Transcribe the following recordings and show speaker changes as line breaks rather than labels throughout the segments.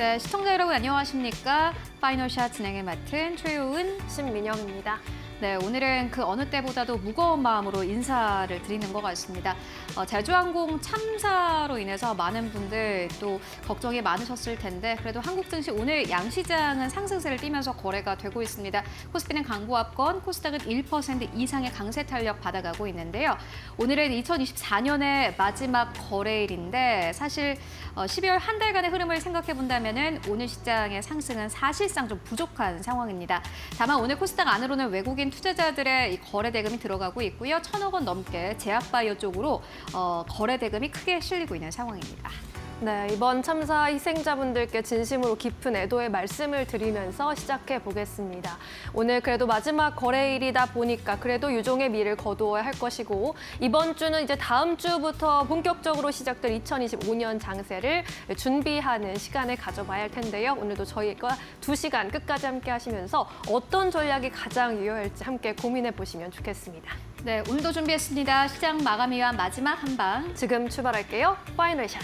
네, 시청자 여러분 안녕하십니까? 파이널샷 진행을 맡은 최효은,
신민영입니다.
네, 오늘은 그 어느 때보다도 무거운 마음으로 인사를 드리는 것 같습니다. 제주항공 참사로 인해서 많은 분들 또 걱정이 많으셨을 텐데 그래도 한국 증시 오늘 양시장은 상승세를 띠면서 거래가 되고 있습니다. 코스피는 강보합권, 코스닥은 1% 이상의 강세 탄력 받아가고 있는데요. 오늘은 2024년의 마지막 거래일인데 사실 12월 한 달간의 흐름을 생각해 본다면은 오늘 시장의 상승은 사실상 좀 부족한 상황입니다. 다만 오늘 코스닥 안으로는 외국인 투자자들의 거래 대금이 들어가고 있고요. 1,000억 원 넘게 제약바이오 쪽으로 거래 대금이 크게 실리고 있는 상황입니다.
네, 이번 참사 희생자분들께 진심으로 깊은 애도의 말씀을 드리면서 시작해 보겠습니다. 오늘 그래도 마지막 거래일이다 보니까 그래도 유종의 미를 거두어야 할 것이고 이번 주는 이제 다음 주부터 본격적으로 시작될 2025년 장세를 준비하는 시간을 가져봐야 할 텐데요. 오늘도 저희가 2시간 끝까지 함께 하시면서 어떤 전략이 가장 유효할지 함께 고민해 보시면 좋겠습니다.
네, 오늘도 준비했습니다. 시장 마감 위한 마지막 한방.
지금 출발할게요. 파이널샷.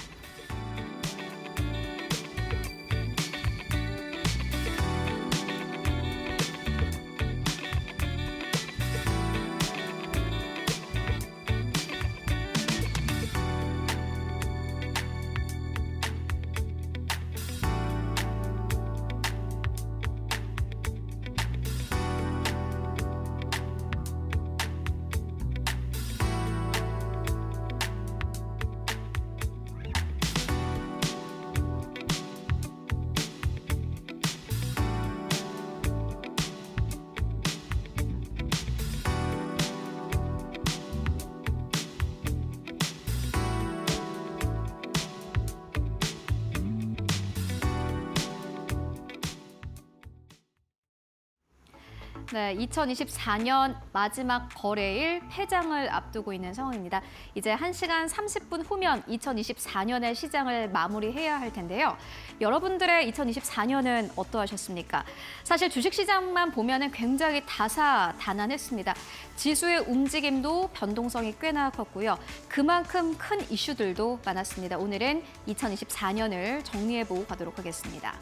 네, 2024년 마지막 거래일 폐장을 앞두고 있는 상황입니다. 이제 1시간 30분 후면 2024년의 시장을 마무리해야 할 텐데요. 여러분들의 2024년은 어떠하셨습니까? 사실 주식시장만 보면은 굉장히 다사다난했습니다. 지수의 움직임도 변동성이 꽤나 컸고요. 그만큼 큰 이슈들도 많았습니다. 오늘은 2024년을 정리해보고 가도록 하겠습니다.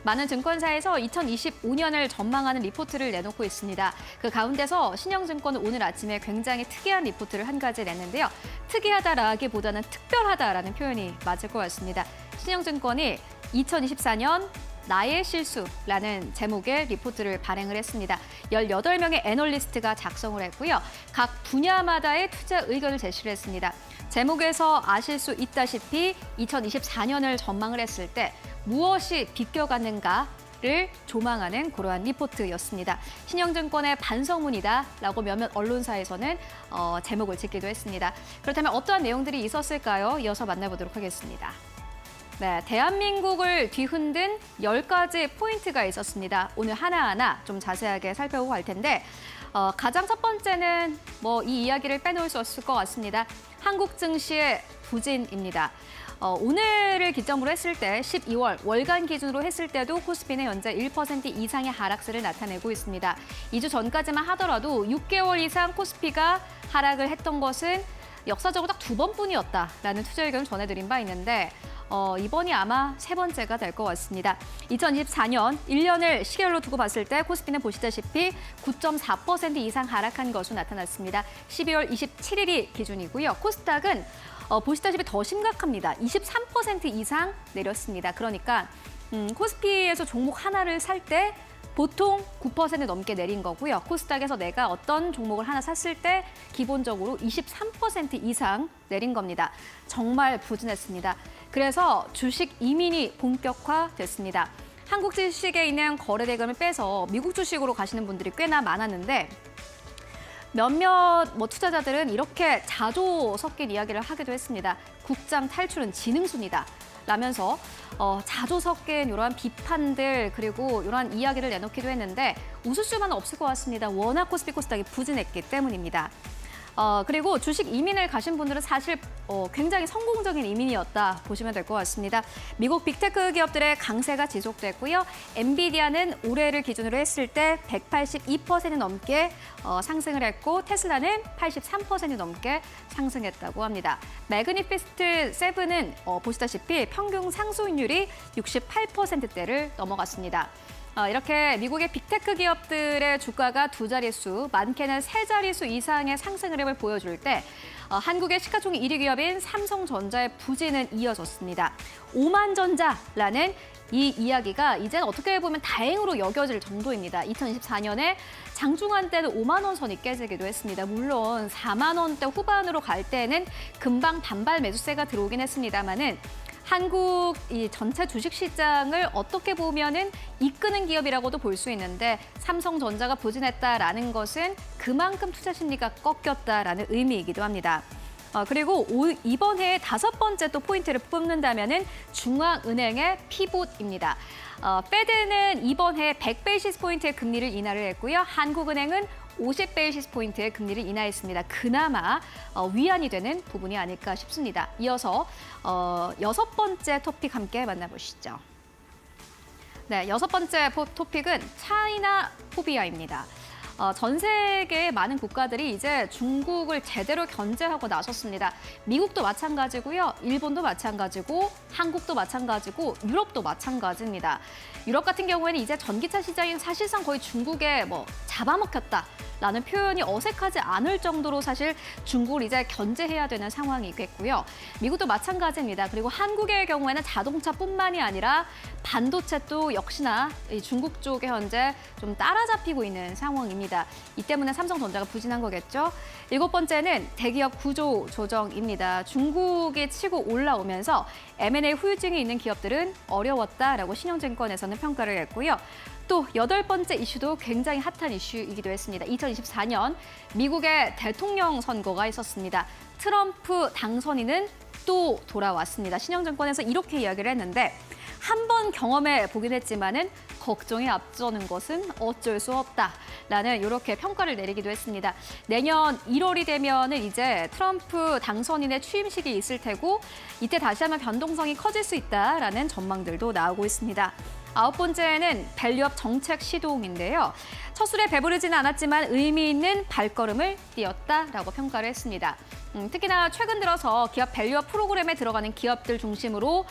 많은 증권사에서 2025년을 전망하는 리포트를 내놓고 있습니다. 그 가운데서 신영증권은 오늘 아침에 굉장히 특이한 리포트를 한 가지 냈는데요. 특이하다라기보다는 특별하다라는 표현이 맞을 것 같습니다. 신영증권이 2024년 나의 실수라는 제목의 리포트를 발행을 했습니다. 18명의 애널리스트가 작성을 했고요. 각 분야마다의 투자 의견을 제시를 했습니다. 제목에서 아실 수 있다시피 2024년을 전망을 했을 때 무엇이 비껴갔는가를 조망하는 그러한 리포트였습니다. 신영증권의 반성문이다라고 몇몇 언론사에서는 제목을 짓기도 했습니다. 그렇다면 어떠한 내용들이 있었을까요? 이어서 만나보도록 하겠습니다. 네, 대한민국을 뒤흔든 10가지 포인트가 있었습니다. 오늘 하나하나 좀 자세하게 살펴보고 갈 텐데 가장 첫 번째는 이 이야기를 빼놓을 수 없을 것 같습니다. 한국 증시의 부진입니다. 오늘을 기점으로 했을 때 12월 월간 기준으로 했을 때도 코스피는 현재 1% 이상의 하락세를 나타내고 있습니다. 2주 전까지만 하더라도 6개월 이상 코스피가 하락을 했던 것은 역사적으로 딱 2번뿐이었다라는 투자 의견을 전해드린 바 있는데 이번이 아마 3번째가 될 것 같습니다. 2024년 1년을 시계열로 두고 봤을 때 코스피는 보시다시피 9.4% 이상 하락한 것으로 나타났습니다. 12월 27일이 기준이고요. 코스닥은 보시다시피 더 심각합니다. 23% 이상 내렸습니다. 그러니까 코스피에서 종목 하나를 살 때 보통 9% 넘게 내린 거고요. 코스닥에서 내가 어떤 종목을 하나 샀을 때 기본적으로 23% 이상 내린 겁니다. 정말 부진했습니다. 그래서 주식 이민이 본격화됐습니다. 한국 주식에 있는 거래 대금을 빼서 미국 주식으로 가시는 분들이 꽤나 많았는데 몇몇 투자자들은 이렇게 자조 섞인 이야기를 하기도 했습니다. 국장 탈출은 지능순이다. 라면서 자조 섞인 이러한 비판들 그리고 이러한 이야기를 내놓기도 했는데 웃을 수만은 없을 것 같습니다. 워낙 코스피 코스닥이 부진했기 때문입니다. 그리고 주식 이민을 가신 분들은 사실 굉장히 성공적인 이민이었다 보시면 될 것 같습니다. 미국 빅테크 기업들의 강세가 지속됐고요. 엔비디아는 올해를 기준으로 했을 때 182% 넘게 상승을 했고 테슬라는 83% 넘게 상승했다고 합니다. 매그니피스트 7은 보시다시피 평균 상승률이 68%대를 넘어갔습니다. 이렇게 미국의 빅테크 기업들의 주가가 두 자릿수, 많게는 세 자릿수 이상의 상승 흐름을 보여줄 때 한국의 시가총액 1위 기업인 삼성전자의 부진은 이어졌습니다. 오만전자라는 이 이야기가 이제는 어떻게 보면 다행으로 여겨질 정도입니다. 2024년에 장중한 때는 5만 원 선이 깨지기도 했습니다. 물론 4만 원대 후반으로 갈 때는 금방 반발 매수세가 들어오긴 했습니다만은 한국 이 전체 주식시장을 어떻게 보면은 이끄는 기업이라고도 볼 수 있는데 삼성전자가 부진했다라는 것은 그만큼 투자 심리가 꺾였다라는 의미이기도 합니다. 그리고 이번 해에 5번째 또 포인트를 뽑는다면은 중앙은행의 피봇입니다. 페드는 이번 해 100베이시스 포인트의 금리를 인하를 했고요. 한국은행은 50베이시스 포인트의 금리를 인하했습니다. 그나마 위안이 되는 부분이 아닐까 싶습니다. 이어서 6번째 토픽 함께 만나보시죠. 네, 6번째 토픽은 차이나 포비아입니다. 전 세계의 많은 국가들이 이제 중국을 제대로 견제하고 나섰습니다. 미국도 마찬가지고요. 일본도 마찬가지고 한국도 마찬가지고 유럽도 마찬가지입니다. 유럽 같은 경우에는 이제 전기차 시장이 사실상 거의 중국에 잡아먹혔다라는 표현이 어색하지 않을 정도로 사실 중국을 이제 견제해야 되는 상황이겠고요. 미국도 마찬가지입니다. 그리고 한국의 경우에는 자동차뿐만이 아니라 반도체도 역시나 중국 쪽에 현재 좀 따라잡히고 있는 상황입니다. 이 때문에 삼성전자가 부진한 거겠죠. 7번째는 대기업 구조 조정입니다. 중국이 치고 올라오면서 M&A 후유증이 있는 기업들은 어려웠다라고 신영증권에서는 평가를 했고요. 또 8번째 이슈도 굉장히 핫한 이슈이기도 했습니다. 2024년 미국의 대통령 선거가 있었습니다. 트럼프 당선인은 또 돌아왔습니다. 신영증권에서 이렇게 이야기를 했는데 한 번 경험해 보긴 했지만은 걱정이 앞서는 것은 어쩔 수 없다라는 이렇게 평가를 내리기도 했습니다. 내년 1월이 되면은 이제 트럼프 당선인의 취임식이 있을 테고 이때 다시 한번 변동성이 커질 수 있다라는 전망들도 나오고 있습니다. 9번째는 밸류업 정책 시동인데요. 첫 술에 배부르지는 않았지만 의미 있는 발걸음을 띄었다라고 평가를 했습니다. 특히나 최근 들어서 기업 밸류업 프로그램에 들어가는 기업들 중심으로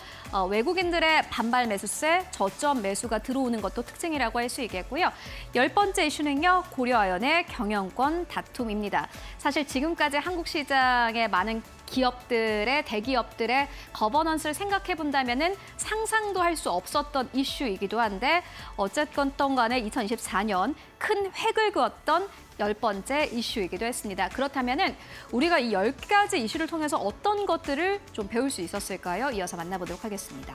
외국인들의 반발 매수세, 저점 매수가 들어오는 것도 특징이라고 할 수 있겠고요. 10번째 이슈는요, 고려아연의 경영권 다툼입니다. 사실 지금까지 한국 시장의 많은 기업들의 대기업들의 거버넌스를 생각해 본다면은 상상도 할 수 없었던 이슈이기도 한데 어쨌건 간에 2024년 큰 획을 그었던 10번째 이슈이기도 했습니다. 그렇다면은 우리가 이 10가지 이슈를 통해서 어떤 것들을 좀 배울 수 있었을까요? 이어서 만나보도록 하겠습니다.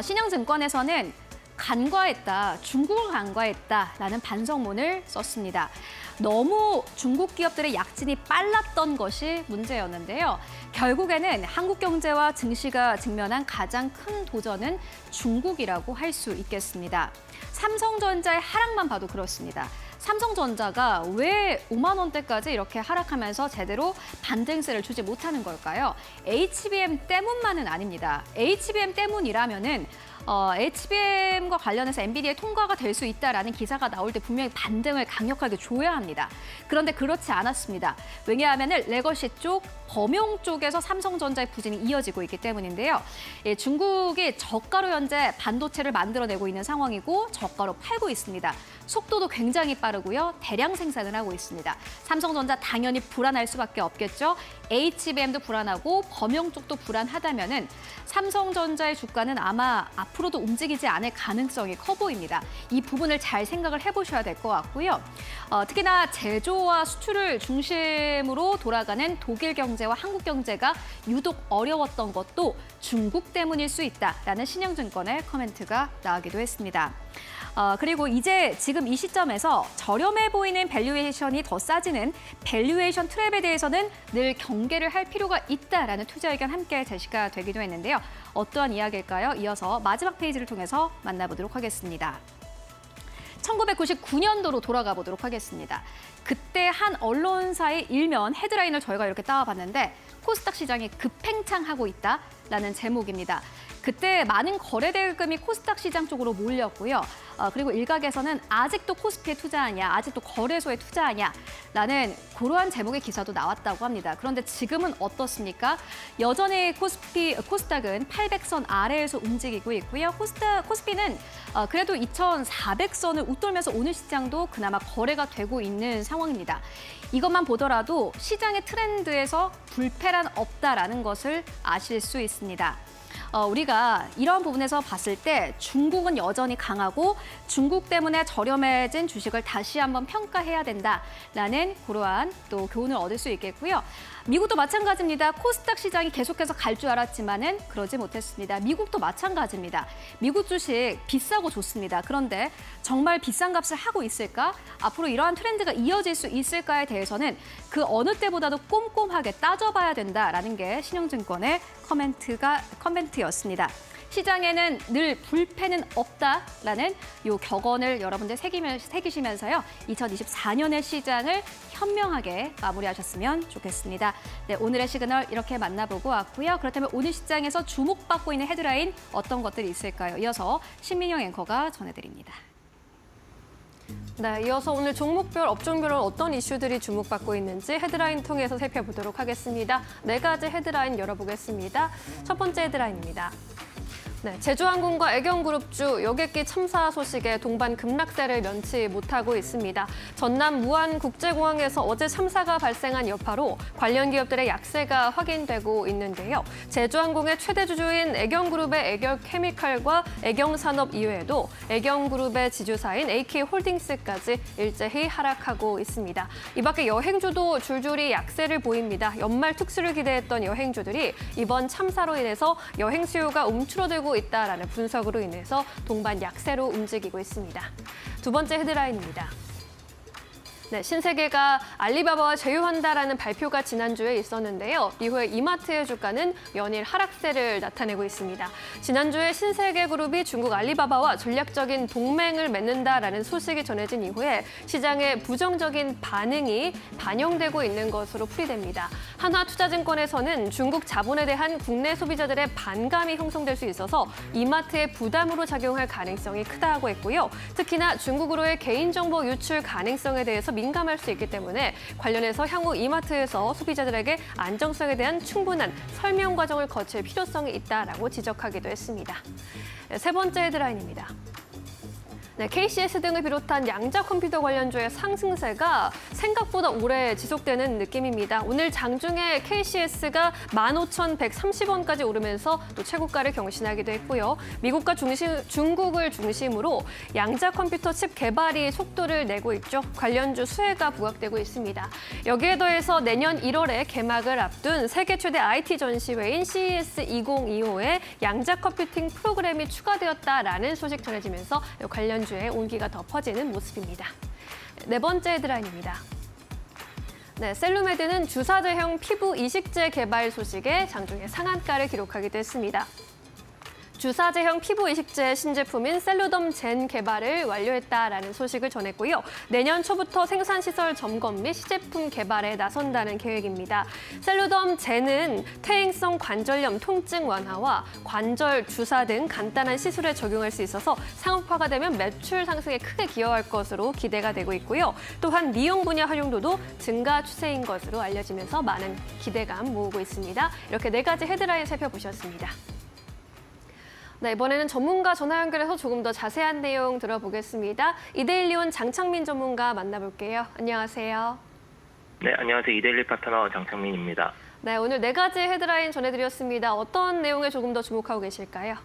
신영증권에서는 간과했다, 중국을 간과했다라는 반성문을 썼습니다. 너무 중국 기업들의 약진이 빨랐던 것이 문제였는데요. 결국에는 한국 경제와 증시가 직면한 가장 큰 도전은 중국이라고 할 수 있겠습니다. 삼성전자의 하락만 봐도 그렇습니다. 삼성전자가 왜 5만 원대까지 이렇게 하락하면서 제대로 반등세를 주지 못하는 걸까요? HBM 때문만은 아닙니다. HBM 때문이라면은 HBM과 관련해서 엔비디아의 통과가 될 수 있다라는 기사가 나올 때 분명히 반등을 강력하게 줘야 합니다. 그런데 그렇지 않았습니다. 왜냐하면 레거시 쪽, 범용 쪽에서 삼성전자의 부진이 이어지고 있기 때문인데요. 중국이 저가로 현재 반도체를 만들어내고 있는 상황이고 저가로 팔고 있습니다. 속도도 굉장히 빠르고요. 대량 생산을 하고 있습니다. 삼성전자 당연히 불안할 수밖에 없겠죠. HBM도 불안하고 범용 쪽도 불안하다면은 삼성전자의 주가는 아마 앞으로도 움직이지 않을 가능성이 커 보입니다. 이 부분을 잘 생각을 해보셔야 될 것 같고요. 특히나 제조와 수출을 중심으로 돌아가는 독일 경제와 한국 경제가 유독 어려웠던 것도 중국 때문일 수 있다라는 신영증권의 코멘트가 나오기도 했습니다. 그리고 이제 지금 이 시점에서 저렴해 보이는 밸류에이션이 더 싸지는 밸류에이션 트랩에 대해서는 늘 경계를 할 필요가 있다라는 투자 의견 함께 제시가 되기도 했는데요. 어떠한 이야기일까요? 이어서 마지막 페이지를 통해서 만나보도록 하겠습니다. 1999년도로 돌아가 보도록 하겠습니다. 그때 한 언론사의 일면 헤드라인을 저희가 이렇게 따와봤는데 코스닥 시장이 급팽창하고 있다라는 제목입니다. 그때 많은 거래 대금이 코스닥 시장 쪽으로 몰렸고요. 그리고 일각에서는 아직도 코스피에 투자하냐, 아직도 거래소에 투자하냐라는 그러한 제목의 기사도 나왔다고 합니다. 그런데 지금은 어떻습니까? 여전히 코스닥은 800선 아래에서 움직이고 있고요. 코스피는 그래도 2,400선을 웃돌면서 오늘 시장도 그나마 거래가 되고 있는 상황입니다. 이것만 보더라도 시장의 트렌드에서 불패란 없다라는 것을 아실 수 있습니다. 우리가 이런 부분에서 봤을 때 중국은 여전히 강하고 중국 때문에 저렴해진 주식을 다시 한번 평가해야 된다라는 그러한 또 교훈을 얻을 수 있겠고요. 미국도 마찬가지입니다. 코스닥 시장이 계속해서 갈 줄 알았지만은 그러지 못했습니다. 미국도 마찬가지입니다. 미국 주식 비싸고 좋습니다. 그런데 정말 비싼 값을 하고 있을까? 앞으로 이러한 트렌드가 이어질 수 있을까에 대해서는 그 어느 때보다도 꼼꼼하게 따져봐야 된다라는 게 신영증권의 커멘트였습니다. 시장에는 늘 불패는 없다라는 이 격언을 여러분들 새기시면서요. 2024년의 시장을 현명하게 마무리하셨으면 좋겠습니다. 네, 오늘의 시그널 이렇게 만나보고 왔고요. 그렇다면 오늘 시장에서 주목받고 있는 헤드라인 어떤 것들이 있을까요? 이어서 신민영 앵커가 전해드립니다.
네, 이어서 오늘 종목별, 업종별로 어떤 이슈들이 주목받고 있는지 헤드라인 통해서 살펴보도록 하겠습니다. 4가지 헤드라인 열어보겠습니다. 첫 번째 헤드라인입니다. 네, 제주항공과 애경그룹주 여객기 참사 소식에 동반 급락세를 면치 못하고 있습니다. 전남 무안국제공항에서 어제 참사가 발생한 여파로 관련 기업들의 약세가 확인되고 있는데요. 제주항공의 최대 주주인 애경그룹의 애경케미칼과 애경산업 이외에도 애경그룹의 지주사인 AK홀딩스까지 일제히 하락하고 있습니다. 이 밖에 여행주도 줄줄이 약세를 보입니다. 연말 특수를 기대했던 여행주들이 이번 참사로 인해서 여행 수요가 움츠러들고 있다라는 분석으로 인해서 동반 약세로 움직이고 있습니다. 두 번째 헤드라인입니다. 네, 신세계가 알리바바와 제휴한다라는 발표가 지난주에 있었는데요. 이후에 이마트의 주가는 연일 하락세를 나타내고 있습니다. 지난주에 신세계그룹이 중국 알리바바와 전략적인 동맹을 맺는다라는 소식이 전해진 이후에 시장에 부정적인 반응이 반영되고 있는 것으로 풀이됩니다. 한화투자증권에서는 중국 자본에 대한 국내 소비자들의 반감이 형성될 수 있어서 이마트의 부담으로 작용할 가능성이 크다고 했고요. 특히나 중국으로의 개인정보 유출 가능성에 대해서 민감할 수 있기 때문에 관련해서 향후 이마트에서 소비자들에게 안정성에 대한 충분한 설명 과정을 거칠 필요성이 있다라고 지적하기도 했습니다. 세 번째 헤드라인입니다. 네, KCS 등을 비롯한 양자 컴퓨터 관련주의 상승세가 생각보다 오래 지속되는 느낌입니다. 오늘 장중에 KCS가 15,130원까지 오르면서 또 최고가를 경신하기도 했고요. 미국과 중국을 중심으로 양자 컴퓨터 칩 개발이 속도를 내고 있죠. 관련주 수혜가 부각되고 있습니다. 여기에 더해서 내년 1월에 개막을 앞둔 세계 최대 IT 전시회인 CES 2025에 양자 컴퓨팅 프로그램이 추가되었다라는 소식 전해지면서 관련 주에 온기가 더 퍼지는 모습입니다. 네 번째 헤드라인입니다. 네, 셀루메드는 주사제형 피부 이식제 개발 소식에 장중에 상한가를 기록하기도 했습니다. 주사제형 피부 이식제 신제품인 셀루덤 젠 개발을 완료했다라는 소식을 전했고요. 내년 초부터 생산시설 점검 및 시제품 개발에 나선다는 계획입니다. 셀루덤 젠은 퇴행성 관절염 통증 완화와 관절 주사 등 간단한 시술에 적용할 수 있어서 상업화가 되면 매출 상승에 크게 기여할 것으로 기대가 되고 있고요. 또한 미용 분야 활용도도 증가 추세인 것으로 알려지면서 많은 기대감 모으고 있습니다. 이렇게 4가지 헤드라인 살펴보셨습니다. 네, 이번에는 전문가 전화 연결해서 조금 더 자세한 내용 들어보겠습니다. 이데일리온 장창민 전문가 만나볼게요. 안녕하세요.
네, 안녕하세요. 이데일리 파트너 장창민입니다.
네, 오늘 4가지 헤드라인 전해드렸습니다. 어떤 내용에 조금 더 주목하고 계실까요?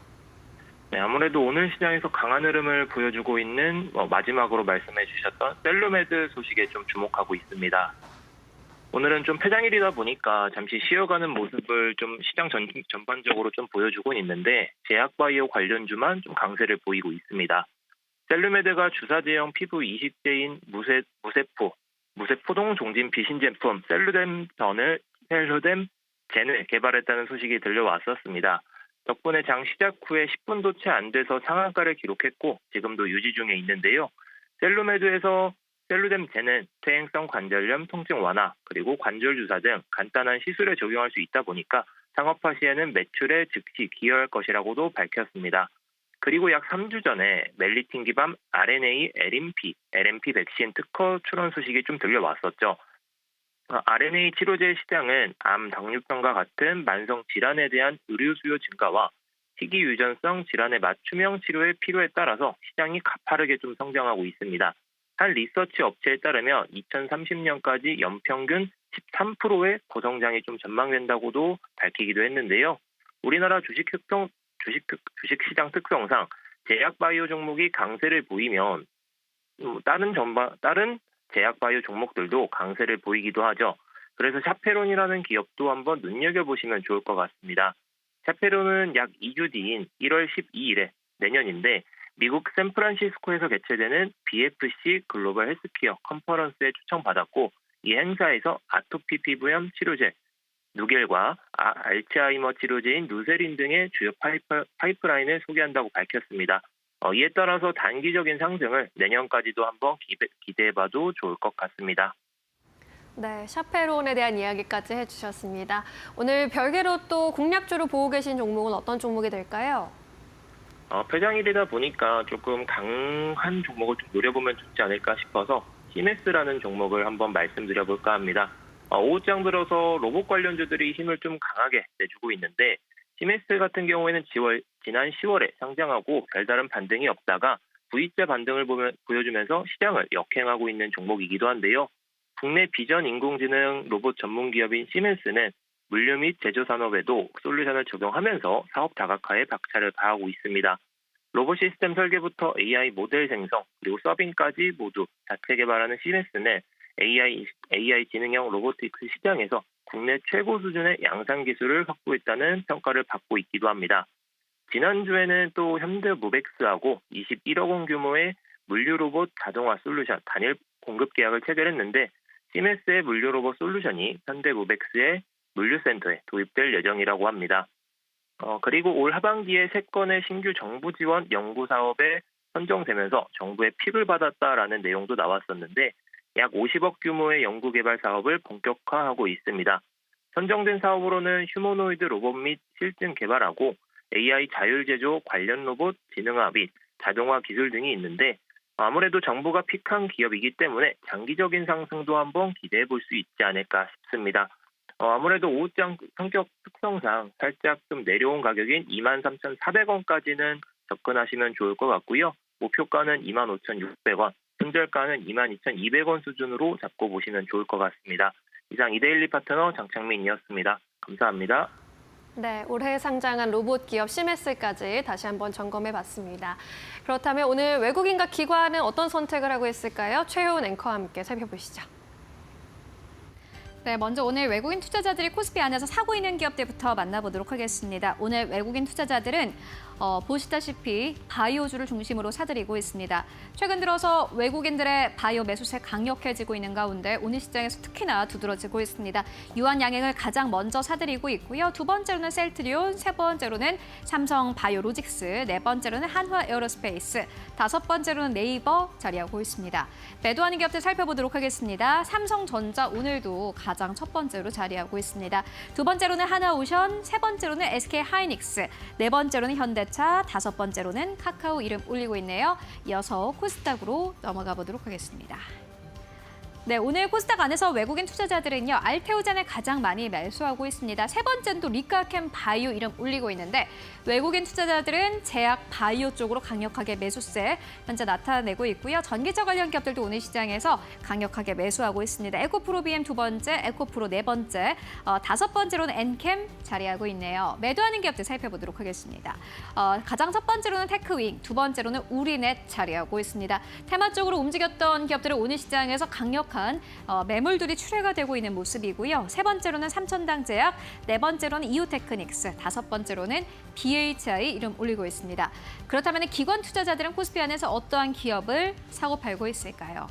네, 아무래도 오늘 시장에서 강한 흐름을 보여주고 있는 마지막으로 말씀해 주셨던 셀루메드 소식에 좀 주목하고 있습니다. 오늘은 좀 폐장일이다 보니까 잠시 쉬어가는 모습을 좀 시장 전반적으로 좀 보여주고 있는데 제약바이오 관련주만 좀 강세를 보이고 있습니다. 셀루메드가 주사제형 피부 이식제인 무세포동 종진 비신 제품 셀루뎀 젠을 개발했다는 소식이 들려왔었습니다. 덕분에 장 시작 후에 10분도 채 안 돼서 상한가를 기록했고 지금도 유지 중에 있는데요. 셀루메드에서 셀루뎀제는 퇴행성 관절염 통증 완화, 그리고 관절 주사 등 간단한 시술에 적용할 수 있다 보니까 상업화 시에는 매출에 즉시 기여할 것이라고도 밝혔습니다. 그리고 약 3주 전에 멜리틴 기반 RNA LNP 백신 특허 출원 소식이 좀 들려왔었죠. RNA 치료제 시장은 암, 당뇨병과 같은 만성 질환에 대한 의료 수요 증가와 희귀 유전성 질환의 맞춤형 치료의 필요에 따라서 시장이 가파르게 좀 성장하고 있습니다. 한 리서치 업체에 따르면 2030년까지 연평균 13%의 고성장이 좀 전망된다고도 밝히기도 했는데요. 우리나라 주식시장 특성상 제약 바이오 종목이 강세를 보이면 다른 제약 바이오 종목들도 강세를 보이기도 하죠. 그래서 샤페론이라는 기업도 한번 눈여겨보시면 좋을 것 같습니다. 샤페론은 약 2주 뒤인 1월 12일에 내년인데 미국 샌프란시스코에서 개최되는 BFC 글로벌 헬스케어 컨퍼런스에 초청받았고 이 행사에서 아토피 피부염 치료제, 누겔과 알츠하이머 치료제인 누세린 등의 주요 파이프라인을 소개한다고 밝혔습니다. 이에 따라서 단기적인 상승을 내년까지도 한번 기대해봐도 좋을 것 같습니다.
네, 샤페론에 대한 이야기까지 해주셨습니다. 오늘 별개로 또 공략주로 보고 계신 종목은 어떤 종목이 될까요?
폐장일이다 보니까 조금 강한 종목을 좀 노려보면 좋지 않을까 싶어서 시메스라는 종목을 한번 말씀드려볼까 합니다. 오후장 들어서 로봇 관련주들이 힘을 좀 강하게 내주고 있는데 시메스 같은 경우에는 지난 10월에 상장하고 별다른 반등이 없다가 V자 반등을 보여주면서 시장을 역행하고 있는 종목이기도 한데요. 국내 비전 인공지능 로봇 전문 기업인 시멘스는 물류 및 제조 산업에도 솔루션을 적용하면서 사업 다각화에 박차를 가하고 있습니다. 로봇 시스템 설계부터 AI 모델 생성 그리고 서빙까지 모두 자체 개발하는 시멘스는 AI 지능형 로보틱스 시장에서 국내 최고 수준의 양산 기술을 확보했다는 평가를 받고 있기도 합니다. 지난주에는 또 현대무벡스하고 21억 원 규모의 물류 로봇 자동화 솔루션 단일 공급 계약을 체결했는데 시멘스의 물류 로봇 솔루션이 현대무벡스의 물류센터에 도입될 예정이라고 합니다. 그리고 올 하반기에 3건의 신규 정부 지원 연구 사업에 선정되면서 정부의 픽을 받았다라는 내용도 나왔었는데 약 50억 규모의 연구 개발 사업을 본격화하고 있습니다. 선정된 사업으로는 휴머노이드 로봇 및 실증 개발하고 AI 자율 제조 관련 로봇 진흥화 및 자동화 기술 등이 있는데 아무래도 정부가 픽한 기업이기 때문에 장기적인 상승도 한번 기대해 볼 수 있지 않을까 싶습니다. 아무래도 오후장 성격 특성상 살짝 좀 내려온 가격인 23,400원까지는 접근하시면 좋을 것 같고요. 목표가는 25,600원, 손절가는 22,200원 수준으로 잡고 보시면 좋을 것 같습니다. 이상 이데일리 파트너 장창민이었습니다. 감사합니다.
네, 올해 상장한 로봇 기업 시메스까지 다시 한번 점검해봤습니다. 그렇다면 오늘 외국인과 기관은 어떤 선택을 하고 있을까요? 최효은 앵커와 함께 살펴보시죠.
네, 먼저 오늘 외국인 투자자들이 코스피 안에서 사고 있는 기업들부터 만나보도록 하겠습니다. 오늘 외국인 투자자들은 보시다시피 바이오주를 중심으로 사들이고 있습니다. 최근 들어서 외국인들의 바이오 매수세 강력해지고 있는 가운데 오늘 시장에서 특히나 두드러지고 있습니다. 유한 양행을 가장 먼저 사들이고 있고요. 두 번째로는 셀트리온, 세 번째로는 삼성 바이오로직스, 네 번째로는 한화 에어로스페이스, 다섯 번째로는 네이버 자리하고 있습니다. 매도하는 기업들 살펴보도록 하겠습니다. 삼성전자 오늘도 가장 첫 번째로 자리하고 있습니다. 두 번째로는 하나오션, 세 번째로는 SK하이닉스, 네 번째로는 현대차, 다섯 번째로는 카카오 이름 올리고 있네요. 이어서 코스닥으로 넘어가 보도록 하겠습니다. 네, 오늘 코스닥 안에서 외국인 투자자들은요, 알테오젠을 가장 많이 매수하고 있습니다. 세 번째는 또 리카캠 바이오 이름 올리고 있는데 외국인 투자자들은 제약 바이오 쪽으로 강력하게 매수세 현재 나타내고 있고요. 전기차 관련 기업들도 오늘 시장에서 강력하게 매수하고 있습니다. 에코프로 BM 두 번째, 에코프로 네 번째, 다섯 번째로는 엔캠 자리하고 있네요. 매도하는 기업들 살펴보도록 하겠습니다. 가장 첫 번째로는 테크윙, 두 번째로는 우리넷 자리하고 있습니다. 테마 쪽으로 움직였던 기업들은 오늘 시장에서 강력한 매물들이 출회가 되고 있는 모습이고요. 세 번째로는 삼천당제약, 네 번째로는 이오테크닉스, 다섯 번째로는 BHI 이름 올리고 있습니다. 그렇다면 기관 투자자들은 코스피 안에서 어떠한 기업을 사고 팔고 있을까요?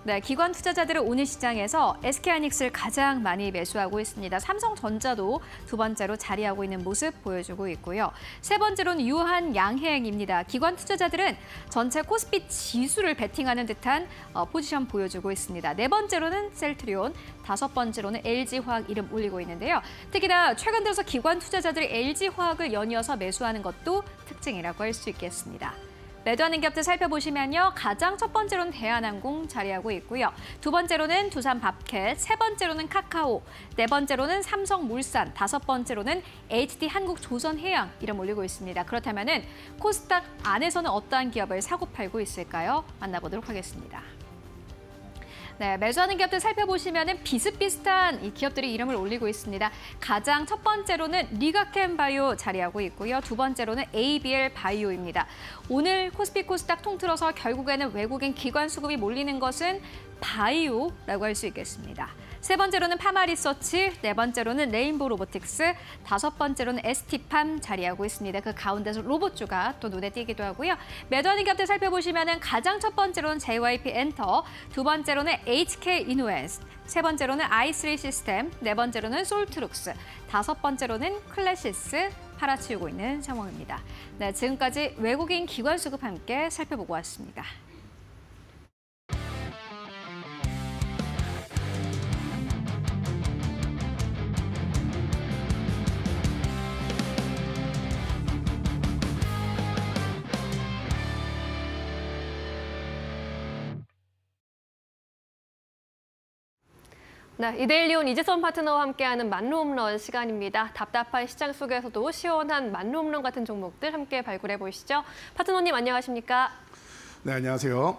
네, 기관 투자자들은 오늘 시장에서 SK하이닉스를 가장 많이 매수하고 있습니다. 삼성전자도 두 번째로 자리하고 있는 모습 보여주고 있고요. 세 번째로는 유한양행입니다. 기관 투자자들은 전체 코스피 지수를 베팅하는 듯한 포지션 보여주고 있습니다. 네 번째로는 셀트리온, 다섯 번째로는 LG화학 이름 올리고 있는데요. 특히나 최근 들어서 기관 투자자들이 LG화학을 연이어서 매수하는 것도 특징이라고 할 수 있겠습니다. 매도하는 기업들 살펴보시면요. 가장 첫 번째로는 대한항공 자리하고 있고요. 두 번째로는 두산밥켓, 세 번째로는 카카오, 네 번째로는 삼성물산, 다섯 번째로는 HD한국조선해양 이름 올리고 있습니다. 그렇다면은 코스닥 안에서는 어떠한 기업을 사고 팔고 있을까요? 만나보도록 하겠습니다. 네, 매수하는 기업들 살펴보시면은 비슷비슷한 이 기업들이 이름을 올리고 있습니다. 가장 첫 번째로는 리가켄바이오 자리하고 있고요. 두 번째로는 ABL 바이오입니다. 오늘 코스피 코스닥 통틀어서 결국에는 외국인 기관 수급이 몰리는 것은 바이오라고 할 수 있겠습니다. 세 번째로는 파마리서치, 네 번째로는 레인보우 로보틱스, 다섯 번째로는 ST팜 자리하고 있습니다. 그 가운데서 로봇주가 또 눈에 띄기도 하고요. 매도하는 기업들 살펴보시면 가장 첫 번째로는 JYP 엔터, 두 번째로는 HK 이노엔스, 세 번째로는 i3 시스템, 네 번째로는 솔트룩스, 다섯 번째로는 클래시스 팔아치우고 있는 상황입니다. 네, 지금까지 외국인 기관 수급 함께 살펴보고 왔습니다.
네, 이데일리온 이재선 파트너와 함께하는 만루홈런 시간입니다. 답답한 시장 속에서도 시원한 만루홈런 같은 종목들 함께 발굴해 보시죠. 파트너님 안녕하십니까?
네, 안녕하세요.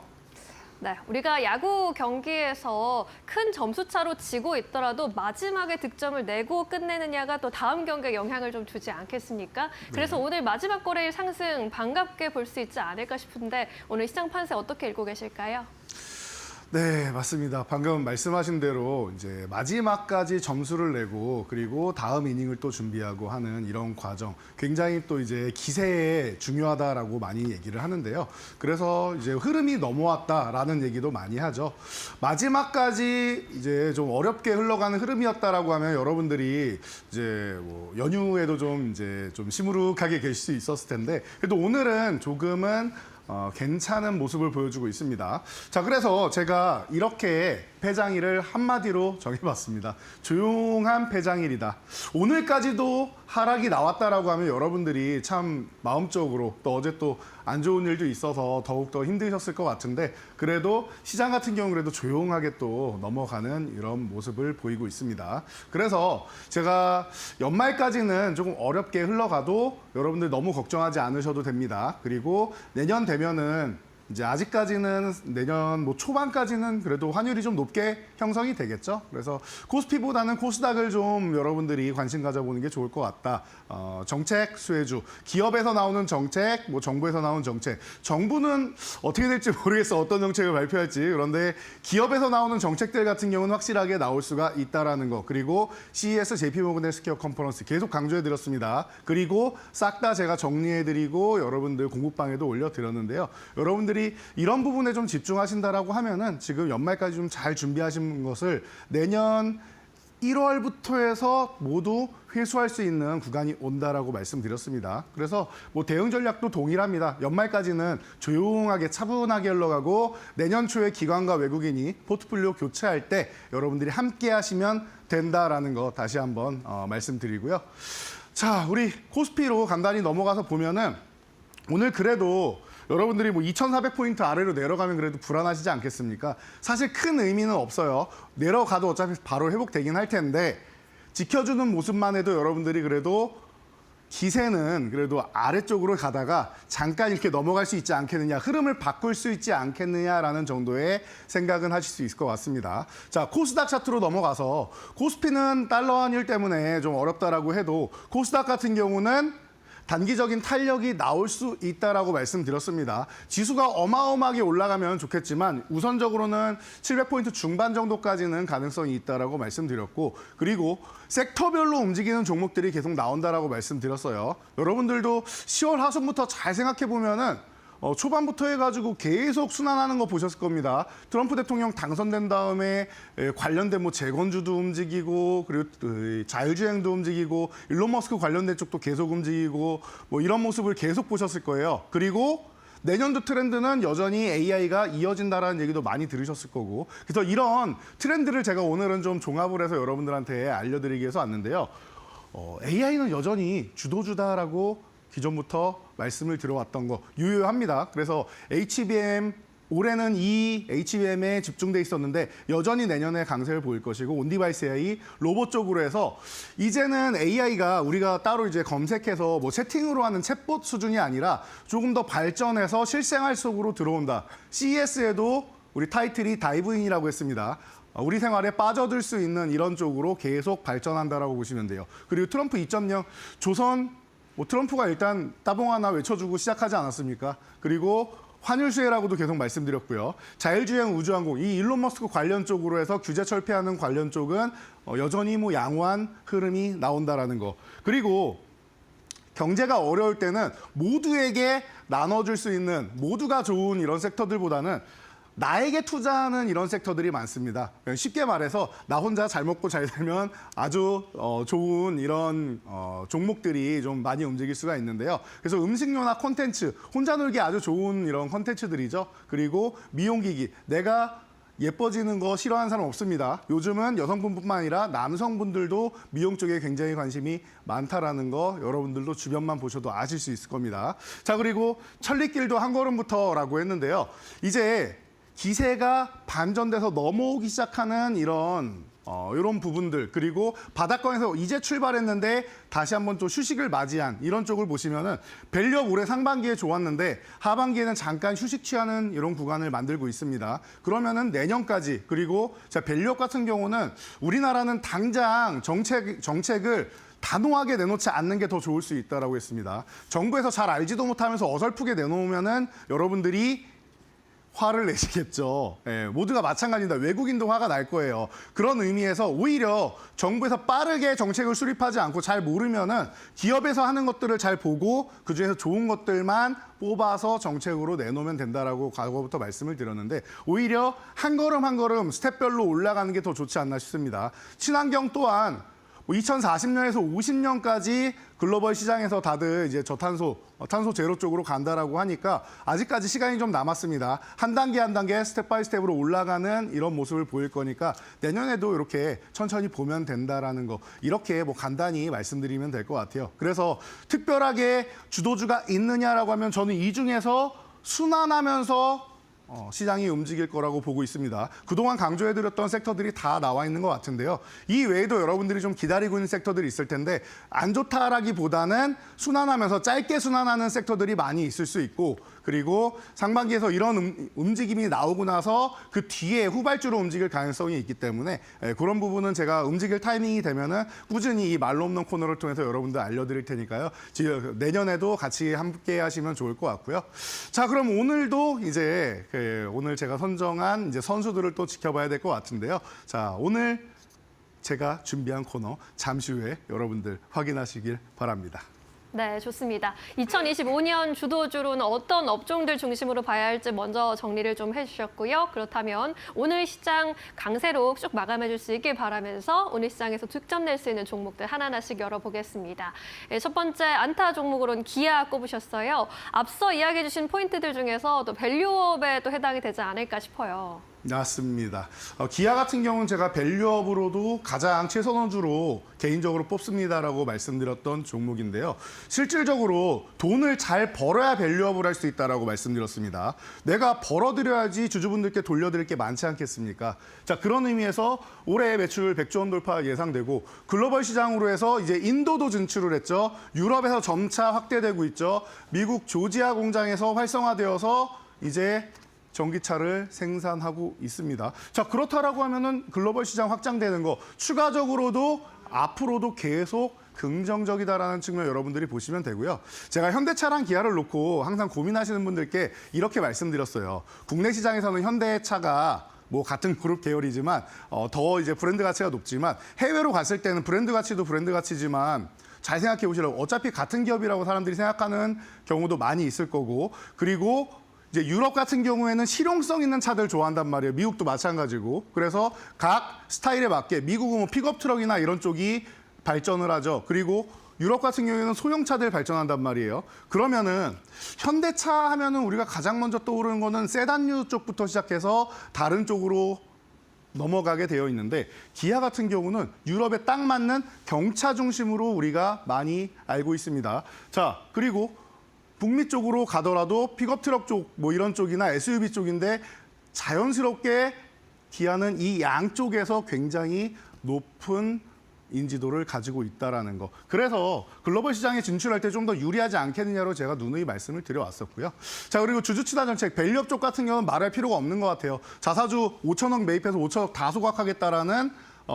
네, 우리가 야구 경기에서 큰 점수차로 지고 있더라도 마지막에 득점을 내고 끝내느냐가 또 다음 경기에 영향을 좀 주지 않겠습니까? 그래서 오늘 마지막 거래일 상승 반갑게 볼 수 있지 않을까 싶은데 오늘 시장 판세 어떻게 읽고 계실까요?
네, 맞습니다. 방금 말씀하신 대로 이제 마지막까지 점수를 내고 그리고 다음 이닝을 또 준비하고 하는 이런 과정 굉장히 또 이제 기세에 중요하다라고 많이 얘기를 하는데요. 그래서 이제 흐름이 넘어왔다라는 얘기도 많이 하죠. 마지막까지 이제 좀 어렵게 흘러가는 흐름이었다라고 하면 여러분들이 이제 뭐 연휴에도 좀 이제 좀 시무룩하게 계실 수 있었을 텐데 그래도 오늘은 조금은 괜찮은 모습을 보여주고 있습니다. 자, 그래서 제가 이렇게 패장일을 한마디로 정해봤습니다. 조용한 패장일이다. 오늘까지도 하락이 나왔다라고 하면 여러분들이 참 마음적으로 또 어제 또 안 좋은 일도 있어서 더욱더 힘드셨을 것 같은데 그래도 시장 같은 경우 그래도 조용하게 또 넘어가는 이런 모습을 보이고 있습니다. 그래서 제가 연말까지는 조금 어렵게 흘러가도 여러분들 너무 걱정하지 않으셔도 됩니다. 그리고 내년 되면은 이제 아직까지는 내년 뭐 초반까지는 그래도 환율이 좀 높게 형성이 되겠죠. 그래서 코스피보다는 코스닥을 좀 여러분들이 관심 가져보는 게 좋을 것 같다. 정책 수혜주, 기업에서 나오는 정책, 뭐 정부에서 나오는 정책. 정부는 어떻게 될지 모르겠어. 어떤 정책을 발표할지. 그런데 기업에서 나오는 정책들 같은 경우는 확실하게 나올 수가 있다라는 거. 그리고 CES JP모건 헬스케어 컨퍼런스 계속 강조해드렸습니다. 그리고 싹 다 제가 정리해드리고 여러분들 공부방에도 올려드렸는데요. 여러분들이 이런 부분에 좀 집중하신다라고 하면은 지금 연말까지 좀 잘 준비하신 것을 내년 1월부터 해서 모두 회수할 수 있는 구간이 온다라고 말씀드렸습니다. 그래서 뭐 대응 전략도 동일합니다. 연말까지는 조용하게 차분하게 흘러가고 내년 초에 기관과 외국인이 포트폴리오 교체할 때 여러분들이 함께 하시면 된다라는 거 다시 한번 말씀드리고요. 자, 우리 코스피로 간단히 넘어가서 보면은 오늘 그래도 여러분들이 뭐 2,400포인트 아래로 내려가면 그래도 불안하시지 않겠습니까? 사실 큰 의미는 없어요. 내려가도 어차피 바로 회복되긴 할 텐데 지켜주는 모습만 해도 여러분들이 그래도 기세는 그래도 아래쪽으로 가다가 잠깐 이렇게 넘어갈 수 있지 않겠느냐, 흐름을 바꿀 수 있지 않겠느냐라는 정도의 생각은 하실 수 있을 것 같습니다. 자, 코스닥 차트로 넘어가서 코스피는 달러 환율 때문에 좀 어렵다라고 해도 코스닥 같은 경우는 단기적인 탄력이 나올 수 있다라고 말씀드렸습니다. 지수가 어마어마하게 올라가면 좋겠지만 우선적으로는 700포인트 중반 정도까지는 가능성이 있다라고 말씀드렸고 그리고 섹터별로 움직이는 종목들이 계속 나온다라고 말씀드렸어요. 여러분들도 10월 하순부터 잘 생각해 보면은 초반부터 해가지고 계속 순환하는 거 보셨을 겁니다. 트럼프 대통령 당선된 다음에 관련된 뭐 재건주도 움직이고 그리고 자율주행도 움직이고 일론 머스크 관련된 쪽도 계속 움직이고 뭐 이런 모습을 계속 보셨을 거예요. 그리고 내년도 트렌드는 여전히 AI가 이어진다라는 얘기도 많이 들으셨을 거고 그래서 이런 트렌드를 제가 오늘은 좀 종합을 해서 여러분들한테 알려드리기 위해서 왔는데요. AI는 여전히 주도주다라고 기존부터 말씀을 들어왔던 거 유효합니다. 그래서 HBM 올해는 이 HBM에 집중돼 있었는데 여전히 내년에 강세를 보일 것이고 온디바이스 AI 로봇 쪽으로 해서 이제는 AI가 우리가 따로 이제 검색해서 뭐 채팅으로 하는 챗봇 수준이 아니라 조금 더 발전해서 실생활 속으로 들어온다. CES에도 우리 타이틀이 다이브인이라고 했습니다. 우리 생활에 빠져들 수 있는 이런 쪽으로 계속 발전한다라고 보시면 돼요. 그리고 트럼프 2.0 조선 뭐 트럼프가 일단 따봉 하나 외쳐주고 시작하지 않았습니까? 그리고 환율 수혜라고도 계속 말씀드렸고요. 자율주행 우주항공, 이 일론 머스크 관련 쪽으로 해서 규제 철폐하는 관련 쪽은 여전히 뭐 양호한 흐름이 나온다라는 거. 그리고 경제가 어려울 때는 모두에게 나눠줄 수 있는 모두가 좋은 이런 섹터들보다는 나에게 투자하는 이런 섹터들이 많습니다. 쉽게 말해서 나 혼자 잘 먹고 잘 살면 아주 좋은 이런 종목들이 좀 많이 움직일 수가 있는데요. 그래서 음식료나 콘텐츠, 혼자 놀기 아주 좋은 이런 콘텐츠들이죠. 그리고 미용기기, 내가 예뻐지는 거 싫어하는 사람 없습니다. 요즘은 여성분뿐만 아니라 남성분들도 미용 쪽에 굉장히 관심이 많다라는 거 여러분들도 주변만 보셔도 아실 수 있을 겁니다. 자, 그리고 천리길도 한 걸음부터라고 했는데요. 이제 기세가 반전돼서 넘어오기 시작하는 이런 부분들 그리고 바닥권에서 이제 출발했는데 다시 한번 또 휴식을 맞이한 이런 쪽을 보시면은 밸류업 올해 상반기에 좋았는데 하반기에는 잠깐 휴식 취하는 이런 구간을 만들고 있습니다. 그러면은 내년까지 그리고 자 밸류업 같은 경우는 우리나라는 당장 정책을 단호하게 내놓지 않는 게 더 좋을 수 있다라고 했습니다. 정부에서 잘 알지도 못하면서 어설프게 내놓으면은 여러분들이 화를 내시겠죠. 예, 모두가 마찬가지입니다. 외국인도 화가 날 거예요. 그런 의미에서 오히려 정부에서 빠르게 정책을 수립하지 않고 잘 모르면은 기업에서 하는 것들을 잘 보고 그중에서 좋은 것들만 뽑아서 정책으로 내놓으면 된다라고 과거부터 말씀을 드렸는데 오히려 한 걸음 한 걸음 스텝별로 올라가는 게 더 좋지 않나 싶습니다. 친환경 또한 2040년에서 50년까지 글로벌 시장에서 다들 이제 탄소 제로 쪽으로 간다라고 하니까 아직까지 시간이 좀 남았습니다. 한 단계 한 단계 스텝 바이 스텝으로 올라가는 이런 모습을 보일 거니까 내년에도 이렇게 천천히 보면 된다라는 거 이렇게 뭐 간단히 말씀드리면 될 것 같아요. 그래서 특별하게 주도주가 있느냐라고 하면 저는 이 중에서 순환하면서 시장이 움직일 거라고 보고 있습니다. 그동안 강조해드렸던 섹터들이 다 나와 있는 것 같은데요. 이 외에도 여러분들이 좀 기다리고 있는 섹터들이 있을 텐데 안 좋다라기보다는 순환하면서 짧게 순환하는 섹터들이 많이 있을 수 있고 그리고 상반기에서 이런 움직임이 나오고 나서 그 뒤에 후발주로 움직일 가능성이 있기 때문에 그런 부분은 제가 움직일 타이밍이 되면은 꾸준히 이 말로 없는 코너를 통해서 여러분들 알려드릴 테니까요. 내년에도 같이 함께 하시면 좋을 것 같고요. 자, 그럼 오늘도 이제 오늘 제가 선정한 이제 선수들을 또 지켜봐야 될 것 같은데요. 자, 오늘 제가 준비한 코너 잠시 후에 여러분들 확인하시길 바랍니다.
네, 좋습니다. 2025년 주도주로는 어떤 업종들 중심으로 봐야 할지 먼저 정리를 좀 해주셨고요. 그렇다면 오늘 시장 강세로 쭉 마감해줄 수 있길 바라면서 오늘 시장에서 득점 낼 수 있는 종목들 하나하나씩 열어보겠습니다. 첫 번째 안타 종목으로는 기아 꼽으셨어요. 앞서 이야기해주신 포인트들 중에서 또 밸류업에 또 해당이 되지 않을까 싶어요.
맞습니다. 기아 같은 경우는 제가 밸류업으로도 가장 최선원주로 개인적으로 뽑습니다라고 말씀드렸던 종목인데요. 실질적으로 돈을 잘 벌어야 밸류업을 할 수 있다라고 말씀드렸습니다. 내가 벌어들여야지 주주분들께 돌려드릴 게 많지 않겠습니까? 자, 그런 의미에서 올해 매출 100조 원 돌파 예상되고 글로벌 시장으로 해서 이제 인도도 진출을 했죠. 유럽에서 점차 확대되고 있죠. 미국 조지아 공장에서 활성화되어서 이제 전기차를 생산하고 있습니다. 자, 그렇다라고 하면은 글로벌 시장 확장되는 거 추가적으로도 앞으로도 계속 긍정적이다라는 측면 여러분들이 보시면 되고요. 제가 현대차랑 기아를 놓고 항상 고민하시는 분들께 이렇게 말씀드렸어요. 국내 시장에서는 현대차가 뭐 같은 그룹 계열이지만 더 이제 브랜드 가치가 높지만 해외로 갔을 때는 브랜드 가치도 브랜드 가치지만 잘 생각해 보시라고. 어차피 같은 기업이라고 사람들이 생각하는 경우도 많이 있을 거고, 그리고 이제 유럽 같은 경우에는 실용성 있는 차들 좋아한단 말이에요. 미국도 마찬가지고. 그래서 각 스타일에 맞게 미국은 뭐 픽업 트럭이나 이런 쪽이 발전을 하죠. 그리고 유럽 같은 경우에는 소형차들 발전한단 말이에요. 그러면은 현대차 하면은 우리가 가장 먼저 떠오르는 거는 세단류 쪽부터 시작해서 다른 쪽으로 넘어가게 되어 있는데, 기아 같은 경우는 유럽에 딱 맞는 경차 중심으로 우리가 많이 알고 있습니다. 자, 그리고 북미 쪽으로 가더라도 픽업 트럭 쪽, 뭐 이런 쪽이나 SUV 쪽인데, 자연스럽게 기아는 이 양쪽에서 굉장히 높은 인지도를 가지고 있다라는 거. 그래서 글로벌 시장에 진출할 때 좀 더 유리하지 않겠느냐로 제가 누누이 말씀을 드려왔었고요. 자, 그리고 주주치단 정책, 밸류업 쪽 같은 경우는 말할 필요가 없는 것 같아요. 자사주 5천억 매입해서 5천억 다 소각하겠다라는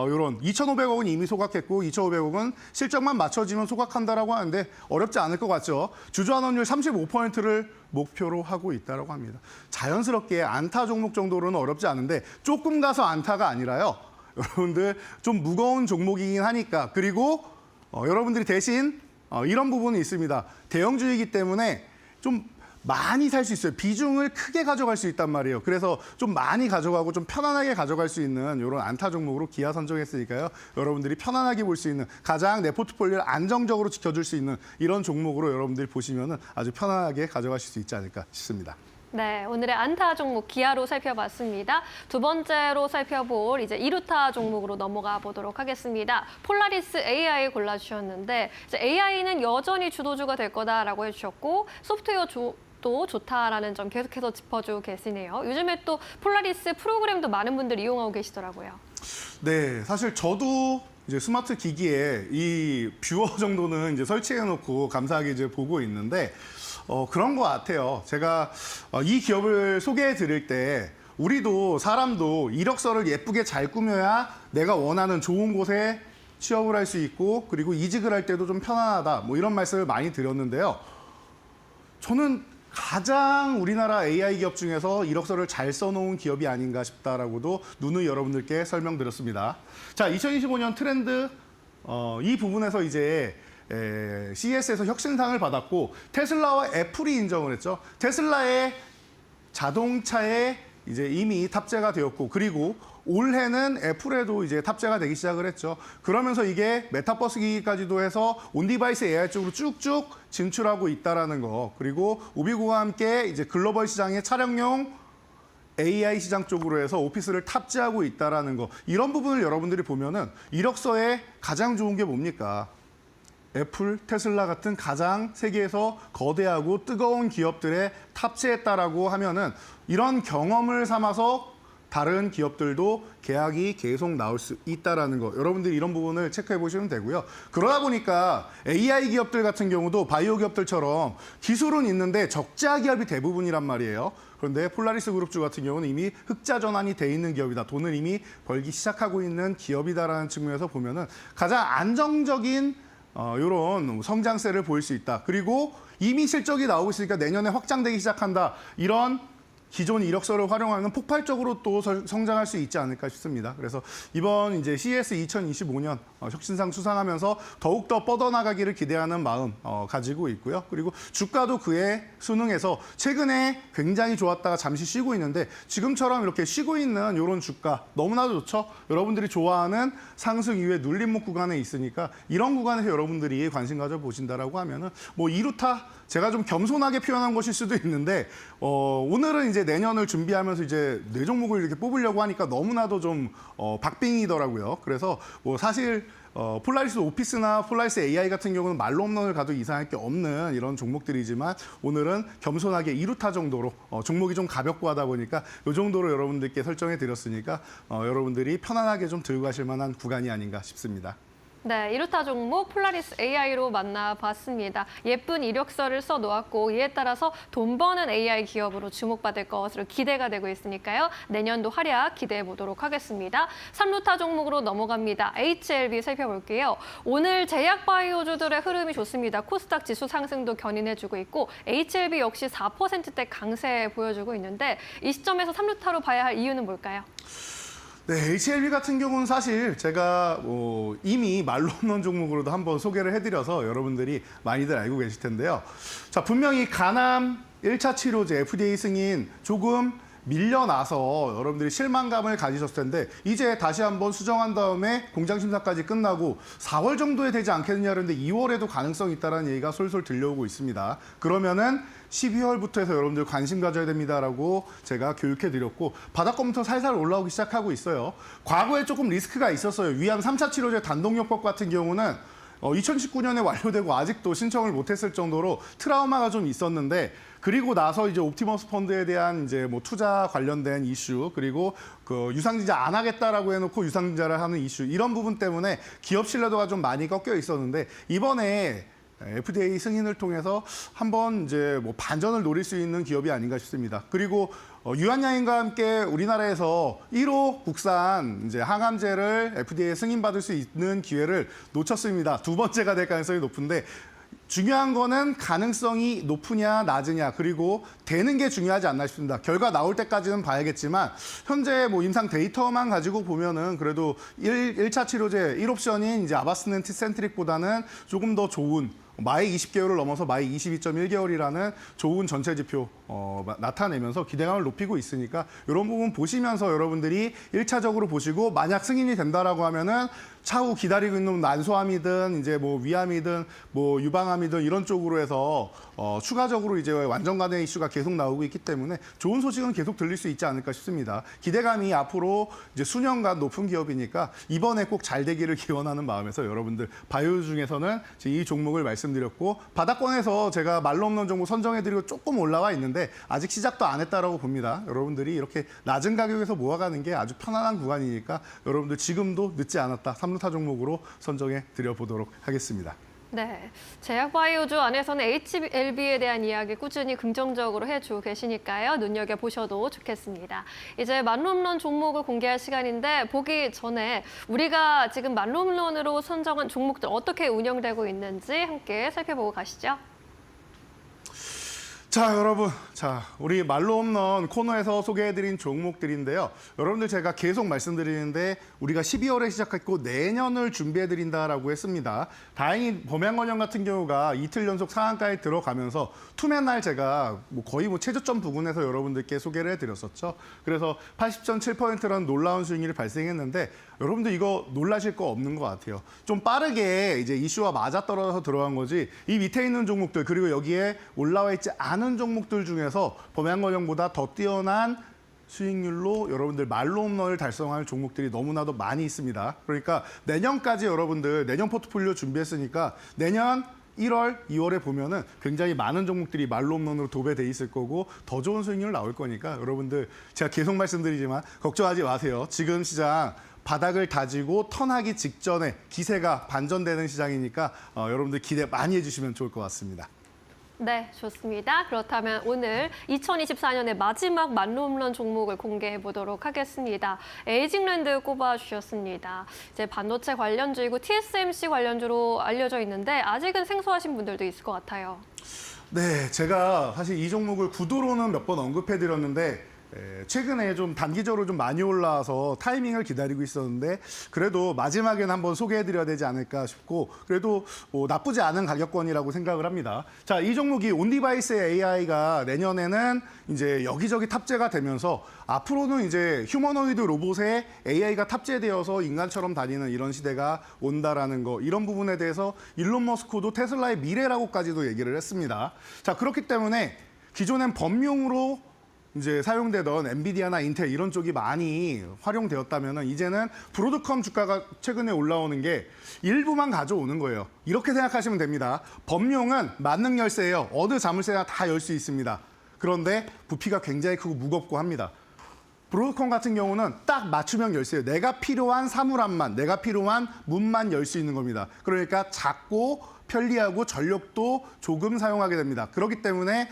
이런 2,500억은 이미 소각했고 2,500억은 실적만 맞춰지면 소각한다라고 하는데 어렵지 않을 것 같죠. 주주 환원율 35%를 목표로 하고 있다라고 합니다. 자연스럽게 안타 종목 정도로는 어렵지 않은데, 조금 가서 안타가 아니라요. 여러분들 좀 무거운 종목이긴 하니까, 그리고 여러분들이 대신 이런 부분이 있습니다. 대형주이기 때문에 좀 많이 살 수 있어요. 비중을 크게 가져갈 수 있단 말이에요. 그래서 좀 많이 가져가고 좀 편안하게 가져갈 수 있는 이런 안타 종목으로 기아 선정했으니까요. 여러분들이 편안하게 볼 수 있는, 가장 내 포트폴리오를 안정적으로 지켜줄 수 있는 이런 종목으로 여러분들이 보시면은 아주 편안하게 가져가실 수 있지 않을까 싶습니다.
네, 오늘의 안타 종목 기아로 살펴봤습니다. 두 번째로 살펴볼 이제 2루타 종목으로 넘어가 보도록 하겠습니다. 폴라리스 AI 골라주셨는데, 이제 AI는 여전히 주도주가 될 거다라고 해주셨고, 소프트웨어 또 좋다라는 점 계속해서 짚어주고 계시네요. 요즘에 또 폴라리스 프로그램도 많은 분들이 이용하고 계시더라고요.
네, 사실 저도 이제 스마트 기기에 이 뷰어 정도는 이제 설치해놓고 감사하게 이제 보고 있는데, 그런 것 같아요. 제가 이 기업을 소개해 드릴 때 우리도 사람도 이력서를 예쁘게 잘 꾸며야 내가 원하는 좋은 곳에 취업을 할 수 있고, 그리고 이직을 할 때도 좀 편안하다, 뭐 이런 말씀을 많이 드렸는데요. 저는 가장 우리나라 AI 기업 중에서 이력서를 잘 써놓은 기업이 아닌가 싶다라고도 누누이 여러분들께 설명드렸습니다. 자, 2025년 트렌드 이 부분에서 이제 CES에서 혁신상을 받았고, 테슬라와 애플이 인정을 했죠. 테슬라의 자동차에 이제 이미 탑재가 되었고, 그리고 올해는 애플에도 이제 탑재가 되기 시작을 했죠. 그러면서 이게 메타버스 기기까지도 해서 온디바이스 AI 쪽으로 쭉쭉 진출하고 있다라는 거. 그리고 오비고와 함께 이제 글로벌 시장의 차량용 AI 시장 쪽으로 해서 오피스를 탑재하고 있다라는 거. 이런 부분을 여러분들이 보면은 이력서에 가장 좋은 게 뭡니까? 애플, 테슬라 같은 가장 세계에서 거대하고 뜨거운 기업들에 탑재했다라고 하면은 이런 경험을 삼아서 다른 기업들도 계약이 계속 나올 수 있다라는 거. 여러분들이 이런 부분을 체크해 보시면 되고요. 그러다 보니까 AI 기업들 같은 경우도 바이오 기업들처럼 기술은 있는데 적자 기업이 대부분이란 말이에요. 그런데 폴라리스 그룹주 같은 경우는 이미 흑자 전환이 돼 있는 기업이다. 돈을 이미 벌기 시작하고 있는 기업이다라는 측면에서 보면은 가장 안정적인 이런 성장세를 보일 수 있다. 그리고 이미 실적이 나오고 있으니까 내년에 확장되기 시작한다. 이런 기존 이력서를 활용하는 폭발적으로 또 성장할 수 있지 않을까 싶습니다. 그래서 이번 이제 CES 2025년 혁신상 수상하면서 더욱더 뻗어나가기를 기대하는 마음 가지고 있고요. 그리고 주가도 그에 순응해서 최근에 굉장히 좋았다가 잠시 쉬고 있는데, 지금처럼 이렇게 쉬고 있는 이런 주가 너무나도 좋죠. 여러분들이 좋아하는 상승 이후에 눌림목 구간에 있으니까 이런 구간에서 여러분들이 관심 가져 보신다라고 하면은 뭐 2루타, 제가 좀 겸손하게 표현한 것일 수도 있는데, 오늘은 이제 내년을 준비하면서 이제 네 종목을 이렇게 뽑으려고 하니까 너무나도 좀 박빙이더라고요. 그래서 뭐 사실 폴라리스 오피스나 폴라리스 AI 같은 경우는 말로 홈런을 가도 이상할 게 없는 이런 종목들이지만, 오늘은 겸손하게 2루타 정도로 종목이 좀 가볍고 하다 보니까 이 정도로 여러분들께 설정해 드렸으니까 여러분들이 편안하게 좀 들고 가실 만한 구간이 아닌가 싶습니다.
네, 2루타 종목 폴라리스 AI로 만나봤습니다. 예쁜 이력서를 써놓았고, 이에 따라서 돈 버는 AI 기업으로 주목받을 것으로 기대가 되고 있으니까요. 내년도 활약 기대해 보도록 하겠습니다. 3루타 종목으로 넘어갑니다. HLB 살펴볼게요. 오늘 제약바이오주들의 흐름이 좋습니다. 코스닥 지수 상승도 견인해주고 있고, HLB 역시 4%대 강세 보여주고 있는데, 이 시점에서 3루타로 봐야 할 이유는 뭘까요?
네, HLB 같은 경우는 사실 제가 이미 말로 없는 종목으로도 한번 소개를 해드려서 여러분들이 많이들 알고 계실 텐데요. 자, 분명히 간암 1차 치료제 FDA 승인 조금 밀려나서 여러분들이 실망감을 가지셨을 텐데 이제 다시 한번 수정한 다음에 공장 심사까지 끝나고 4월 정도에 되지 않겠느냐 그런데 2월에도 가능성이 있다는 얘기가 솔솔 들려오고 있습니다. 그러면은 12월부터 해서 여러분들 관심 가져야 됩니다라고 제가 교육해드렸고 바닥권부터 살살 올라오기 시작하고 있어요. 과거에 조금 리스크가 있었어요. 위암 3차 치료제 단독요법 같은 경우는 2019년에 완료되고 아직도 신청을 못했을 정도로 트라우마가 좀 있었는데 그리고 나서 이제 옵티머스 펀드에 대한 이제 뭐 투자 관련된 이슈 그리고 그 유상증자 안 하겠다라고 해놓고 유상증자를 하는 이슈 이런 부분 때문에 기업 신뢰도가 좀 많이 꺾여 있었는데 이번에 FDA 승인을 통해서 한번 이제 뭐 반전을 노릴 수 있는 기업이 아닌가 싶습니다. 그리고 유한양인과 함께 우리나라에서 1호 국산 이제 항암제를 FDA 승인받을 수 있는 기회를 놓쳤습니다. 두 번째가 될 가능성이 높은데 중요한 거는 가능성이 높으냐 낮으냐 그리고 되는 게 중요하지 않나 싶습니다. 결과 나올 때까지는 봐야겠지만 현재 뭐 임상 데이터만 가지고 보면은 그래도 1차 치료제 1옵션인 이제 아바스는 티센트릭보다는 조금 더 좋은 마이 20개월을 넘어서 마이 22.1개월이라는 좋은 전체 지표 나타내면서 기대감을 높이고 있으니까 이런 부분 보시면서 여러분들이 1차적으로 보시고 만약 승인이 된다라고 하면은 차후 기다리고 있는 난소암이든 이제 뭐 위암이든 뭐 유방암이든 이런 쪽으로 해서 추가적으로 이제 완전 간의 이슈가 계속 나오고 있기 때문에 좋은 소식은 계속 들릴 수 있지 않을까 싶습니다. 기대감이 앞으로 이제 수년간 높은 기업이니까 이번에 꼭 잘 되기를 기원하는 마음에서 여러분들 바이오 중에서는 이 종목을 말씀드렸고 바닥권에서 제가 말로 없는 종목 선정해드리고 조금 올라와 있는데 아직 시작도 안 했다라고 봅니다. 여러분들이 이렇게 낮은 가격에서 모아가는 게 아주 편안한 구간이니까 여러분들 지금도 늦지 않았다. 3루타 종목으로 선정해 드려보도록 하겠습니다.
네, 제약바이오주 안에서는 HLB에 대한 이야기 꾸준히 긍정적으로 해주고 계시니까요. 눈여겨보셔도 좋겠습니다. 이제 만룸런 종목을 공개할 시간인데 보기 전에 우리가 지금 만룸런으로 선정한 종목들 어떻게 운영되고 있는지 함께 살펴보고 가시죠.
자, 여러분. 자, 우리 말로 없는 코너에서 소개해드린 종목들인데요. 여러분들 제가 계속 말씀드리는데 우리가 12월에 시작했고 내년을 준비해드린다라고 했습니다. 다행히 범양건영 같은 경우가 이틀 연속 상한가에 들어가면서 투맨날 제가 거의 최저점 부근에서 여러분들께 소개를 해드렸었죠. 그래서 80.7%라는 놀라운 수익률이 발생했는데 여러분들 이거 놀라실 거 없는 것 같아요. 좀 빠르게 이제 이슈와 맞아떨어져서 들어간 거지 이 밑에 있는 종목들 그리고 여기에 올라와 있지 않은 종목들 중에서 범양건영보다 더 뛰어난 수익률로 여러분들 말로 홈런을 달성할 종목들이 너무나도 많이 있습니다. 그러니까 내년까지 여러분들 내년 포트폴리오 준비했으니까 내년 1월, 2월에 보면은 굉장히 많은 종목들이 말로 홈런으로 도배돼 있을 거고 더 좋은 수익률 나올 거니까 여러분들 제가 계속 말씀드리지만 걱정하지 마세요. 지금 시장 바닥을 다지고 턴하기 직전에 기세가 반전되는 시장이니까 여러분들 기대 많이 해주시면 좋을 것 같습니다.
네, 좋습니다. 그렇다면 오늘 2024년의 마지막 만룸런 종목을 공개해 보도록 하겠습니다. 에이징랜드 꼽아주셨습니다. 이제 반도체 관련주이고 TSMC 관련주로 알려져 있는데 아직은 생소하신 분들도 있을 것 같아요.
네, 제가 사실 이 종목을 구도로는 몇 번 언급해드렸는데 최근에 좀 단기적으로 좀 많이 올라와서 타이밍을 기다리고 있었는데 그래도 마지막에는 한번 소개해드려야 되지 않을까 싶고 그래도 나쁘지 않은 가격권이라고 생각을 합니다. 자, 이 종목이 온디바이스 AI가 내년에는 이제 여기저기 탑재가 되면서 앞으로는 이제 휴머노이드 로봇에 AI가 탑재되어서 인간처럼 다니는 이런 시대가 온다라는 거 이런 부분에 대해서 일론 머스크도 테슬라의 미래라고까지도 얘기를 했습니다. 자, 그렇기 때문에 기존엔 범용으로 이제 사용되던 엔비디아나 인텔 이런 쪽이 많이 활용되었다면 이제는 브로드컴 주가가 최근에 올라오는 게 일부만 가져오는 거예요. 이렇게 생각하시면 됩니다. 범용은 만능 열쇠예요. 어느 자물쇠나 다 열 수 있습니다. 그런데 부피가 굉장히 크고 무겁고 합니다. 브로드컴 같은 경우는 딱 맞춤형 열쇠예요. 내가 필요한 사물함만, 내가 필요한 문만 열 수 있는 겁니다. 그러니까 작고 편리하고 전력도 조금 사용하게 됩니다. 그렇기 때문에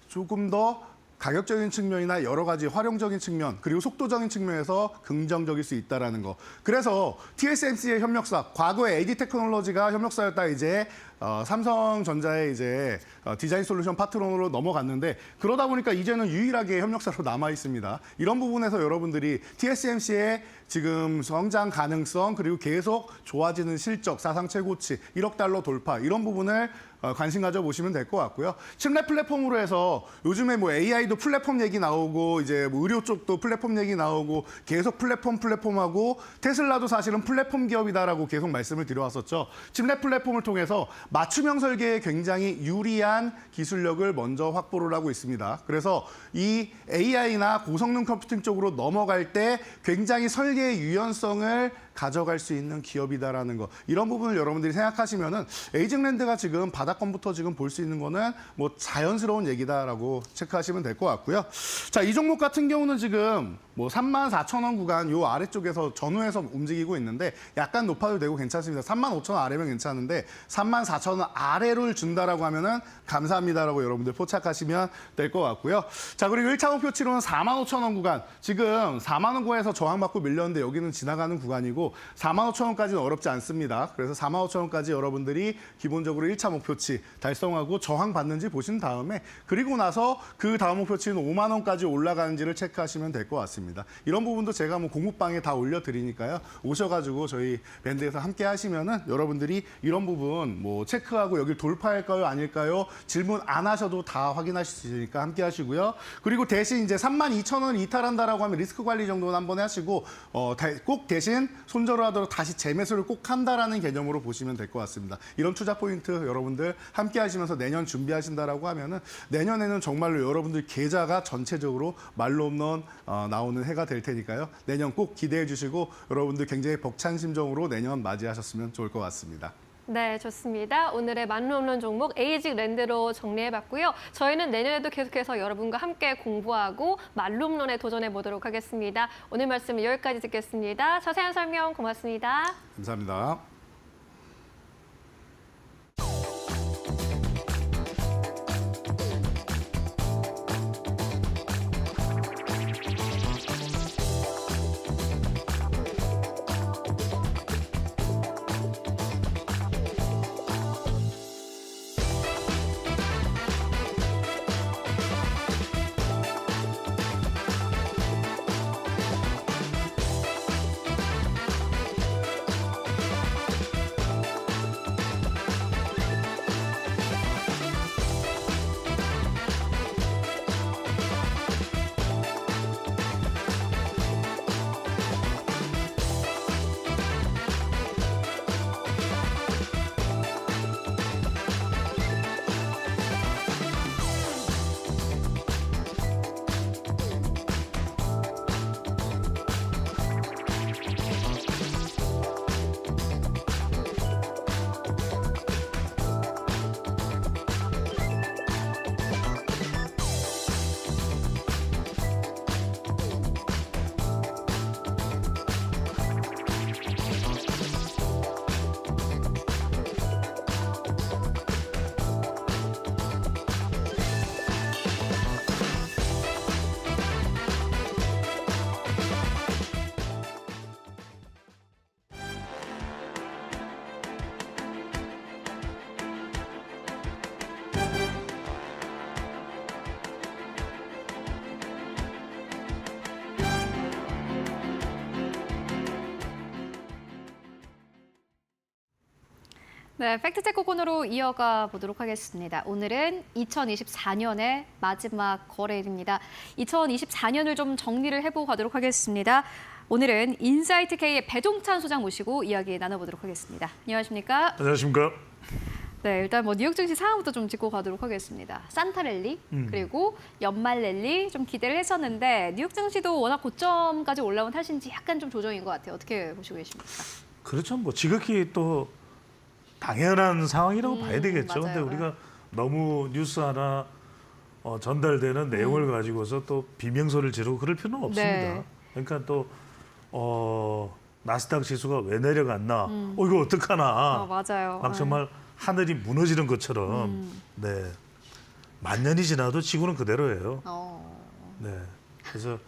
조금 더 가격적인 측면이나 여러 가지 활용적인 측면 그리고 속도적인 측면에서 긍정적일 수 있다는 거. 그래서 TSMC의 협력사, 과거에 AD 테크놀로지가 협력사였다 이제 삼성전자의 이제 디자인 솔루션 파트너로 넘어갔는데 그러다 보니까 이제는 유일하게 협력사로 남아 있습니다. 이런 부분에서 여러분들이 TSMC의 지금 성장 가능성 그리고 계속 좋아지는 실적, 사상 최고치, 1억 달러 돌파 이런 부분을 관심 가져보시면 될 것 같고요. 칩랩 플랫폼으로 해서 요즘에 뭐 AI도 플랫폼 얘기 나오고 이제 뭐 의료 쪽도 플랫폼 얘기 나오고 계속 플랫폼하고 테슬라도 사실은 플랫폼 기업이다라고 계속 말씀을 드려왔었죠. 칩랩 플랫폼을 통해서 맞춤형 설계에 굉장히 유리한 기술력을 먼저 확보를 하고 있습니다. 그래서 이 AI나 고성능 컴퓨팅 쪽으로 넘어갈 때 굉장히 설계의 유연성을 가져갈 수 있는 기업이다라는 거. 이런 부분을 여러분들이 생각하시면은 에이징랜드가 지금 바닥권부터 지금 볼 수 있는 거는 뭐 자연스러운 얘기다라고 체크하시면 될 것 같고요. 자, 이 종목 같은 경우는 지금 뭐 34,000원 구간 요 아래쪽에서 전후에서 움직이고 있는데 약간 높아도 되고 괜찮습니다. 35,000원 아래면 괜찮은데 34,000원 아래를 준다라고 하면은 감사합니다라고 여러분들 포착하시면 될 것 같고요. 자, 그리고 1차 목표치로는 45,000원 구간. 지금 4만 원 구간에서 저항받고 밀렸는데 여기는 지나가는 구간이고 45,000원까지는 어렵지 않습니다. 그래서 45,000원까지 여러분들이 기본적으로 1차 목표치 달성하고 저항 받는지 보신 다음에 그리고 나서 그 다음 목표치는 5만 원까지 올라가는지를 체크하시면 될 것 같습니다. 이런 부분도 제가 뭐 공부방에 다 올려드리니까요. 오셔가지고 저희 밴드에서 함께 하시면은 여러분들이 이런 부분 뭐 체크하고 여기 돌파할까요? 아닐까요? 질문 안 하셔도 다 확인하실 수 있으니까 함께 하시고요. 그리고 대신 이제 32,000원 이탈한다라고 하면 리스크 관리 정도는 한번 하시고 꼭 대신 손절을 하더라도 다시 재매수를 꼭 한다라는 개념으로 보시면 될 것 같습니다. 이런 투자 포인트 여러분들 함께 하시면서 내년 준비하신다라고 하면은 내년에는 정말로 여러분들 계좌가 전체적으로 말로 없는 나오는 해가 될 테니까요. 내년 꼭 기대해 주시고 여러분들 굉장히 벅찬 심정으로 내년 맞이하셨으면 좋을 것 같습니다.
네, 좋습니다. 오늘의 만론론 종목 에이징랜드로 정리해봤고요. 저희는 내년에도 계속해서 여러분과 함께 공부하고 만론론에 도전해 보도록 하겠습니다. 오늘 말씀 여기까지 듣겠습니다. 자세한 설명 고맙습니다.
감사합니다.
네, 팩트체크 코너로 이어가 보도록 하겠습니다. 오늘은 2024년의 마지막 거래일입니다. 2024년을 좀 정리를 해보고 가도록 하겠습니다. 오늘은 인사이트K의 배종찬 소장 모시고 이야기 나눠보도록 하겠습니다. 안녕하십니까?
안녕하십니까?
네, 일단 뭐 뉴욕 증시 상황부터 좀 짚고 가도록 하겠습니다. 산타 랠리 그리고 연말 랠리 좀 기대를 했었는데 뉴욕 증시도 워낙 고점까지 올라온 탓인지 약간 좀 조정인 것 같아요. 어떻게 보시고 계십니까?
그렇죠. 뭐 지극히 또 당연한 상황이라고 봐야 되겠죠.
맞아요.
근데 우리가 너무 뉴스 하나 전달되는 내용을 가지고서 또 비명소리를 지르고 그럴 필요는 없습니다.
네.
그러니까 또 나스닥 지수가 왜 내려갔나? 이거 어떡하나?
맞아요.
막 정말 하늘이 무너지는 것처럼 네. 만년이 지나도 지구는 그대로예요. 네. 그래서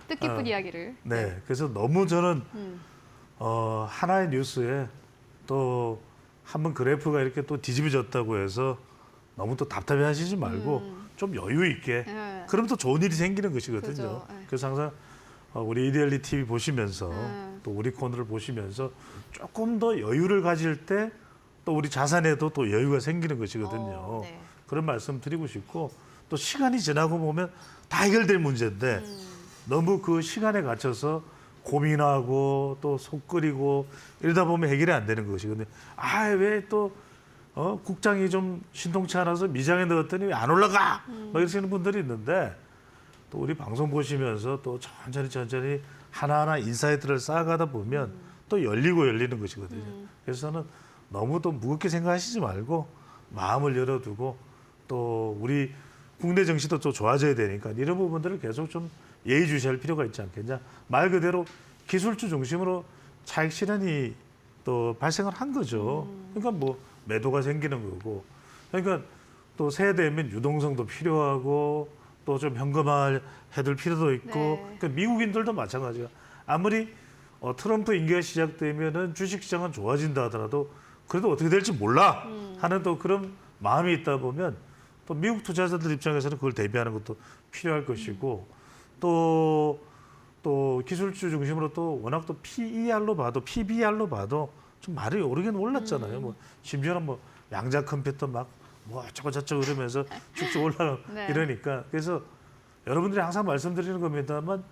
뜻깊은 이야기를.
네. 그래서 너무 저는 하나의 뉴스에 또 한번 그래프가 이렇게 또 뒤집어졌다고 해서 너무 또 답답해 하시지 말고 좀 여유 있게
네.
그럼 또 좋은 일이 생기는 것이거든요.
그죠, 네.
그래서 항상 우리 이데얼리 TV 보시면서 또 우리 코너를 보시면서 조금 더 여유를 가질 때 또 우리 자산에도 또 여유가 생기는 것이거든요.
네.
그런 말씀 드리고 싶고 또 시간이 지나고 보면 다 해결될 문제인데 너무 그 시간에 갇혀서 고민하고 또 속 끓이고 이러다 보면 해결이 안 되는 것이거든요. 아, 왜 또 국장이 좀 신통치 않아서 미장에 넣었더니 왜 안 올라가? 막 이러시는 분들이 있는데 또 우리 방송 보시면서 또 천천히 하나하나 인사이트를 쌓아가다 보면 또 열리는 것이거든요. 그래서 저는 너무 또 무겁게 생각하시지 말고 마음을 열어두고 또 우리 국내 정치도 또 좋아져야 되니까 이런 부분들을 계속 좀 예의주시할 필요가 있지 않겠냐. 말 그대로 기술주 중심으로 차익 실현이 또 발생을 한 거죠. 그러니까 뭐 매도가 생기는 거고. 그러니까 또 세대면 유동성도 필요하고 또 좀 현금화해둘 필요도 있고.
네.
그러니까 미국인들도 마찬가지야. 아무리 트럼프 임기가 시작되면은 주식시장은 좋아진다 하더라도 그래도 어떻게 될지 몰라 하는 또 그런 마음이 있다 보면 또 미국 투자자들 입장에서는 그걸 대비하는 것도 필요할 것이고 또 기술주 중심으로 또 워낙 또 PER로 봐도 PBR로 봐도 좀 말이 오르긴 올랐잖아요. 뭐 심지어는 뭐 양자 컴퓨터 막 뭐 어쩌고저쩌고 이러면서 쭉쭉 올라가
네.
이러니까 그래서 여러분들이 항상 말씀드리는 겁니다만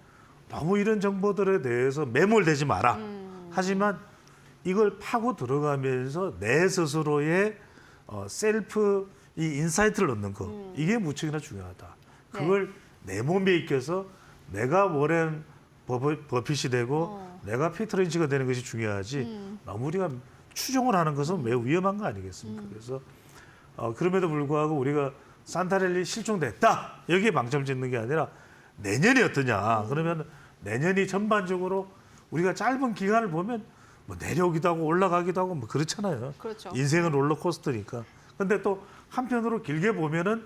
너무 이런 정보들에 대해서 매몰되지 마라. 하지만 이걸 파고 들어가면서 내 스스로의 셀프 이 인사이트를 얻는 거 이게 무척이나 중요하다. 그걸 내 몸에 익혀서 내가 워렌 버핏이 되고 내가 피터 린치가 되는 것이 중요하지 너무 우리가 추종을 하는 것은 매우 위험한 거 아니겠습니까? 그래서 그럼에도 불구하고 우리가 산타랠리 실종됐다 여기에 방점 짓는 게 아니라 내년이 어떠냐 그러면 내년이 전반적으로 우리가 짧은 기간을 보면 뭐 내려오기도 하고 올라가기도 하고 뭐 그렇잖아요.
그렇죠.
인생은 롤러코스터니까. 근데 또 한편으로 길게 보면은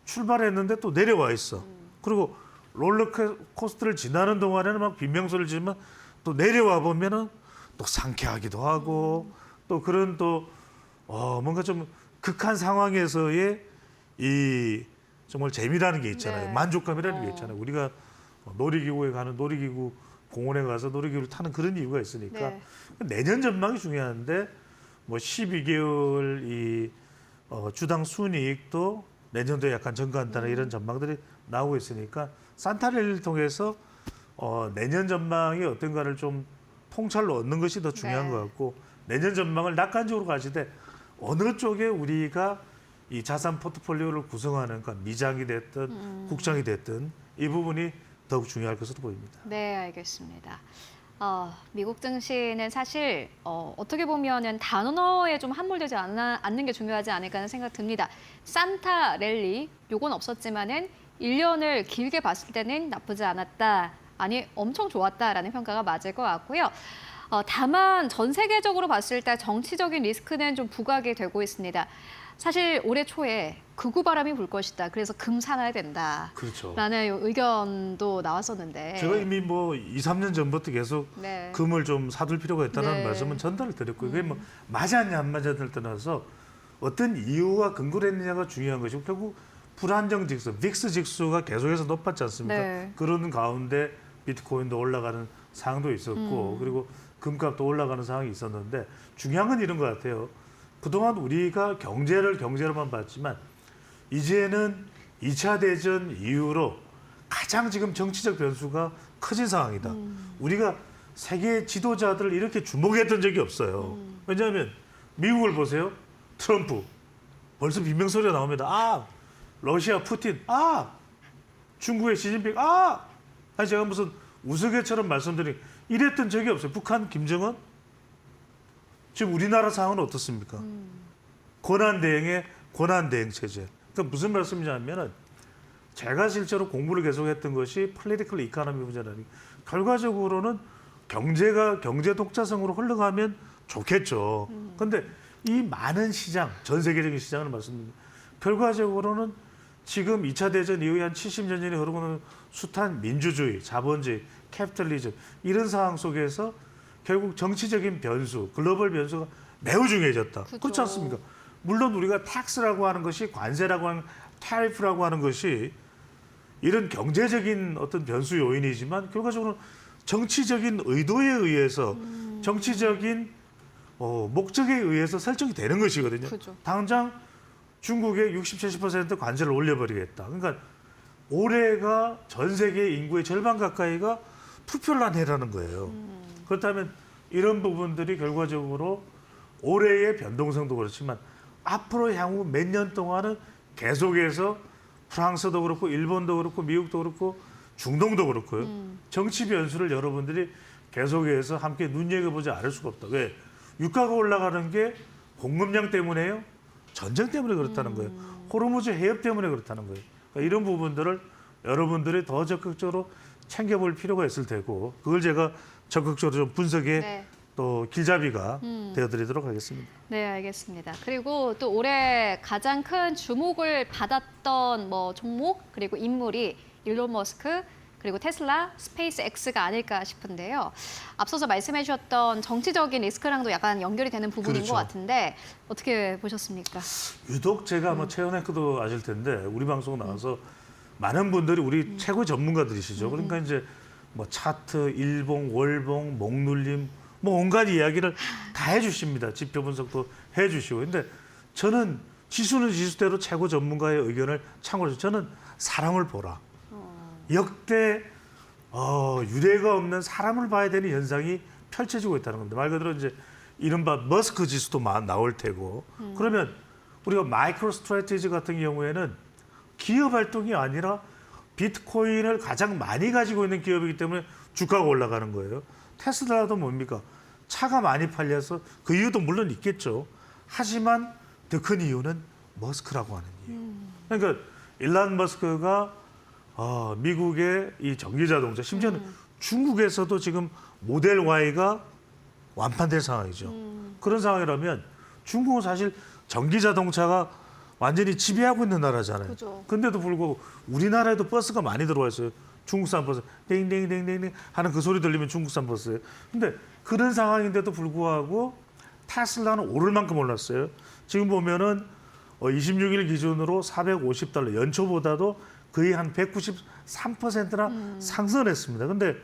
출발했는데 또 내려와 있어. 그리고 롤러코스터를 지나는 동안에는 막 빈명소리를 지르면 또 내려와 보면은 또 상쾌하기도 하고 또 그런 또 뭔가 좀 극한 상황에서의 이 정말 재미라는 게 있잖아요.
네.
만족감이라는 게 있잖아요. 우리가 놀이기구에 가는 놀이기구 공원에 가서 놀이기구를 타는 그런 이유가 있으니까
네.
내년 전망이 중요한데 뭐 12개월 이 주당 순이익도 내년도에 약간 증가한다는 이런 전망들이 나오고 있으니까 산타랠리를 통해서 내년 전망이 어떤가를 좀 통찰로 얻는 것이 더 중요한
네.
것 같고 내년 전망을 낙관적으로 가시되 어느 쪽에 우리가 이 자산 포트폴리오를 구성하는 그러니까 미장이 됐든 국장이 됐든 이 부분이 더욱 중요할 것으로 보입니다.
네, 알겠습니다. 미국 증시는 사실 어떻게 보면은 단어에 좀 함몰되지 않는 게 중요하지 않을까 하는 생각 듭니다. 산타 랠리 요건 없었지만은 1년을 길게 봤을 때는 나쁘지 않았다. 아니 엄청 좋았다라는 평가가 맞을 것 같고요. 다만 전 세계적으로 봤을 때 정치적인 리스크는 좀 부각이 되고 있습니다. 사실 올해 초에 극우 바람이 불 것이다. 그래서 금 사놔야 된다.
그렇죠.
라는 의견도 나왔었는데.
제가 이미 뭐 2, 3년 전부터 계속
네.
금을 좀 사둘 필요가 있다는
네.
말씀은 전달을 드렸고요. 그게 뭐 맞았냐 안 맞았냐를 떠나서 어떤 이유가 근거를 했느냐가 중요한 것이고 결국 불안정 지수, 빅스 지수가 계속해서 높았지 않습니까?
네.
그런 가운데 비트코인도 올라가는 상황도 있었고 그리고 금값도 올라가는 상황이 있었는데 중요한 건 이런 것 같아요. 그동안 우리가 경제로만 봤지만 이제는 2차 대전 이후로 가장 지금 정치적 변수가 커진 상황이다. 우리가 세계 지도자들을 이렇게 주목했던 적이 없어요. 왜냐하면 미국을 보세요. 트럼프. 벌써 비명소리가 나옵니다. 아, 러시아 푸틴. 아, 중국의 시진핑. 아, 아니 제가 무슨 우스개처럼 말씀드린 이랬던 적이 없어요. 북한 김정은. 지금 우리나라 상황은 어떻습니까? 권한대행의 권한대행 체제. 그러니까 무슨 말씀이냐면은 제가 실제로 공부를 계속했던 것이 폴리티컬 이코노미 문제라니 결과적으로는 경제 독자성으로 흘러가면 좋겠죠. 그런데 이 많은 시장, 전 세계적인 시장을 말씀드립니다. 결과적으로는 지금 2차 대전 이후에 한 70년 전에 흐르고 있는 숱한 민주주의, 자본주의, 캐피탈리즘 이런 상황 속에서 결국 정치적인 변수, 글로벌 변수가 매우 중요해졌다.
그죠.
그렇지 않습니까? 물론 우리가 텍스라고 하는 것이 관세라고 하는 타리프라고 하는 것이 이런 경제적인 어떤 변수 요인이지만 결과적으로 정치적인 의도에 의해서 정치적인 목적에 의해서 설정이 되는 것이거든요.
그죠.
당장 중국의 60, 70% 관세를 올려버리겠다. 그러니까 올해가 전 세계 인구의 절반 가까이가 투표를 안 해라는 거예요. 그렇다면 이런 부분들이 결과적으로 올해의 변동성도 그렇지만 앞으로 향후 몇 년 동안은 계속해서 프랑스도 그렇고 일본도 그렇고 미국도 그렇고 중동도 그렇고요. 정치 변수를 여러분들이 계속해서 함께 눈여겨보지 않을 수가 없다. 왜? 유가가 올라가는 게 공급량 때문에요? 전쟁 때문에 그렇다는 거예요. 호르무즈 해협 때문에 그렇다는 거예요. 그러니까 이런 부분들을 여러분들이 더 적극적으로 챙겨볼 필요가 있을 테고 그걸 제가 적극적으로 좀 분석해
네.
또 길잡이가 되어드리도록 하겠습니다.
네, 알겠습니다. 그리고 또 올해 가장 큰 주목을 받았던 뭐 종목 그리고 인물이 일론 머스크 그리고 테슬라, 스페이스X가 아닐까 싶은데요. 앞서서 말씀해 주셨던 정치적인 리스크랑도 약간 연결이 되는 부분인
그렇죠.
것 같은데 어떻게 보셨습니까?
유독 제가 뭐 최현 앵커도 아실 텐데 우리 방송 나와서 많은 분들이 우리 최고 전문가들이시죠. 그러니까 이제 뭐 차트, 일봉, 월봉, 목눌림 뭐 온갖 이야기를 다 해주십니다. 지표 분석도 해주시고. 근데 저는 지수는 지수대로 최고 전문가의 의견을 참고해서 저는 사람을 보라. 역대 유례가 없는 사람을 봐야 되는 현상이 펼쳐지고 있다는 겁니다. 말 그대로 이제 이른바 머스크 지수도 나올 테고 그러면 우리가 마이크로 스트래티지 같은 경우에는 기업 활동이 아니라 비트코인을 가장 많이 가지고 있는 기업이기 때문에 주가가 올라가는 거예요. 테슬라도 뭡니까? 차가 많이 팔려서 그 이유도 물론 있겠죠. 하지만 더 큰 이유는 머스크라고 하는 이유. 그러니까 일론 머스크가 미국의 이 전기 자동차, 심지어는 중국에서도 지금 모델 Y가 완판된 상황이죠. 그런 상황이라면 중국은 사실 전기 자동차가 완전히 지배하고 있는 나라잖아요.
그죠.
근데도 불구하고 우리나라에도 버스가 많이 들어와 있어요. 중국산 버스 땡땡땡땡땡 하는 그 소리 들리면 중국산 버스예요. 근데 그런 상황인데도 불구하고 테슬라는 오를 만큼 올랐어요. 지금 보면은 26일 기준으로 $450 연초보다도 거의 한 193%나 상승했습니다. 근데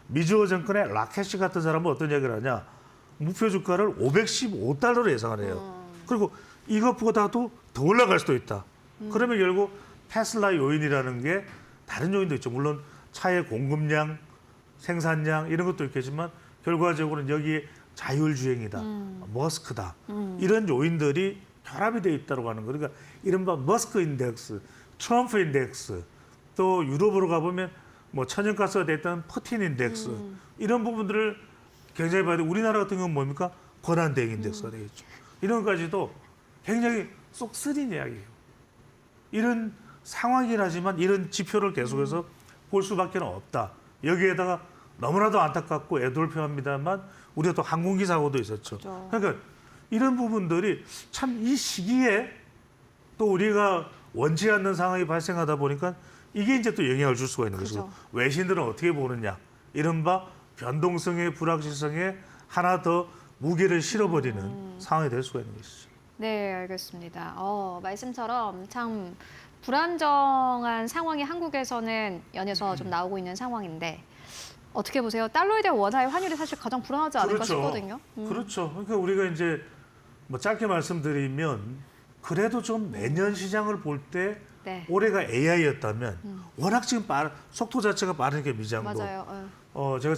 미주어 정권의 라케시 같은 사람은 어떤 얘기를 하냐? 목표 주가를 $515로 예상을 해요. 그리고 이것보다도 더 올라갈 수도 있다. 그러면 결국 테슬라 요인이라는 게 다른 요인도 있죠. 물론 차의 공급량, 생산량 이런 것도 있겠지만 결과적으로는 여기에 자율주행이다, 머스크다 이런 요인들이 결합이 되어 있다고 하는 거. 그러니까 이른바 머스크 인덱스, 트럼프 인덱스, 또 유럽으로 가보면 뭐 천연가스가 됐던 퍼틴 인덱스 이런 부분들을 굉장히 봐야 돼. 우리나라 같은 경우는 뭡니까? 권한대행 인덱스가 되겠죠. 이런 것까지도 굉장히 쏙 쓰린 이야기예요. 이런 상황이긴 하지만 이런 지표를 계속해서 볼 수밖에 없다. 여기에다가 너무나도 안타깝고 애돌표합니다만 우리가 또 항공기 사고도 있었죠.
그렇죠.
그러니까 이런 부분들이 참 이 시기에 또 우리가 원치 않는 상황이 발생하다 보니까 이게 이제 또 영향을 줄 수가 있는
그죠.
것이고 외신들은 어떻게 보느냐. 이른바 변동성의 불확실성에 하나 더 무게를 실어버리는 상황이 될 수가 있는 것이죠.
네, 알겠습니다. 말씀처럼 참 불안정한 상황이 한국에서는 연에서 좀 나오고 있는 상황인데 어떻게 보세요? 달러에 대한 원화의 환율이 사실 가장 불안하지 않을까 싶거든요.
그렇죠. 그러니까 우리가 이제 뭐 짧게 말씀드리면 그래도 좀 내년 시장을 볼 때
네.
올해가 AI였다면 워낙 지금 속도 자체가 빠르게 미장도.
맞아요.
제가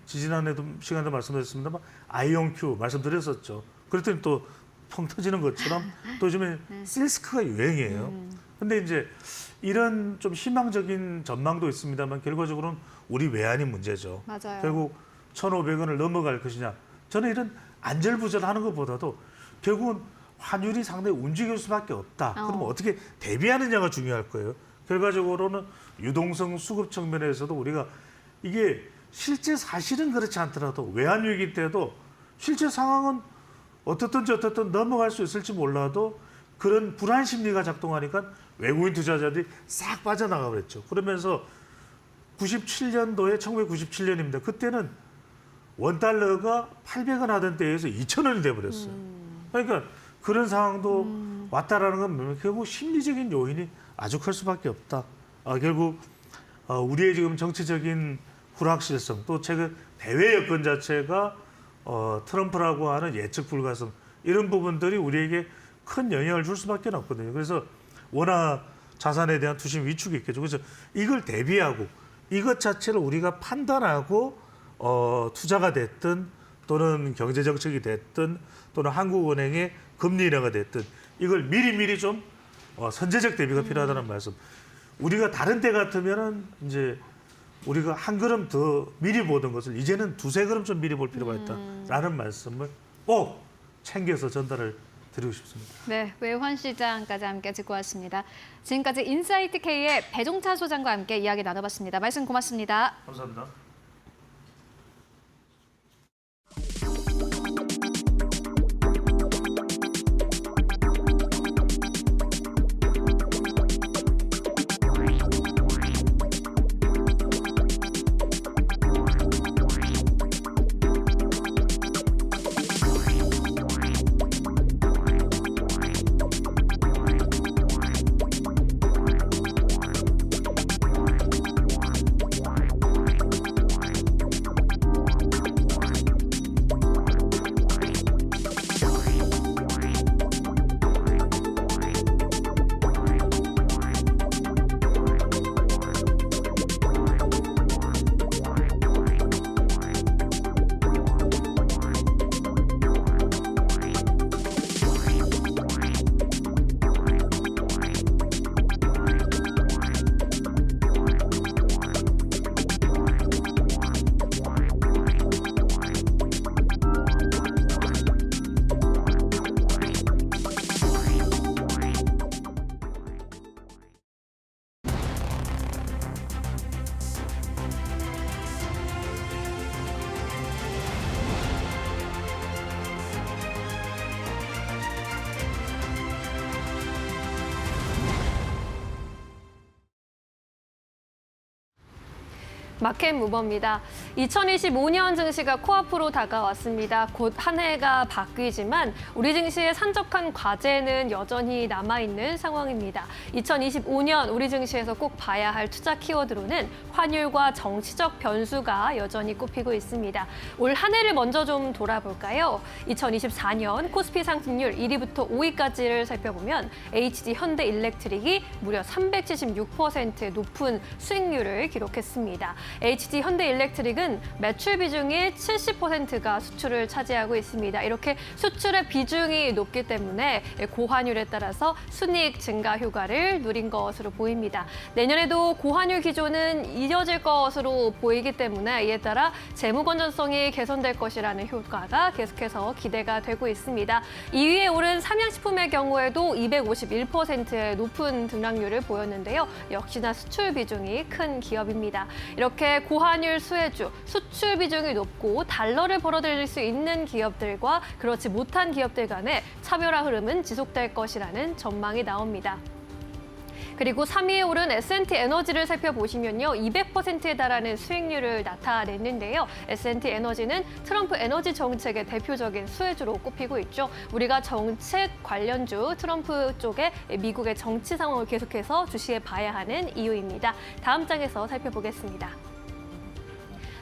지지난해도 시간도 말씀드렸습니다만 아이온큐 말씀드렸었죠. 그랬더니 또 펑 터지는 것처럼 또 요즘에 실스크가 유행이에요. 근데 이제 이런 좀 희망적인 전망도 있습니다만 결과적으로는 우리 외환이 문제죠.
맞아요.
결국 1,500원을 넘어갈 것이냐. 저는 이런 안절부절하는 것보다도 결국은 환율이 상당히 움직일 수밖에 없다. 그러면 어떻게 대비하느냐가 중요할 거예요. 결과적으로는 유동성 수급 측면에서도 우리가 이게 실제 사실은 그렇지 않더라도 외환위기 때도 실제 상황은 어떻든 저떻든 넘어갈 수 있을지 몰라도 그런 불안 심리가 작동하니까 외국인 투자자들이 싹 빠져나가 버렸죠. 그러면서 97년도에 1997년입니다. 그때는 원달러가 800원 하던 때에서 2,000원이 돼버렸어요. 그러니까 그런 상황도 왔다라는 건 결국 심리적인 요인이 아주 클 수밖에 없다. 결국 우리의 지금 정치적인 불확실성 또 최근 대외 여건 자체가 트럼프라고 하는 예측 불가성 이런 부분들이 우리에게 큰 영향을 줄 수밖에 없거든요. 그래서 워낙 자산에 대한 투심 위축이 있겠죠. 그래서 이걸 대비하고 이것 자체를 우리가 판단하고 투자가 됐든 또는 경제 정책이 됐든 또는 한국은행의 금리 인하가 됐든 이걸 미리미리 좀 선제적 대비가 필요하다는 말씀. 우리가 다른 때 같으면은 이제 우리가 한 걸음 더 미리 보던 것을 이제는 두세 걸음 좀 미리 볼 필요가 있다라는 말씀을 꼭 챙겨서 전달을 드리고 싶습니다.
네, 외환시장까지 함께 듣고 왔습니다. 지금까지 인사이트 K의 배종찬 소장과 함께 이야기 나눠봤습니다. 말씀 고맙습니다.
감사합니다.
마켓 무버입니다. 2025년 증시가 코앞으로 다가왔습니다. 곧 한 해가 바뀌지만 우리 증시에 산적한 과제는 여전히 남아있는 상황입니다. 2025년 우리 증시에서 꼭 봐야 할 투자 키워드로는 환율과 정치적 변수가 여전히 꼽히고 있습니다. 올 한 해를 먼저 좀 돌아볼까요? 2024년 코스피 상승률 1위부터 5위까지를 살펴보면 HD 현대일렉트릭이 무려 376%의 높은 수익률을 기록했습니다. HD 현대일렉트릭은 매출 비중의 70%가 수출을 차지하고 있습니다. 이렇게 수출의 비중이 높기 때문에 고환율에 따라서 순이익 증가 효과를 누린 것으로 보입니다. 내년에도 고환율 기조는 이어질 것으로 보이기 때문에 이에 따라 재무 건전성이 개선될 것이라는 효과가 계속해서 기대가 되고 있습니다. 2위에 오른 삼양식품의 경우에도 251%의 높은 등락률을 보였는데요. 역시나 수출 비중이 큰 기업입니다. 이렇게 고환율 수혜주, 수출 비중이 높고 달러를 벌어들일 수 있는 기업들과 그렇지 못한 기업들 간의 차별화 흐름은 지속될 것이라는 전망이 나옵니다. 그리고 3위에 오른 S&T 에너지를 살펴보시면요. 200%에 달하는 수익률을 나타냈는데요. S&T 에너지는 트럼프 에너지 정책의 대표적인 수혜주로 꼽히고 있죠. 우리가 정책 관련주 트럼프 쪽에 미국의 정치 상황을 계속해서 주시해 봐야 하는 이유입니다. 다음 장에서 살펴보겠습니다.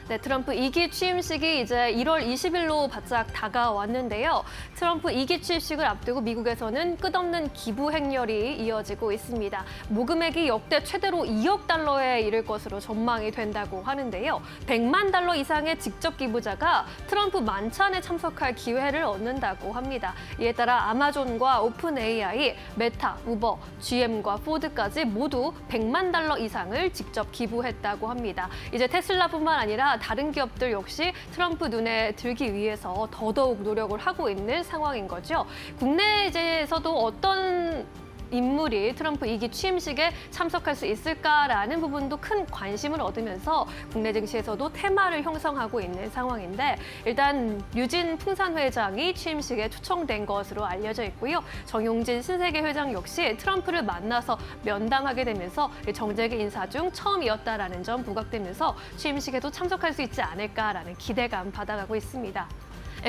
네, 트럼프 2기 취임식이 이제 1월 20일로 바짝 다가왔는데요. 트럼프 2기 취임식을 앞두고 미국에서는 끝없는 기부 행렬이 이어지고 있습니다. 모금액이 역대 최대로 2억 달러에 이를 것으로 전망이 된다고 하는데요. 100만 달러 이상의 직접 기부자가 트럼프 만찬에 참석할 기회를 얻는다고 합니다. 이에 따라 아마존과 오픈 AI, 메타, 우버, GM과 포드까지 모두 100만 달러 이상을 직접 기부했다고 합니다. 이제 테슬라뿐만 아니라 다른 기업들 역시 트럼프 눈에 들기 위해서 더더욱 노력을 하고 있는 상황인 거죠. 국내에서도 어떤 인물이 트럼프 2기 취임식에 참석할 수 있을까라는 부분도 큰 관심을 얻으면서 국내 증시에서도 테마를 형성하고 있는 상황인데 일단 류진 풍산 회장이 취임식에 초청된 것으로 알려져 있고요. 정용진 신세계 회장 역시 트럼프를 만나서 면담하게 되면서 정재계 인사 중 처음이었다라는 점 부각되면서 취임식에도 참석할 수 있지 않을까라는 기대감 받아가고 있습니다.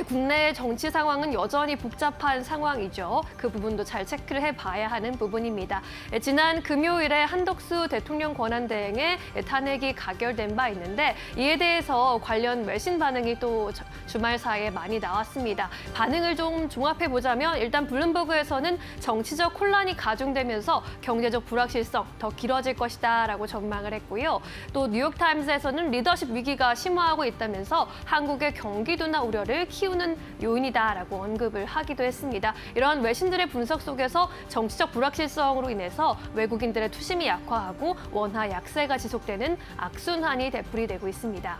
국내 정치 상황은 여전히 복잡한 상황이죠. 그 부분도 잘 체크를 해봐야 하는 부분입니다. 지난 금요일에 한덕수 대통령 권한대행의 탄핵이 가결된 바 있는데 이에 대해서 관련 외신 반응이 또 주말 사이에 많이 나왔습니다. 반응을 좀 종합해보자면 일단 블룸버그에서는 정치적 혼란이 가중되면서 경제적 불확실성 더 길어질 것이다라고 전망을 했고요. 또 뉴욕타임스에서는 리더십 위기가 심화하고 있다면서 한국의 경기도나 우려를 키우는 요인이다라고 언급을 하기도 했습니다. 이러한 외신들의 분석 속에서 정치적 불확실성으로 인해서 외국인들의 투심이 약화하고 원화 약세가 지속되는 악순환이 되풀이되고 있습니다.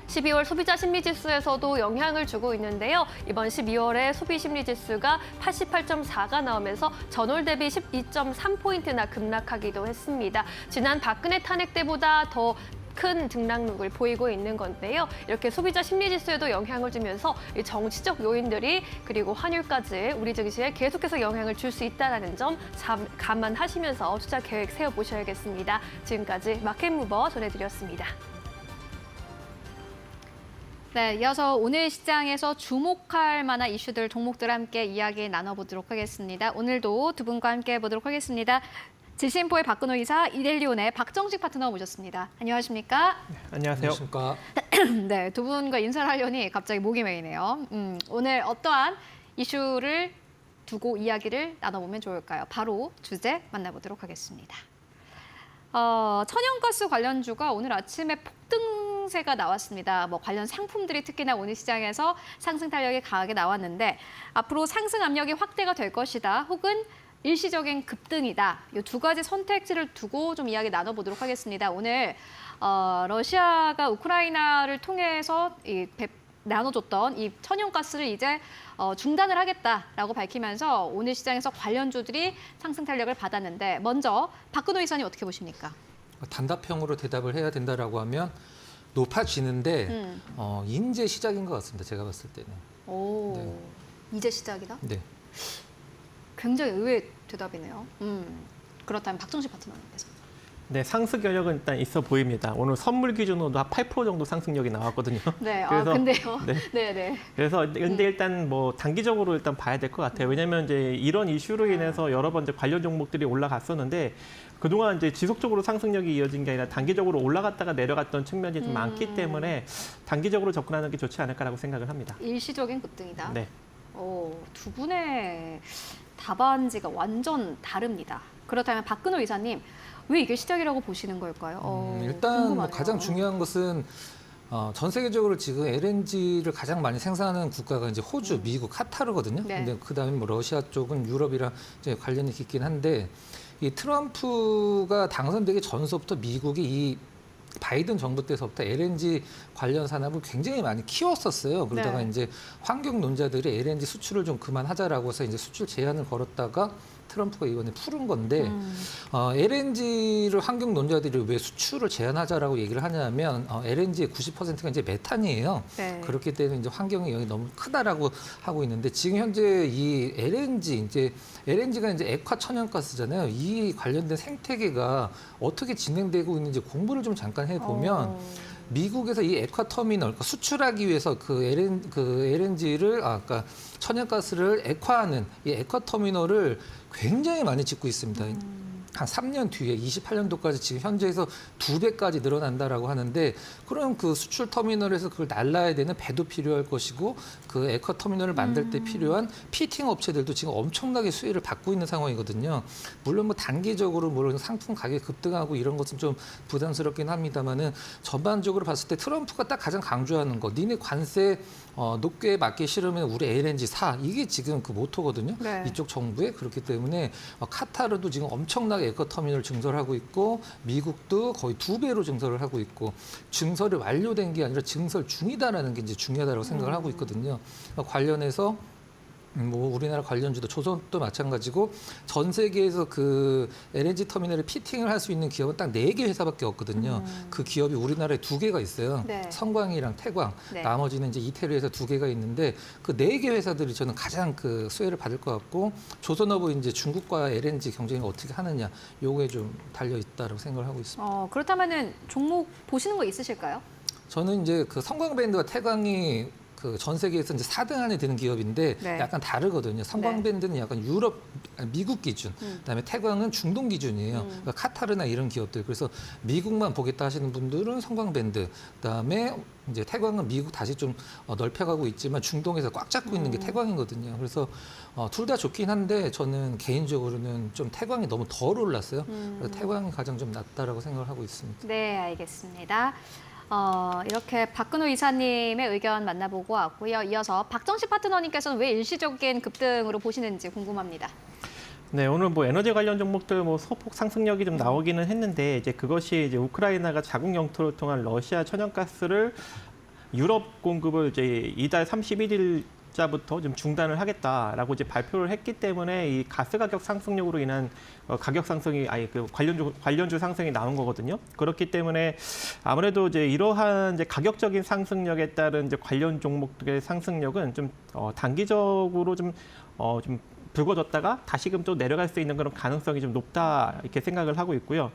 12월 소비자 심리지수에서도 영향을 주고 있는데요. 이번 12월에 소비 심리지수가 88.4가 나오면서 전월 대비 12.3포인트나 급락하기도 했습니다. 지난 박근혜 탄핵 때보다 더 큰 등락률을 보이고 있는 건데요. 이렇게 소비자 심리지수에도 영향을 주면서 이 정치적 요인들이 그리고 환율까지 우리 증시에 계속해서 영향을 줄 수 있다는 점 감안하시면서 투자 계획 세워보셔야겠습니다. 지금까지 마켓무버 전해드렸습니다.
네, 이어서 오늘 시장에서 주목할 만한 이슈들, 종목들 함께 이야기 나눠보도록 하겠습니다. 오늘도 두 분과 함께 해보도록 하겠습니다. 지신포의 박근호 이사, 이델리온의 박정식 파트너 모셨습니다. 안녕하십니까?
네, 안녕하세요.
안녕하십니까?
네, 두 분과 인사를 하려니 갑자기 목이 메이네요. 오늘 어떠한 이슈를 두고 이야기를 나눠보면 좋을까요? 바로 주제 만나보도록 하겠습니다. 천연가스 관련주가 오늘 아침에 폭등세가 나왔습니다. 관련 상품들이 특히나 오늘 시장에서 상승 탄력이 강하게 나왔는데 앞으로 상승 압력이 확대가 될 것이다. 혹은 일시적인 급등이다. 이 두 가지 선택지를 두고 좀 이야기 나눠보도록 하겠습니다. 오늘 러시아가 우크라이나를 통해서 나눠줬던 이 천연가스를 이제 중단을 하겠다라고 밝히면서 오늘 시장에서 관련주들이 상승 탄력을 받았는데 먼저 박근호 이사님 어떻게 보십니까?
단답형으로 대답을 해야 된다라고 하면 높아지는데 이제 시작인 것 같습니다. 제가 봤을 때는.
오,
네.
이제 시작이다?
네.
굉장히 의외의 대답이네요. 그렇다면 박정식 파트너님께서.
네, 상승 여력은 일단 있어 보입니다. 오늘 선물 기준으로도 한 8% 정도 상승력이 나왔거든요.
네,
그래서,
근데요.
네.
네.
그래서 근데 일단 단기적으로 일단 봐야 될 것 같아요. 왜냐하면 이제 이런 이슈로 인해서 여러 번 이제 관련 종목들이 올라갔었는데 그동안 이제 지속적으로 상승력이 이어진 게 아니라 단기적으로 올라갔다가 내려갔던 측면이 좀 많기 때문에 단기적으로 접근하는 게 좋지 않을까라고 생각을 합니다.
일시적인 급등이다.
네.
두 분의 답안지가 완전 다릅니다. 그렇다면 박근호 이사님, 왜 이게 시작이라고 보시는 걸까요?
일단
궁금하네요.
가장 중요한 것은 전 세계적으로 지금 LNG를 가장 많이 생산하는 국가가 이제 호주, 미국, 카타르거든요.
네.
근데 그다음에 러시아 쪽은 유럽이랑 이제 관련이 깊긴 한데 이 트럼프가 당선되기 전서부터 미국이 이 바이든 정부 때서부터 LNG 관련 산업을 굉장히 많이 키웠었어요. 그러다가
네.
이제 환경 논자들이 LNG 수출을 좀 그만하자라고 해서 이제 수출 제한을 걸었다가 트럼프가 이번에 풀은 건데 LNG를 환경 논자들이 왜 수출을 제한하자라고 얘기를 하냐면 LNG의 90%가 이제 메탄이에요.
네.
그렇기 때문에 이제 환경의 영향이 너무 크다라고 하고 있는데 지금 현재 이 LNG가 이제 액화 천연가스잖아요. 이 관련된 생태계가 어떻게 진행되고 있는지 공부를 좀 잠깐 해보면 미국에서 이 액화 터미널, 그러니까 수출하기 위해서 그 LNG를, 그러니까 천연가스를 액화하는 이 액화 터미널을 굉장히 많이 짓고 있습니다. 한 3년 뒤에 28년도까지 지금 현재에서 2배까지 늘어난다라고 하는데 그럼 그 수출 터미널에서 그걸 날라야 되는 배도 필요할 것이고 그 액화 터미널을 만들 때 필요한 피팅 업체들도 지금 엄청나게 수혜를 받고 있는 상황이거든요. 물론 단기적으로 상품 가격이 급등하고 이런 것은 좀 부담스럽긴 합니다만은 전반적으로 봤을 때 트럼프가 딱 가장 강조하는 거, 니네 관세 높게 맞기 싫으면 우리 LNG 사. 이게 지금 그 모토거든요.
네.
이쪽 정부에. 그렇기 때문에 카타르도 지금 엄청나게 에코터미널 증설을 하고 있고 미국도 거의 2배로 증설을 하고 있고 증설이 완료된 게 아니라 증설 중이다라는 게 이제 중요하다고 생각을 하고 있거든요. 관련해서 뭐 우리나라 관련주도 조선도 마찬가지고 전 세계에서 그 LNG 터미널을 피팅을 할 수 있는 기업은 딱 4개 회사밖에 없거든요. 그 기업이 우리나라에 2개가 있어요.
네.
성광이랑 태광.
네.
나머지는 이제 이태리에서 2개가 있는데 그 4개 회사들이 저는 가장 그 수혜를 받을 것 같고 조선업은 이제 중국과 LNG 경쟁을 어떻게 하느냐 요게 좀 달려 있다라고 생각을 하고 있습니다.
그렇다면은 종목 보시는 거 있으실까요?
저는 이제 그 성광밴드와 태광이 그 전 세계에서 이제 4등 안에 드는 기업인데
네.
약간 다르거든요. 성광밴드는 약간 미국 기준, 그다음에 태광은 중동 기준이에요. 그러니까 카타르나 이런 기업들. 그래서 미국만 보겠다 하시는 분들은 성광밴드, 그다음에 이제 태광은 미국 다시 좀 넓혀가고 있지만 중동에서 꽉 잡고 있는 게 태광이거든요. 그래서 둘 다 좋긴 한데 저는 개인적으로는 좀 태광이 너무 덜 올랐어요. 그래서 태광이 가장 좀 낫다라고 생각을 하고 있습니다.
네, 알겠습니다. 이렇게 박근호 이사님의 의견 만나보고 왔고요. 이어서 박정식 파트너님께서는 왜 일시적인 급등으로 보시는지 궁금합니다.
네, 오늘 뭐 에너지 관련 종목들 뭐 소폭 상승력이 좀 나오기는 했는데 이제 그것이 이제 우크라이나가 자국 영토를 통한 러시아 천연가스를 유럽 공급을 이제 이달 31일자부터 좀 중단을 하겠다라고 이제 발표를 했기 때문에 이 가스 가격 상승력으로 인한 가격 상승이 그 관련주 상승이 나온 거거든요. 그렇기 때문에 아무래도 이제 이러한 이제 가격적인 상승력에 따른 이제 관련 종목들의 상승력은 좀 단기적으로 좀 불거졌다가 다시금 또 내려갈 수 있는 그런 가능성이 좀 높다 이렇게 생각을 하고 있고요.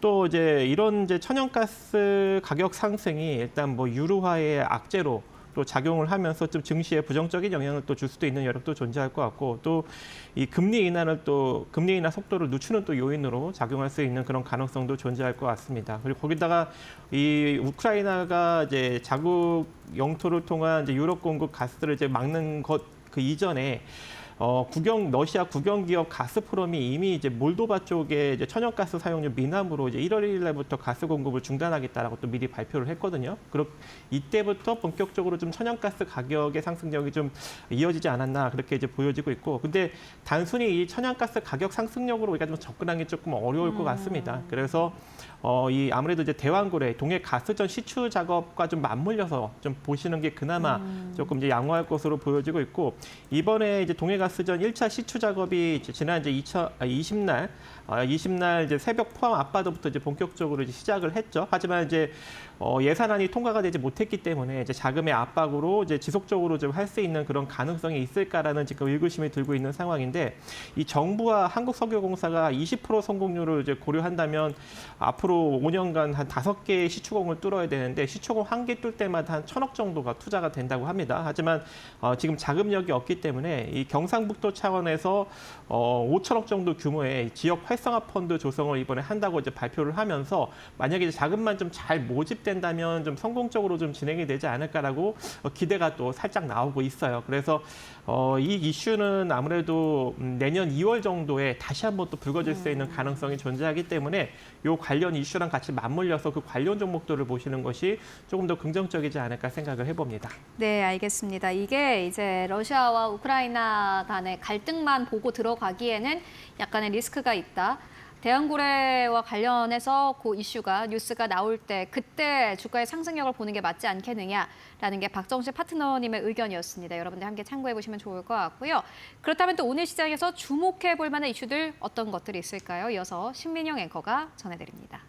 또 이제 이런 이제 천연가스 가격 상승이 일단 뭐 유로화의 악재로 또 작용을 하면서 좀 증시에 부정적인 영향을 또 줄 수도 있는 여력도 존재할 것 같고 또 이 금리 인하 속도를 늦추는 또 요인으로 작용할 수 있는 그런 가능성도 존재할 것 같습니다. 그리고 거기다가 이 우크라이나가 이제 자국 영토를 통한 이제 유럽 공급 가스를 이제 막는 것 그 이전에 러시아 국영기업 가스프롬이 이미 이제 몰도바 쪽에 이제 천연가스 사용료 미납으로 이제 1월 1일 날부터 가스 공급을 중단하겠다라고 또 미리 발표를 했거든요. 이때부터 본격적으로 좀 천연가스 가격의 상승력이 좀 이어지지 않았나 그렇게 이제 보여지고 있고, 근데 단순히 이 천연가스 가격 상승력으로 우리가 좀 접근하기 조금 어려울 것 같습니다. 그래서 이 아무래도 이제 대왕고래 동해 가스전 시추 작업과 좀 맞물려서 좀 보시는 게 그나마 조금 이제 양호할 것으로 보여지고 있고, 이번에 이제 동해 가스전 1차 시추 작업이 지난 이제 20날 이제 새벽 포항 앞바다부터 이제 본격적으로 이제 시작을 했죠. 하지만 이제 예산안이 통과가 되지 못했기 때문에 이제 자금의 압박으로 이제 지속적으로 좀 할 수 있는 그런 가능성이 있을까라는 지금 의구심이 들고 있는 상황인데, 이 정부와 한국석유공사가 20% 성공률을 이제 고려한다면 앞으로 5년간 한 5개의 시추공을 뚫어야 되는데 시추공 1개 뚫 때마다 한 1,000억 정도가 투자가 된다고 합니다. 하지만 지금 자금력이 없기 때문에 이 경상북도 차원에서 5,000억 정도 규모의 지역 활성화 펀드 조성을 이번에 한다고 이제 발표를 하면서 만약에 이제 자금만 좀 잘 모집된다면 좀 성공적으로 좀 진행이 되지 않을까라고 기대가 또 살짝 나오고 있어요. 그래서 이 이슈는 아무래도 내년 2월 정도에 다시 한번 또 불거질 수 있는 가능성이 존재하기 때문에 이 관련 이슈랑 같이 맞물려서 그 관련 종목들을 보시는 것이 조금 더 긍정적이지 않을까 생각을 해봅니다.
네, 알겠습니다. 이게 이제 러시아와 우크라이나 간의 갈등만 보고 들어가기에는 약간의 리스크가 있다. 대왕고래와 관련해서 그 이슈가 뉴스가 나올 때 그때 주가의 상승력을 보는 게 맞지 않겠느냐라는 게 박정식 파트너님의 의견이었습니다. 여러분들 함께 참고해 보시면 좋을 것 같고요. 그렇다면 또 오늘 시장에서 주목해 볼 만한 이슈들 어떤 것들이 있을까요? 이어서 신민영 앵커가 전해드립니다.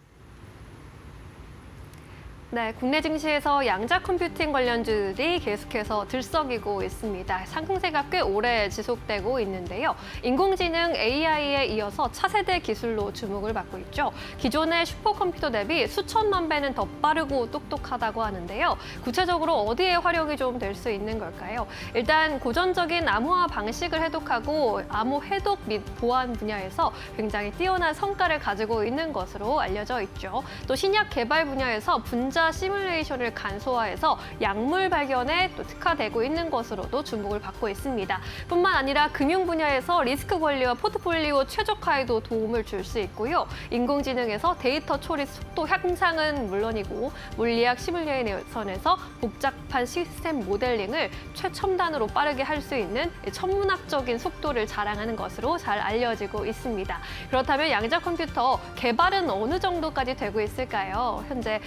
네, 국내 증시에서 양자 컴퓨팅 관련주들이 계속해서 들썩이고 있습니다. 상승세가 꽤 오래 지속되고 있는데요. 인공지능 AI에 이어서 차세대 기술로 주목을 받고 있죠. 기존의 슈퍼컴퓨터 대비 수천만 배는 더 빠르고 똑똑하다고 하는데요. 구체적으로 어디에 활용이 좀 될 수 있는 걸까요? 일단 고전적인 암호화 방식을 해독하고 암호 해독 및 보안 분야에서 굉장히 뛰어난 성과를 가지고 있는 것으로 알려져 있죠. 또 신약 개발 분야에서 분자 시뮬레이션을 간소화해서 약물 발견에 또 특화되고 있는 것으로도 주목을 받고 있습니다. 뿐만 아니라 금융 분야에서 리스크 관리와 포트폴리오 최적화에도 도움을 줄 수 있고요. 인공지능에서 데이터 처리 속도 향상은 물론이고 물리학 시뮬레이션에서 복잡한 시스템 모델링을 최첨단으로 빠르게 할 수 있는 천문학적인 속도를 자랑하는 것으로 잘 알려지고 있습니다. 그렇다면 양자 컴퓨터 개발은 어느 정도까지 되고 있을까요? 현재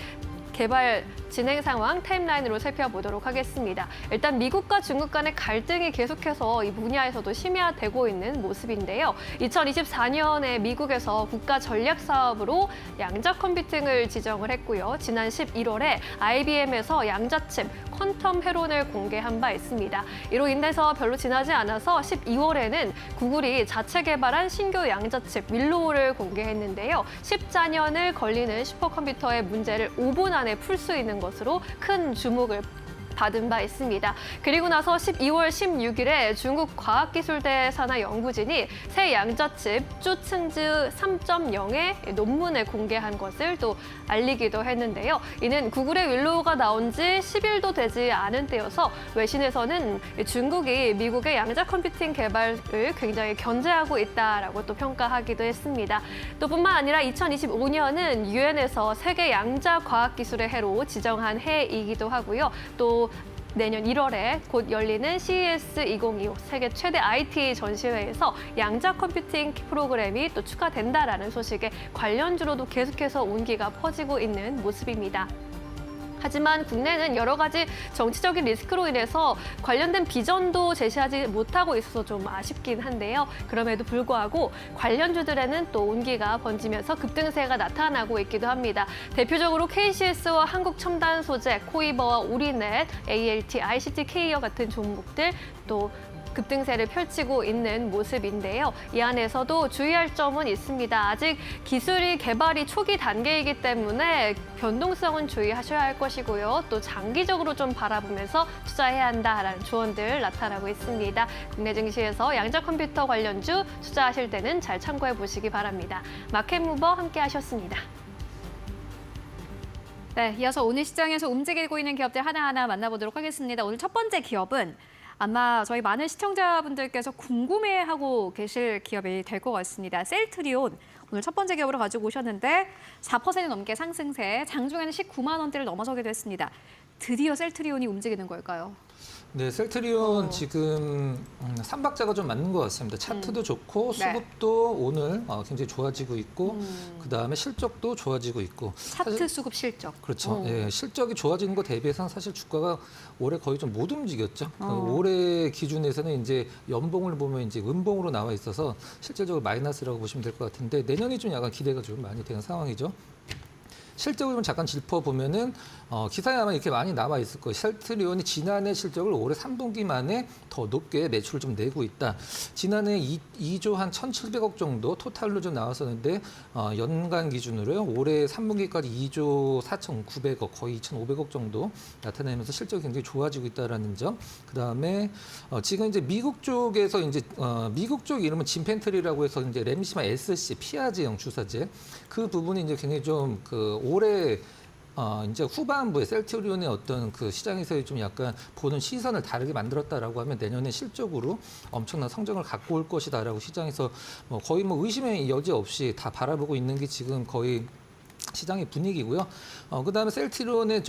개발 진행 상황 타임라인으로 살펴보도록 하겠습니다. 일단 미국과 중국 간의 갈등이 계속해서 이 분야에서도 심화되고 있는 모습인데요. 2024년에 미국에서 국가 전략 사업으로 양자 컴퓨팅을 지정을 했고요. 지난 11월에 IBM에서 양자칩 퀀텀 회론을 공개한 바 있습니다. 이로 인해서 별로 지나지 않아서 12월에는 구글이 자체 개발한 신규 양자칩 윌로우를 공개했는데요. 14년을 걸리는 슈퍼컴퓨터의 문제를 5분 안에 풀 수 있는 것으로 큰 주목을 받은 바 있습니다. 그리고 나서 12월 16일에 중국 과학기술대 산하 연구진이 새 양자칩 쭈층즈 3.0의 논문을 공개한 것을 또 알리기도 했는데요. 이는 구글의 윌로우가 나온 지 10일도 되지 않은 때여서 외신에서는 중국이 미국의 양자 컴퓨팅 개발을 굉장히 견제하고 있다라고 또 평가하기도 했습니다. 또 뿐만 아니라 2025년은 유엔에서 세계 양자 과학기술의 해로 지정한 해이기도 하고요. 또 내년 1월에 곧 열리는 CES 2025 세계 최대 IT 전시회에서 양자 컴퓨팅 프로그램이 또 추가된다라는 소식에 관련주로도 계속해서 온기가 퍼지고 있는 모습입니다. 하지만 국내는 여러 가지 정치적인 리스크로 인해서 관련된 비전도 제시하지 못하고 있어서 좀 아쉽긴 한데요. 그럼에도 불구하고 관련주들에는 또 온기가 번지면서 급등세가 나타나고 있기도 합니다. 대표적으로 KCS와 한국첨단소재, 코이버와 우리넷, ALT, ICT-K와 같은 종목들 또 급등세를 펼치고 있는 모습인데요. 이 안에서도 주의할 점은 있습니다. 아직 기술이 개발이 초기 단계이기 때문에 변동성은 주의하셔야 할 것이고요. 또 장기적으로 좀 바라보면서 투자해야 한다라는 조언들 나타나고 있습니다. 국내 증시에서 양자 컴퓨터 관련주 투자하실 때는 잘 참고해 보시기 바랍니다. 마켓무버 함께 하셨습니다.
네, 이어서 오늘 시장에서 움직이고 있는 기업들 하나하나 만나보도록 하겠습니다. 오늘 첫 번째 기업은 아마 저희 많은 시청자분들께서 궁금해하고 계실 기업이 될 것 같습니다. 셀트리온, 오늘 첫 번째 기업으로 가지고 오셨는데 4% 넘게 상승세, 장중에는 19만 원대를 넘어서기도 했습니다. 드디어 셀트리온이 움직이는 걸까요?
네, 셀트리온 지금 3박자가 좀 맞는 것 같습니다. 차트도 좋고
네.
수급도 오늘 굉장히 좋아지고 있고 그다음에 실적도 좋아지고 있고
차트,
사실-
수급, 실적.
그렇죠. 예, 실적이 좋아지는 것 대비해서는 사실 주가가 올해 거의 좀 못 움직였죠. 올해 기준에서는 이제 연봉을 보면 이제 음봉으로 나와 있어서 실질적으로 마이너스라고 보시면 될 것 같은데 내년이 좀 약간 기대가 좀 많이 되는 상황이죠. 실적을 좀 잠깐 짚어보면은 기사에 아마 이렇게 많이 나와 있을 거예요. 셀트리온이 지난해 실적을 올해 3분기 만에 더 높게 매출을 좀 내고 있다. 지난해 2조 한 1,700억 정도 토탈로 좀 나왔었는데 연간 기준으로요. 올해 3분기까지 2조 4,900억 거의 2,500억 정도 나타내면서 실적이 굉장히 좋아지고 있다라는 점. 그다음에 지금 이제 미국 쪽에서 이제 미국 쪽 이름은 진펜트리라고 해서 이제 램시마 SC 피아제형 주사제 그 부분이 이제 굉장히 좀 올해 이제 후반부에 셀트리온의 어떤 그 시장에서의 좀 약간 보는 시선을 다르게 만들었다라고 하면 내년에 실적으로 엄청난 성장을 갖고 올 것이다라고 시장에서 거의 의심의 여지 없이 다 바라보고 있는 게 지금 거의 시장의 분위기고요. 그다음에 셀트리온의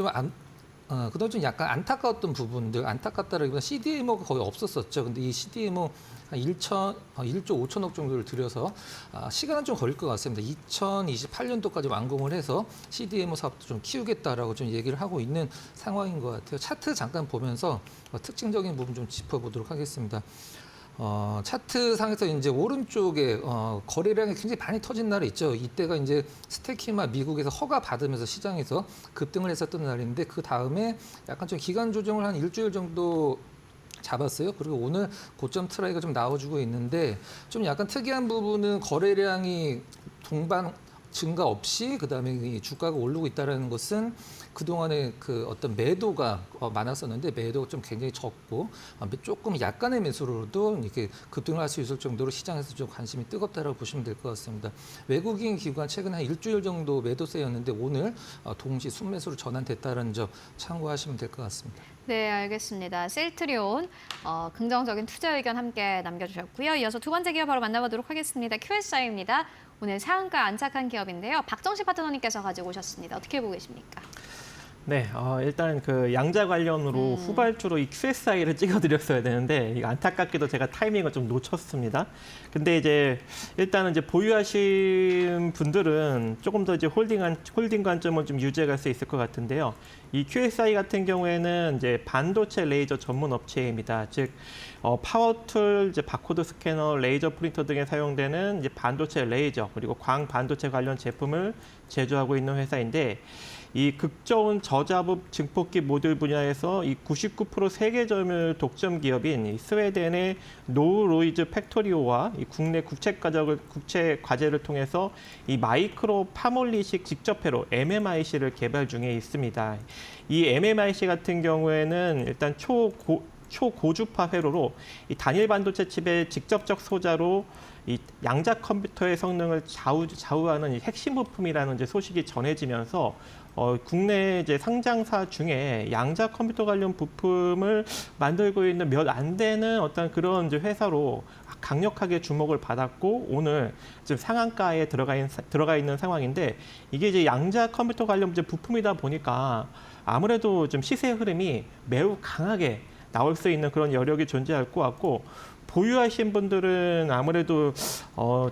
그다음 좀 약간 안타까웠던 부분들, 안타깝다라기보다 CDMO가 거의 없었었죠. 근데 이 CDMO 한 1조 5천억 정도를 들여서 시간은 좀 걸릴 것 같습니다. 2028년도까지 완공을 해서 CDMO 사업도 좀 키우겠다라고 좀 얘기를 하고 있는 상황인 것 같아요. 차트 잠깐 보면서 특징적인 부분 좀 짚어보도록 하겠습니다. 차트 상에서 이제 오른쪽에 거래량이 굉장히 많이 터진 날이 있죠. 이때가 이제 스테키마 미국에서 허가 받으면서 시장에서 급등을 했었던 날인데 그 다음에 약간 좀 기간 조정을 한 일주일 정도 잡았어요. 그리고 오늘 고점 트라이가 좀 나와주고 있는데 좀 약간 특이한 부분은 거래량이 동반 증가 없이 그다음에 이 주가가 오르고 있다는 것은 그동안에 그 어떤 매도가 많았었는데 매도가 좀 굉장히 적고 조금 약간의 매수로도 이렇게 급등을 할 수 있을 정도로 시장에서 좀 관심이 뜨겁다라고 보시면 될 것 같습니다. 외국인 기관 최근 한 일주일 정도 매도세였는데 오늘 동시 순매수로 전환됐다는 점 참고하시면 될 것 같습니다.
네, 알겠습니다. 셀트리온 긍정적인 투자 의견 함께 남겨주셨고요. 이어서 두 번째 기업 바로 만나보도록 하겠습니다. QSI입니다. 오늘 상한가 안착한 기업인데요. 박정식 파트너님께서 가지고 오셨습니다. 어떻게 보고 계십니까?
네, 일단 그 양자 관련으로 후발주로 이 QSI를 찍어드렸어야 되는데 이거 안타깝게도 제가 타이밍을 좀 놓쳤습니다. 근데 이제 일단은 이제 보유하신 분들은 조금 더 이제 홀딩 관점을 좀 유지해갈 수 있을 것 같은데요. 이 QSI 같은 경우에는 이제 반도체 레이저 전문 업체입니다. 즉 파워툴, 이제 바코드 스캐너, 레이저 프린터 등에 사용되는 이제 반도체 레이저 그리고 광 반도체 관련 제품을 제조하고 있는 회사인데. 이 극저온 저자부 증폭기 모듈 분야에서 이 99% 세계 점유율 독점 기업인 이 스웨덴의 노우로이즈 팩토리오와 이 국내 국체 과제를 통해서 이 마이크로 파몰리식 직접 회로 MMIC를 개발 중에 있습니다. 이 MMIC 같은 경우에는 일단 초고주파 회로로 이 단일 반도체 칩의 직접적 소자로 이 양자 컴퓨터의 성능을 좌우하는 이 핵심 부품이라는 이제 소식이 전해지면서 국내 이제 상장사 중에 양자 컴퓨터 관련 부품을 만들고 있는 몇 안 되는 어떤 그런 이제 회사로 강력하게 주목을 받았고 오늘 지금 상한가에 들어가 있는 상황인데 이게 이제 양자 컴퓨터 관련 이제 부품이다 보니까 아무래도 좀 시세 흐름이 매우 강하게 나올 수 있는 그런 여력이 존재할 것 같고. 보유하신 분들은 아무래도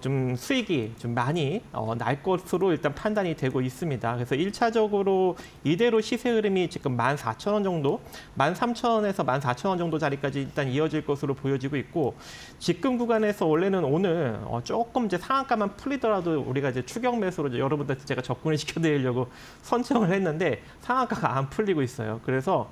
좀 수익이 좀 많이 날 것으로 일단 판단이 되고 있습니다. 그래서 1차적으로 이대로 시세 흐름이 지금 14,000원 정도, 13,000원에서 14,000원 정도 자리까지 일단 이어질 것으로 보여지고 있고 지금 구간에서 원래는 오늘 조금 이제 상한가만 풀리더라도 우리가 이제 추격 매수로 이제 여러분들한테 제가 접근을 시켜드리려고 선정을 했는데 상한가가 안 풀리고 있어요. 그래서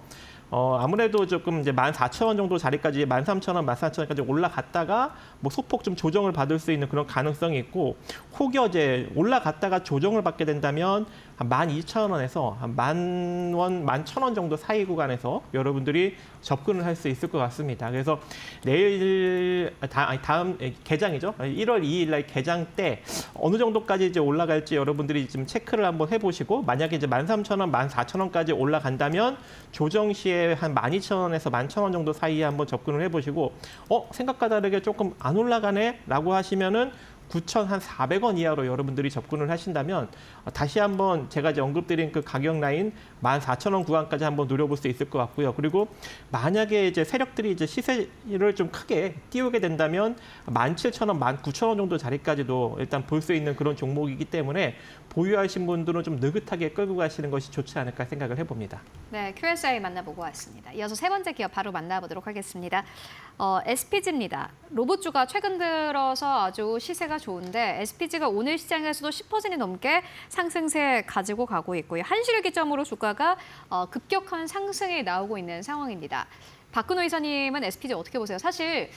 아무래도 조금 이제 14,000원 정도 자리까지 13,000원, 14,000원까지 올라갔다가 뭐 소폭 좀 조정을 받을 수 있는 그런 가능성이 있고 혹여 이제 올라갔다가 조정을 받게 된다면 한 12,000원에서 한 10,000원, 11,000원 정도 사이 구간에서 여러분들이 접근을 할 수 있을 것 같습니다. 그래서 내일 다음 개장이죠. 1월 2일 날 개장 때 어느 정도까지 이제 올라갈지 여러분들이 좀 체크를 한번 해보시고 만약에 이제 13,000원, 14,000원까지 올라간다면 조정 시에 한 12,000원에서 11,000원 정도 사이에 한번 접근을 해보시고 생각과 다르게 조금 안 올라가네 라고 하시면은 9,400원 이하로 여러분들이 접근을 하신다면 다시 한번 제가 이제 언급드린 그 가격 라인 14,000원 구간까지 한번 노려볼 수 있을 것 같고요. 그리고 만약에 이제 세력들이 이제 시세를 좀 크게 띄우게 된다면 17,000원, 19,000원 정도 자리까지도 일단 볼 수 있는 그런 종목이기 때문에 보유하신 분들은 좀 느긋하게 끌고 가시는 것이 좋지 않을까 생각을 해봅니다.
네, QSI 만나보고 왔습니다. 이어서 세 번째 기업 바로 만나보도록 하겠습니다. SPG입니다. 로봇주가 최근 들어서 아주 시세가 좋은데 SPG가 오늘 시장에서도 10% 넘게 상승세 가지고 가고 있고요. 한시를 기점으로 주가가 급격한 상승이 나오고 있는 상황입니다. 박근호 이사님은 SPG 어떻게 보세요? 사실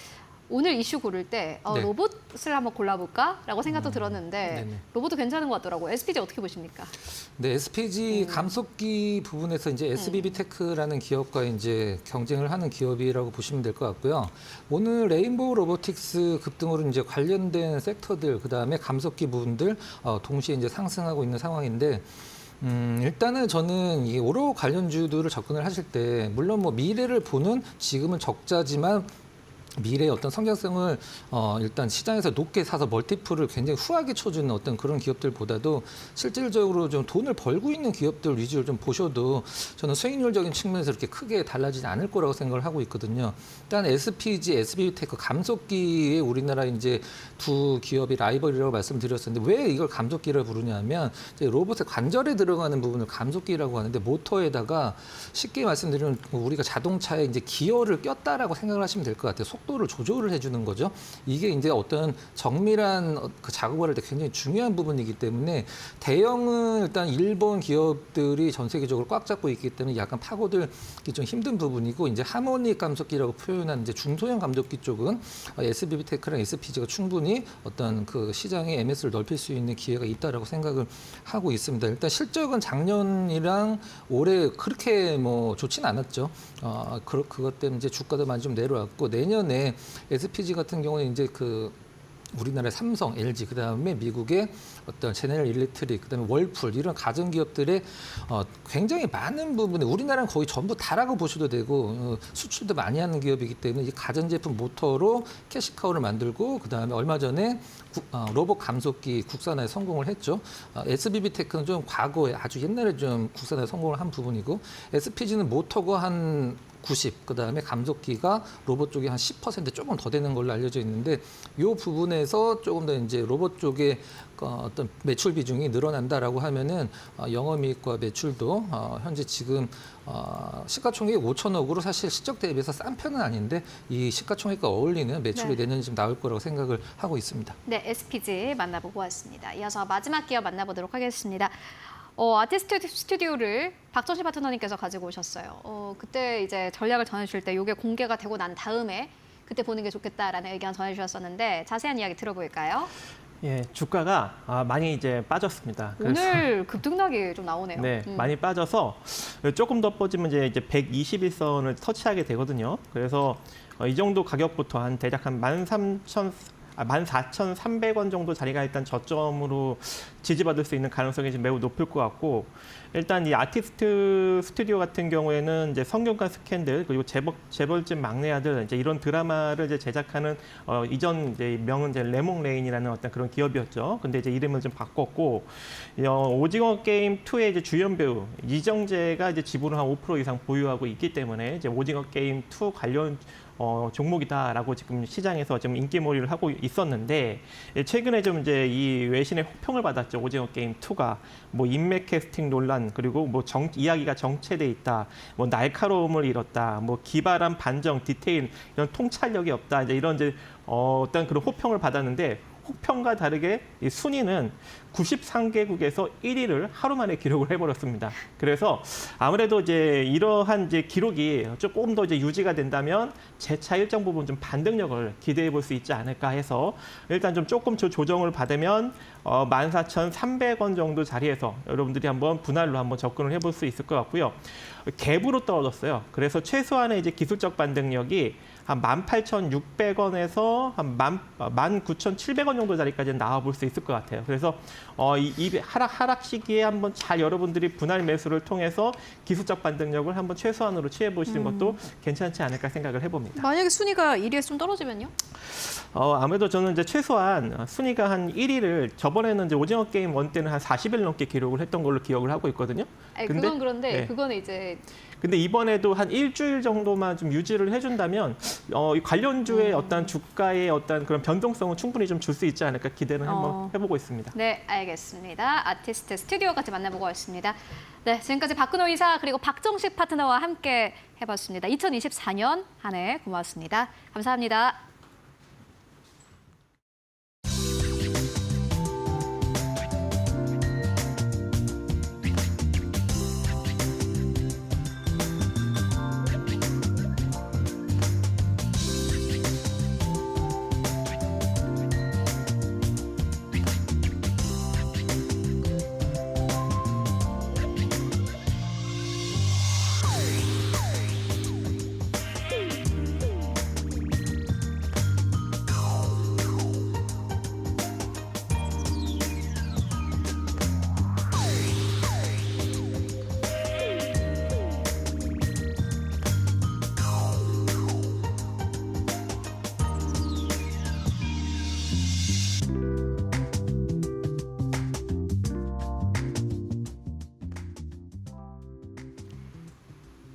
오늘 이슈 고를 때
네.
로봇을 한번 골라볼까라고 생각도 들었는데
네네.
로봇도 괜찮은 것 같더라고요. SPG 어떻게 보십니까?
네, SPG 감속기 부분에서 이제 SBB테크라는 기업과 이제 경쟁을 하는 기업이라고 보시면 될 것 같고요. 오늘 레인보우 로보틱스 급등으로 이제 관련된 섹터들, 그 다음에 감속기 부분들 동시에 이제 상승하고 있는 상황인데. 일단은 저는 이 오로 관련주들을 접근을 하실 때 물론 뭐 미래를 보는 지금은 적자지만 미래의 어떤 성장성을 일단 시장에서 높게 사서 멀티플을 굉장히 후하게 쳐주는 어떤 그런 기업들보다도 실질적으로 좀 돈을 벌고 있는 기업들 위주로 좀 보셔도 저는 수익률적인 측면에서 이렇게 크게 달라지지 않을 거라고 생각을 하고 있거든요. 일단 SPG, SBTech 감속기에 우리나라 이제 두 기업이 라이벌이라고 말씀드렸었는데 왜 이걸 감속기를 부르냐면 이제 로봇의 관절에 들어가는 부분을 감속기라고 하는데 모터에다가 쉽게 말씀드리면 우리가 자동차에 이제 기어를 꼈다라고 생각을 하시면 될 것 같아요. 속도를 조절을 해주는 거죠. 이게 이제 어떤 정밀한 그 작업을 할 때 굉장히 중요한 부분이기 때문에 대형은 일단 일본 기업들이 전 세계적으로 꽉 잡고 있기 때문에 약간 파고들기 좀 힘든 부분이고 이제 하모닉 감속기라고 표현한 이제 중소형 감속기 쪽은 SBTech랑 SPG가 충분히 어떤 그 시장의 MS를 넓힐 수 있는 기회가 있다라고 생각을 하고 있습니다. 일단 실적은 작년이랑 올해 그렇게 뭐 좋진 않았죠. 그것 때문에 이제 주가도 많이 좀 내려왔고 내년에 SPG 같은 경우는 이제 그 우리나라의 삼성, LG, 그다음에 미국의 어떤 제네럴 일렉트릭, 그다음에 월풀 이런 가전기업들의 굉장히 많은 부분에 우리나라는 거의 전부 다라고 보셔도 되고 수출도 많이 하는 기업이기 때문에 이 가전제품 모터로 캐시카우를 만들고 그다음에 얼마 전에 로봇 감속기 국산화에 성공을 했죠. SBB테크는 좀 과거에 아주 옛날에 좀 국산화에 성공을 한 부분이고 SPG는 모터가 한 90, 그다음에 감속기가 로봇 쪽에 한 10% 조금 더 되는 걸로 알려져 있는데 이 부분에서 조금 더 이제 로봇 쪽에 어떤 매출 비중이 늘어난다라고 하면은 영업이익과 매출도 현재 지금 시가총액 5천억으로 사실 실적 대비해서 싼 편은 아닌데 이 시가총액과 어울리는 매출이 내년에 좀 나올 거라고 생각을 하고 있습니다.
네, SPG 만나보고 왔습니다. 이어서 마지막 기업 만나보도록 하겠습니다. 아티스트 스튜디오를 박정식 파트너님께서 가지고 오셨어요. 그때 이제 전략을 전해주실 때 이게 공개가 되고 난 다음에 그때 보는 게 좋겠다라는 의견 전해주셨었는데 자세한 이야기 들어볼까요?
예, 주가가 많이 이제 빠졌습니다.
오늘 급등락이 좀 나오네요.
네, 많이 빠져서 조금 더 빠지면 이제 121선을 터치하게 되거든요. 그래서 이 정도 가격부터 한 대략 한 14,300원 정도 자리가 일단 저점으로 지지받을 수 있는 가능성이 지금 매우 높을 것 같고, 일단 이 아티스트 스튜디오 같은 경우에는 이제 성균관 스캔들 그리고 재벌집 막내 아들 이제 이런 드라마를 이제 제작하는 이전 이제 명은 이제 레몽레인이라는 어떤 그런 기업이었죠. 근데 이제 이름을 좀 바꿨고 오징어 게임 2의 이제 주연 배우 이정재가 이제 지분을 한 5% 이상 보유하고 있기 때문에 이제 오징어 게임 2 관련 종목이다라고 지금 시장에서 지금 인기몰이를 하고 있었는데 최근에 좀 이제 이 외신의 혹평을 받았죠. 오징어 게임 2가 뭐 인맥 캐스팅 논란 그리고 뭐 이야기가 정체돼 있다, 뭐 날카로움을 잃었다, 뭐 기발한 반정 디테일 이런 통찰력이 없다, 이제 이런 이제 어떤 그런 혹평을 받았는데. 혹평과 다르게 이 순위는 93개국에서 1위를 하루 만에 기록을 해버렸습니다. 그래서 아무래도 이제 이러한 이제 기록이 조금 더 이제 유지가 된다면 재차 일정 부분 좀 반등력을 기대해 볼 수 있지 않을까 해서 일단 좀 조금 조정을 받으면 14,300원 정도 자리에서 여러분들이 한번 분할로 한번 접근을 해볼 수 있을 것 같고요. 갭으로 떨어졌어요. 그래서 최소한의 이제 기술적 반등력이 한 18,600원에서 한 19,700원 정도 자리까지 나와볼 수 있을 것 같아요. 그래서 이 하락 시기에 한번 잘 여러분들이 분할 매수를 통해서 기술적 반등력을 한번 최소한으로 취해보시는 것도 괜찮지 않을까 생각을 해봅니다.
만약에 순위가 1위에서 좀 떨어지면요?
아무래도 저는 이제 최소한 순위가 한 1위를 저번에는 이제 오징어 게임 1 때는 한 40일 넘게 기록을 했던 걸로 기억을 하고 있거든요.
아니, 그건 그런데
네.
그거는 이제
근데 이번에도 한 일주일 정도만 좀 유지를 해준다면 이 관련주의 어떤 주가의 어떤 그런 변동성은 충분히 좀 줄 수 있지 않을까 기대는 한번 해보고 있습니다.
네, 알겠습니다. 아티스트 스튜디오까지 만나보고 왔습니다. 네, 지금까지 박근호 이사 그리고 박정식 파트너와 함께 해봤습니다. 2024년 한 해 고맙습니다. 감사합니다.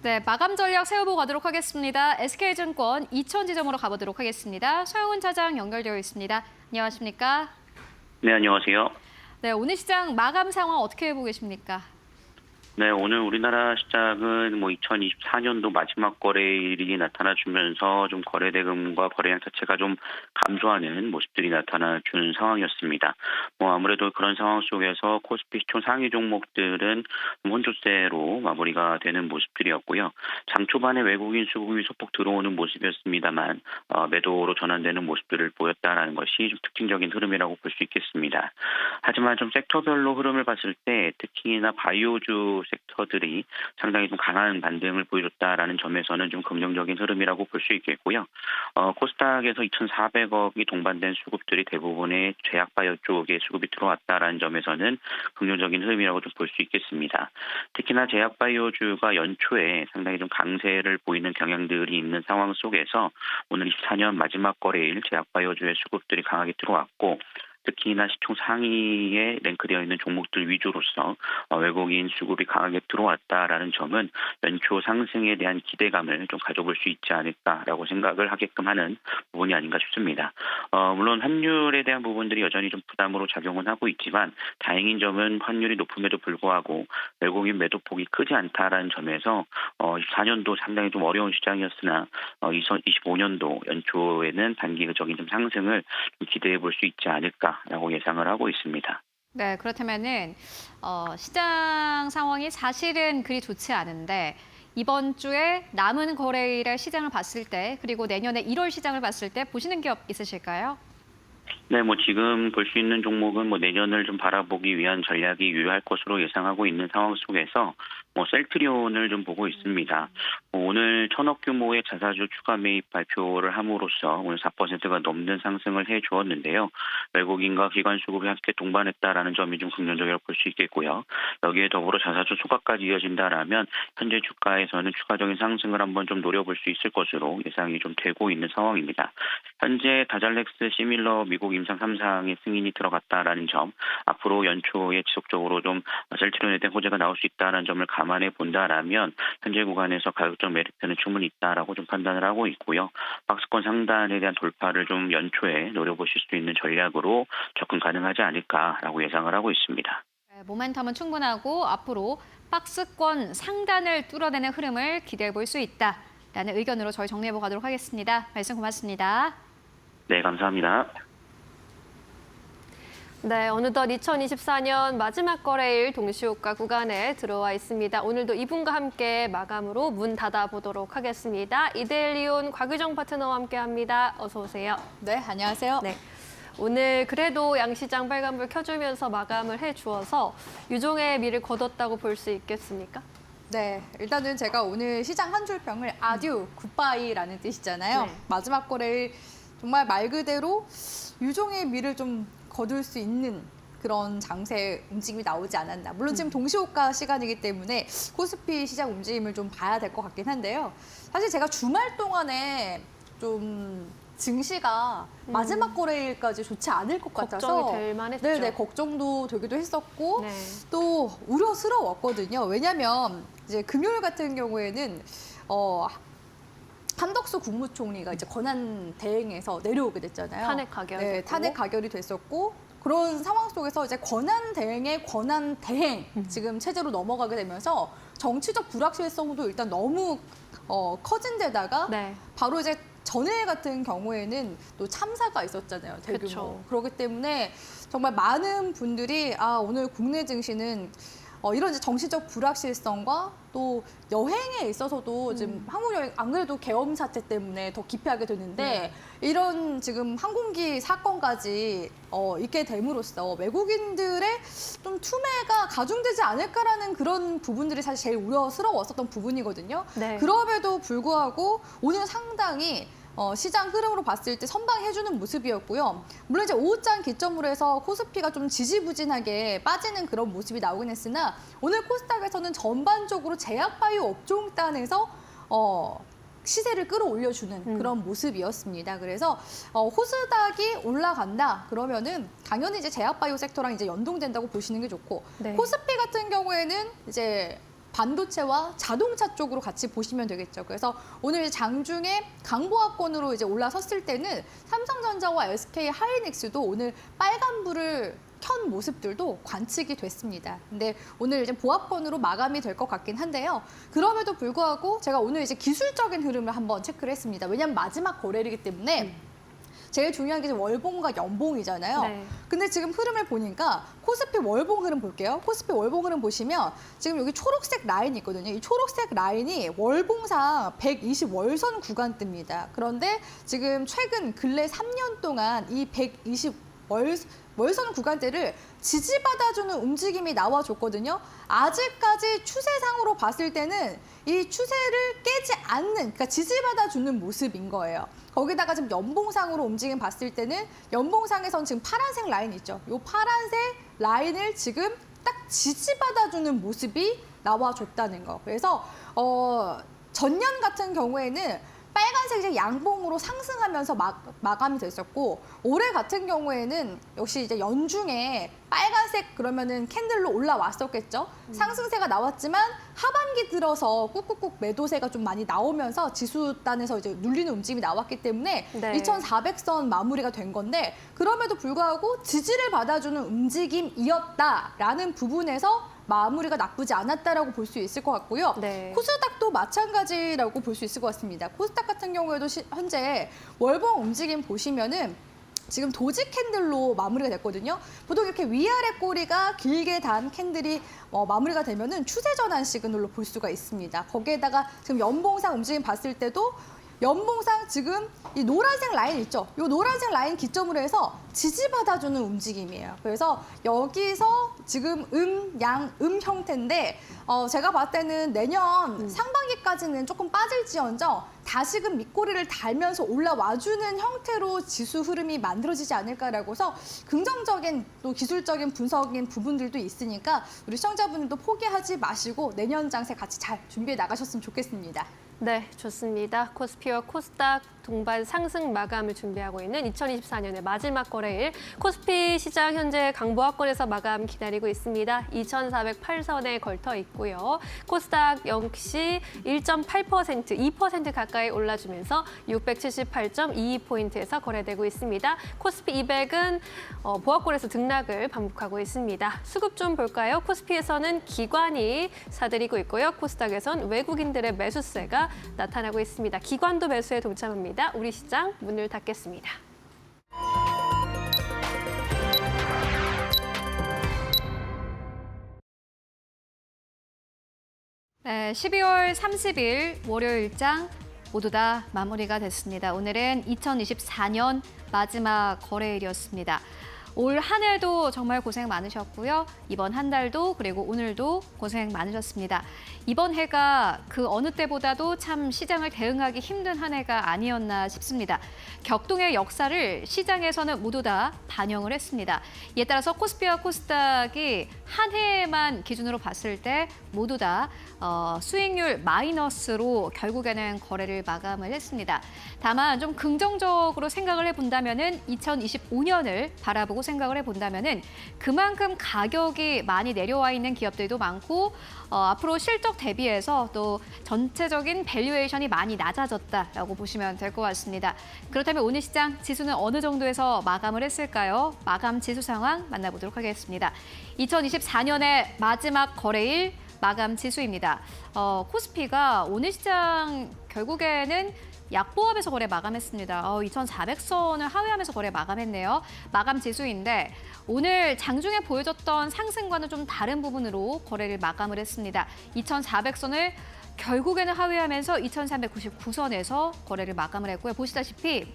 네, 마감 전략 세워보고 가도록 하겠습니다. SK증권 이천 지점으로 가보도록 하겠습니다. 서영훈 차장 연결되어 있습니다. 안녕하십니까?
네, 안녕하세요.
네, 오늘 시장 마감 상황 어떻게 보고 계십니까?
네, 오늘 우리나라 시장은 2024년도 마지막 거래일이 나타나주면서 좀 거래 대금과 거래량 자체가 좀 감소하는 모습들이 나타나주는 상황이었습니다. 아무래도 그런 상황 속에서 코스피 시총 상위 종목들은 혼조세로 마무리가 되는 모습들이었고요. 장 초반에 외국인 수급이 소폭 들어오는 모습이었습니다만 매도로 전환되는 모습들을 보였다라는 것이 좀 특징적인 흐름이라고 볼 수 있겠습니다. 하지만 좀 섹터별로 흐름을 봤을 때 특히나 바이오주 섹터들이 상당히 좀 강한 반등을 보여줬다라는 점에서는 좀 긍정적인 흐름이라고 볼 수 있겠고요. 코스닥에서 2,400억이 동반된 수급들이 대부분의 제약바이오 쪽에 수급이 들어왔다라는 점에서는 긍정적인 흐름이라고 좀 볼 수 있겠습니다. 특히나 제약바이오주가 연초에 상당히 좀 강세를 보이는 경향들이 있는 상황 속에서 오늘 24년 마지막 거래일 제약바이오주의 수급들이 강하게 들어왔고 특히나 시총 상위에 랭크되어 있는 종목들 위주로서 외국인 수급이 강하게 들어왔다라는 점은 연초 상승에 대한 기대감을 좀 가져볼 수 있지 않을까라고 생각을 하게끔 하는 부분이 아닌가 싶습니다. 물론 환율에 대한 부분들이 여전히 좀 부담으로 작용은 하고 있지만 다행인 점은 환율이 높음에도 불구하고 외국인 매도폭이 크지 않다라는 점에서 24년도 상당히 좀 어려운 시장이었으나 2025년도 연초에는 단기적인 좀 상승을 좀 기대해 볼 수 있지 않을까라고 예상을 하고 있습니다.
네, 그렇다면은 시장 상황이 사실은 그리 좋지 않은데 이번 주에 남은 거래일의 시장을 봤을 때 그리고 내년에 1월 시장을 봤을 때 보시는 게 있으실까요?
네, 지금 볼 수 있는 종목은 내년을 좀 바라보기 위한 전략이 유효할 것으로 예상하고 있는 상황 속에서 셀트리온을 좀 보고 있습니다. 오늘 1,000억 규모의 자사주 추가 매입 발표를 함으로써 오늘 4%가 넘는 상승을 해주었는데요. 외국인과 기관 수급이 함께 동반했다라는 점이 좀 긍정적이라고 볼 수 있겠고요. 여기에 더불어 자사주 소각까지 이어진다라면 현재 주가에서는 추가적인 상승을 한번 좀 노려볼 수 있을 것으로 예상이 좀 되고 있는 상황입니다. 현재 다잘렉스 시밀러 미국 임상 3상의 승인이 들어갔다라는 점, 앞으로 연초에 지속적으로 좀 셀트리온에 대한 호재가 나올 수 있다는 점을 감안해 본다라면 현재 구간에서 가격적 메리트는 충분히 있다라고 좀 판단을 하고 있고요. 박스권 상단에 대한 돌파를 좀 연초에 노려보실 수 있는 전략으로 접근 가능하지 않을까라고 예상을 하고 있습니다.
네, 모멘텀은 충분하고 앞으로 박스권 상단을 뚫어내는 흐름을 기대해 볼 수 있다라는 의견으로 저희 정리해 보도록 하겠습니다. 말씀 고맙습니다.
네, 감사합니다.
네, 어느덧 2024년 마지막 거래일 동시호가 구간에 들어와 있습니다. 오늘도 이분과 함께 마감으로 문 닫아보도록 하겠습니다. 이데일리온 곽유정 파트너와 함께합니다. 어서 오세요.
네, 안녕하세요.
네, 오늘 그래도 양시장 빨간불 켜주면서 마감을 해주어서 유종의 미를 거뒀다고 볼 수 있겠습니까?
네, 일단은 제가 오늘 시장 한 줄 평을 아듀, 굿바이라는 뜻이잖아요.
네.
마지막 거래일 정말 말 그대로 유종의 미를 좀 거둘 수 있는 그런 장세 움직임이 나오지 않았나. 물론 지금 동시호가 시간이기 때문에 코스피 시장 움직임을 좀 봐야 될 것 같긴 한데요. 사실 제가 주말 동안에 좀 증시가 마지막 거래일까지 좋지 않을 것 같아서
걱정이 될 만했죠.
네네, 걱정도 되기도 했었고
네.
또 우려스러웠거든요. 왜냐하면 이제 금요일 같은 경우에는 한덕수 국무총리가 이제 권한 대행에서 내려오게 됐잖아요.
탄핵 가결이
네,
됐고.
탄핵 가결이 됐었고 그런 상황 속에서 이제 권한 대행의 권한 대행 지금 체제로 넘어가게 되면서 정치적 불확실성도 일단 너무 커진 데다가
네.
바로 이제 전일 같은 경우에는 또 참사가 있었잖아요. 대규모.
그쵸.
그렇기 때문에 정말 많은 분들이 오늘 국내 증시는 이런 이제 정치적 불확실성과 또 여행에 있어서도 지금 한국 여행 안 그래도 계엄 사태 때문에 더 기피하게 되는데 이런 지금 항공기 사건까지 있게 됨으로써 외국인들의 좀 투매가 가중되지 않을까라는 그런 부분들이 사실 제일 우려스러웠었던 부분이거든요.
네.
그럼에도 불구하고 오늘 상당히 시장 흐름으로 봤을 때 선방해주는 모습이었고요. 물론 이제 오후장 기점으로 해서 코스피가 좀 지지부진하게 빠지는 그런 모습이 나오긴 했으나 오늘 코스닥에서는 전반적으로 제약바이오 업종단에서 시세를 끌어올려주는 그런 모습이었습니다. 그래서 호스닥이 올라간다 그러면은 당연히 이제 제약바이오 섹터랑 이제 연동된다고 보시는 게 좋고
네.
코스피 같은 경우에는 이제 반도체와 자동차 쪽으로 같이 보시면 되겠죠. 그래서 오늘 장중에 강보합권으로 이제 올라섰을 때는 삼성전자와 SK 하이닉스도 오늘 빨간불을 켠 모습들도 관측이 됐습니다. 근데 오늘 이제 보합권으로 마감이 될 것 같긴 한데요. 그럼에도 불구하고 제가 오늘 이제 기술적인 흐름을 한번 체크를 했습니다. 왜냐하면 마지막 거래일이기 때문에 제일 중요한 게 이제 월봉과 연봉이잖아요.
네.
근데 지금 흐름을 보니까 코스피 월봉 흐름 볼게요. 코스피 월봉 흐름 보시면 지금 여기 초록색 라인이 있거든요. 이 초록색 라인이 월봉상 120 월선 구간대입니다. 그런데 지금 최근 근래 3년 동안 이 120 월선 구간대를 지지받아주는 움직임이 나와줬거든요. 아직까지 추세상으로 봤을 때는 이 추세를 깨지 않는, 그러니까 지지받아주는 모습인 거예요. 거기다가 지금 연봉상으로 움직임 봤을 때는 연봉상에선 지금 파란색 라인 있죠. 이 파란색 라인을 지금 딱 지지받아주는 모습이 나와줬다는 거. 그래서 전년 같은 경우에는 빨간색 양봉으로 상승하면서 마감이 됐었고, 올해 같은 경우에는 역시 이제 연중에 빨간색 그러면은 캔들로 올라왔었겠죠. 상승세가 나왔지만 하반기 들어서 꾹꾹꾹 매도세가 좀 많이 나오면서 지수단에서 이제 눌리는 움직임이 나왔기 때문에
네.
2400선 마무리가 된 건데, 그럼에도 불구하고 지지를 받아주는 움직임이었다라는 부분에서 마무리가 나쁘지 않았다라고 볼 수 있을 것 같고요.
네.
코스닥도 마찬가지라고 볼 수 있을 것 같습니다. 코스닥 같은 경우에도 현재 월봉 움직임 보시면은 지금 도지 캔들로 마무리가 됐거든요. 보통 이렇게 위아래 꼬리가 길게 단 캔들이 마무리가 되면은 추세 전환 시그널로 볼 수가 있습니다. 거기에다가 지금 연봉상 움직임 봤을 때도 연봉상 지금 이 노란색 라인 있죠? 이 노란색 라인 기점으로 해서 지지받아주는 움직임이에요. 그래서 여기서 지금 양, 형태인데 제가 봤을 때는 내년 상반기까지는 조금 빠질지언정 다시금 밑꼬리를 달면서 올라와주는 형태로 지수 흐름이 만들어지지 않을까라고 해서 긍정적인 또 기술적인 분석인 부분들도 있으니까 우리 시청자분들도 포기하지 마시고 내년 장세 같이 잘 준비해 나가셨으면 좋겠습니다.
네, 좋습니다. 코스피와 코스닥 동반 상승 마감을 준비하고 있는 2024년의 마지막 거래일, 코스피 시장 현재 강보합권에서 마감 기다리고 있습니다. 2408선에 걸터 있고요. 코스닥 역시 1.8%, 2% 가까이 올라주면서 678.22포인트에서 거래되고 있습니다. 코스피 200은 보합권에서 등락을 반복하고 있습니다. 수급 좀 볼까요? 코스피에서는 기관이 사들이고 있고요. 코스닥에선 외국인들의 매수세가 나타나고 있습니다. 기관도 매수에 동참합니다. 우리 시장 문을 닫겠습니다.
네, 12월 30일 월요일장 모두 다 마무리가 됐습니다. 오늘은 2024년 마지막 거래일이었습니다. 올 한 해도 정말 고생 많으셨고요. 이번 한 달도 그리고 오늘도 고생 많으셨습니다. 이번 해가 그 어느 때보다도 참 시장을 대응하기 힘든 한 해가 아니었나 싶습니다. 격동의 역사를 시장에서는 모두 다 반영을 했습니다. 이에 따라서 코스피와 코스닥이 한 해만 기준으로 봤을 때 모두 다 수익률 마이너스로 결국에는 거래를 마감을 했습니다. 다만 좀 긍정적으로 생각을 해본다면은 2025년을 바라보고 생각을 해본다면은 그만큼 가격이 많이 내려와 있는 기업들도 많고 앞으로 실적 대비해서 또 전체적인 밸류에이션이 많이 낮아졌다라고 보시면 될 것 같습니다. 그렇다면 오늘 시장 지수는 어느 정도에서 마감을 했을까요? 마감 지수 상황 만나보도록 하겠습니다. 2024년의 마지막 거래일 마감 지수입니다. 코스피가 오늘 시장 결국에는 약보합에서 거래 마감했습니다. 2400선을 하회하면서 거래 마감했네요. 마감 지수인데 오늘 장중에 보여줬던 상승과는 좀 다른 부분으로 거래를 마감을 했습니다. 2400선을 결국에는 하회하면서 2399선에서 거래를 마감을 했고요. 보시다시피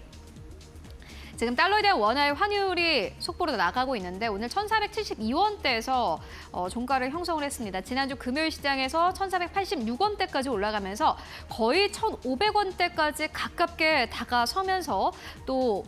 지금 달러에 대한 원화의 환율이 속보로 나가고 있는데 오늘 1,472원대에서 종가를 형성을 했습니다. 지난주 금요일 시장에서 1,486원대까지 올라가면서 거의 1,500원대까지 가깝게 다가서면서 또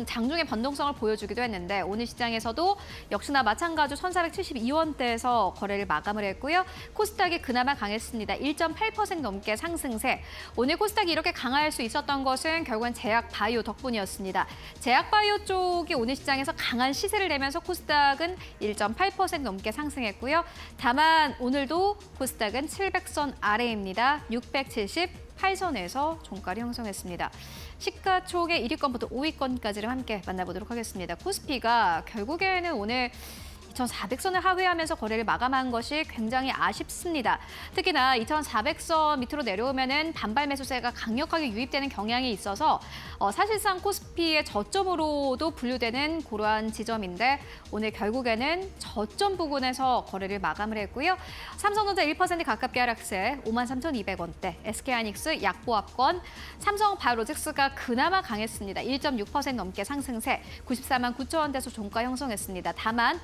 장중의 변동성을 보여주기도 했는데 오늘 시장에서도 역시나 마찬가지로 1,472원대에서 거래를 마감을 했고요. 코스닥이 그나마 강했습니다. 1.8% 넘게 상승세. 오늘 코스닥이 이렇게 강할 수 있었던 것은 결국은 제약바이오 덕분이었습니다. 제약바이오 쪽이 오늘 시장에서 강한 시세를 내면서 코스닥은 1.8% 넘게 상승했고요. 다만 오늘도 코스닥은 700선 아래입니다. 678선에서 종가를 형성했습니다. 시가총액 1위권부터 5위권까지를 함께 만나보도록 하겠습니다. 코스피가 결국에는 오늘 2,400선을 하회하면서 거래를 마감한 것이 굉장히 아쉽습니다. 특히나 2,400선 밑으로 내려오면은 반발 매수세가 강력하게 유입되는 경향이 있어서 사실상 코스피의 저점으로도 분류되는 그러한 지점인데 오늘 결국에는 저점 부근에서 거래를 마감을 했고요. 삼성전자 1% 가깝게 하락세 53,200원대, SK하이닉스 약보합권, 삼성바이오로직스가 그나마 강했습니다. 1.6% 넘게 상승세 94만 9천 원대에서 종가 형성했습니다. 다만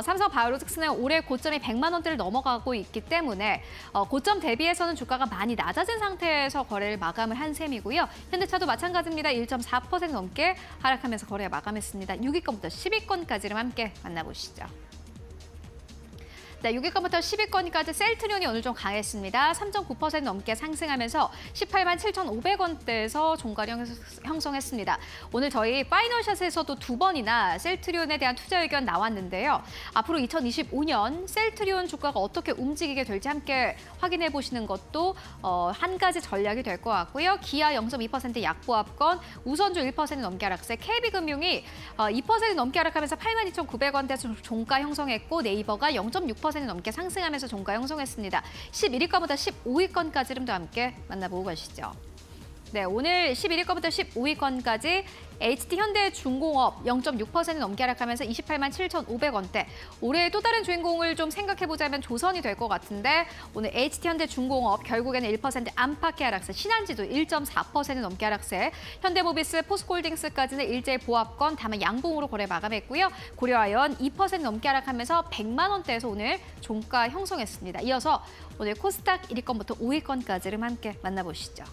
삼성바이오로직스는 올해 고점이 100만 원대를 넘어가고 있기 때문에 고점 대비해서는 주가가 많이 낮아진 상태에서 거래를 마감을 한 셈이고요. 현대차도 마찬가지입니다. 1.4% 넘게 하락하면서 거래 마감했습니다. 6위권부터 10위권까지를 함께 만나보시죠. 네, 6위권부터 10위권까지 셀트리온이 오늘 좀 강했습니다. 3.9% 넘게 상승하면서 18만 7,500원대에서 종가를 형성했습니다. 오늘 저희 파이널샷에서도 2번이나 셀트리온에 대한 투자 의견 나왔는데요. 앞으로 2025년 셀트리온 주가가 어떻게 움직이게 될지 함께 확인해 보시는 것도 한 가지 전략이 될 것 같고요. 기아 0.2% 약보합권, 우선주 1% 넘게 하락세, KB금융이 2% 넘게 하락하면서 82,900원대에서 종가 형성했고 네이버가 0.6% 넘게 상승하면서 종가 형성했습니다. 11위권부터 15위권까지를 또 함께 만나보고 가시죠. 네, 오늘 11위권부터 15위권까지 HT 현대중공업 0.6% 넘게 하락하면서 28만 7,500원대. 올해의 또 다른 주인공을 좀 생각해보자면 조선이 될 것 같은데 오늘 HT 현대중공업 결국에는 1% 안팎의 하락세, 신한지도 1.4% 넘게 하락세, 현대모비스, 포스코홀딩스까지는 일제히 보합권, 다만 양봉으로 거래 마감했고요. 고려아연 2% 넘게 하락하면서 100만 원대에서 오늘 종가 형성했습니다. 이어서 오늘 코스닥 1위권부터 5위권까지를 함께 만나보시죠.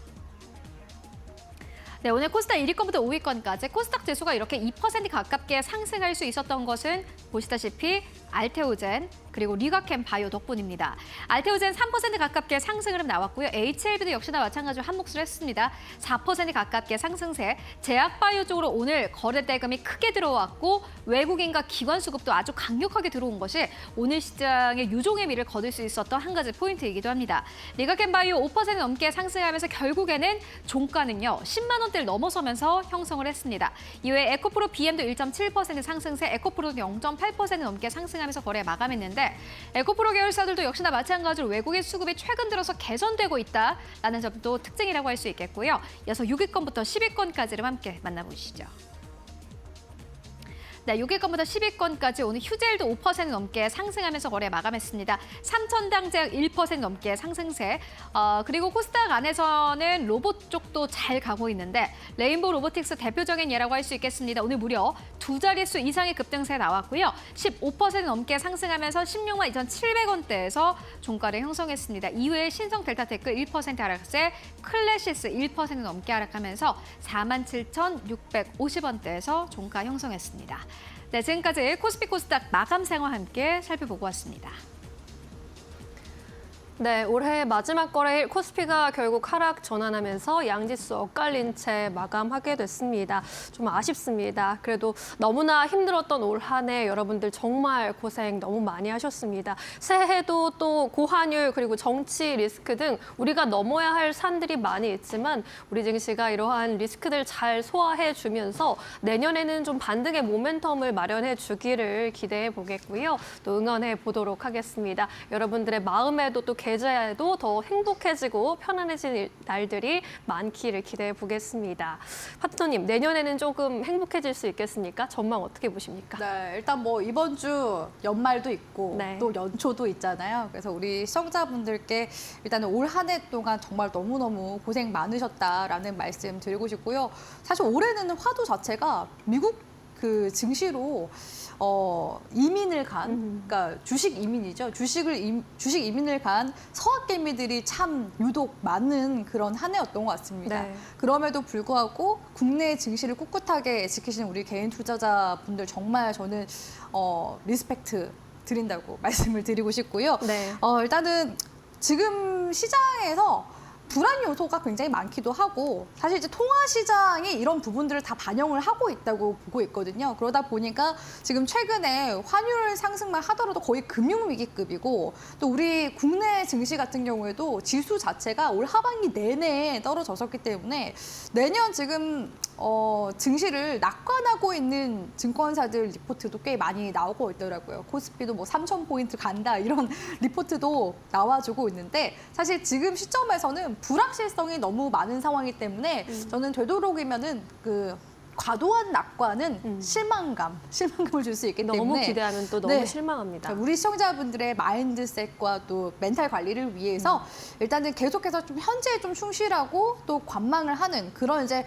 네, 오늘 코스닥 1위권부터 5위권까지 코스닥 지수가 이렇게 2% 가깝게 상승할 수 있었던 것은 보시다시피 알테오젠 그리고 리가캠 바이오 덕분입니다. 알테오젠 3% 가깝게 상승을 나왔고요. HLB도 역시나 마찬가지로 한 몫을 했습니다. 4% 가깝게 상승세. 제약바이오 쪽으로 오늘 거래 대금이 크게 들어왔고 외국인과 기관 수급도 아주 강력하게 들어온 것이 오늘 시장의 유종의 미를 거둘 수 있었던 한 가지 포인트이기도 합니다. 리가캠 바이오 5% 넘게 상승하면서 결국에는 종가는요 10만 원대를 넘어서면서 형성을 했습니다. 이외에 에코프로 BM도 1.7% 상승세, 에코프로도 0.8% 넘게 상승하면서 거래 마감했는데 에코프로 계열사들도 역시나 마찬가지로 외국인 수급이 최근 들어서 개선되고 있다라는 점도 특징이라고 할 수 있겠고요. 이어서 6위권부터 10위권까지를 함께 만나보시죠. 네, 6위권부터 10위권까지 오늘 휴젤도 5% 넘게 상승하면서 거래 마감했습니다. 삼천당제약 1% 넘게 상승세. 그리고 코스닥 안에서는 로봇 쪽도 잘 가고 있는데 레인보우 로보틱스 대표적인 예라고 할 수 있겠습니다. 오늘 무려 2자릿수 이상의 급등세 나왔고요. 15% 넘게 상승하면서 16만 2,700원대에서 종가를 형성했습니다. 이외에 신성 델타테크 1% 하락세, 클래시스 1% 넘게 하락하면서 47,650원대에서 종가 형성했습니다. 네, 지금까지 코스피 코스닥 마감 상황 함께 살펴보고 왔습니다.
네, 올해 마지막 거래일 코스피가 결국 하락 전환하면서 양지수 엇갈린 채 마감하게 됐습니다. 좀 아쉽습니다. 그래도 너무나 힘들었던 올 한 해 여러분들 정말 고생 너무 많이 하셨습니다. 새해도 또 고환율 그리고 정치 리스크 등 우리가 넘어야 할 산들이 많이 있지만 우리 증시가 이러한 리스크들 잘 소화해 주면서 내년에는 좀 반등의 모멘텀을 마련해 주기를 기대해 보겠고요. 또 응원해 보도록 하겠습니다. 여러분들의 마음에도 또 계좌에도 더 행복해지고 편안해진 날들이 많기를 기대해 보겠습니다. 파트너님, 내년에는 조금 행복해질 수 있겠습니까? 전망 어떻게 보십니까?
네, 일단 뭐 이번 주 연말도 있고
네.
또 연초도 있잖아요. 그래서 우리 시청자분들께 일단은 올 한 해 동안 정말 너무너무 고생 많으셨다라는 말씀 드리고 싶고요. 사실 올해는 화두 자체가 미국 그 증시로 이민을 간, 그러니까 주식 이민이죠. 주식 이민을 간 서학개미들이 참 유독 많은 그런 한 해였던 것 같습니다.
네.
그럼에도 불구하고 국내 증시를 꿋꿋하게 지키시는 우리 개인 투자자분들 정말 저는 리스펙트 드린다고 말씀을 드리고 싶고요.
네.
일단은 지금 시장에서 불안 요소가 굉장히 많기도 하고 사실 이제 통화 시장이 이런 부분들을 다 반영을 하고 있다고 보고 있거든요. 그러다 보니까 지금 최근에 환율 상승만 하더라도 거의 금융위기급이고 또 우리 국내 증시 같은 경우에도 지수 자체가 올 하반기 내내 떨어졌었기 때문에 내년 지금 증시를 낙관하고 있는 증권사들 리포트도 꽤 많이 나오고 있더라고요. 코스피도 뭐 3,000포인트 간다 이런 리포트도 나와주고 있는데 사실 지금 시점에서는 불확실성이 너무 많은 상황이기 때문에 저는 되도록이면은 과도한 낙관은 실망감을 줄 수 있기 때문에
너무 기대하면 또 너무
네.
실망합니다.
우리 시청자분들의 마인드셋과 또 멘탈 관리를 위해서 일단은 계속해서 좀 현재에 좀 충실하고 또 관망을 하는 그런 이제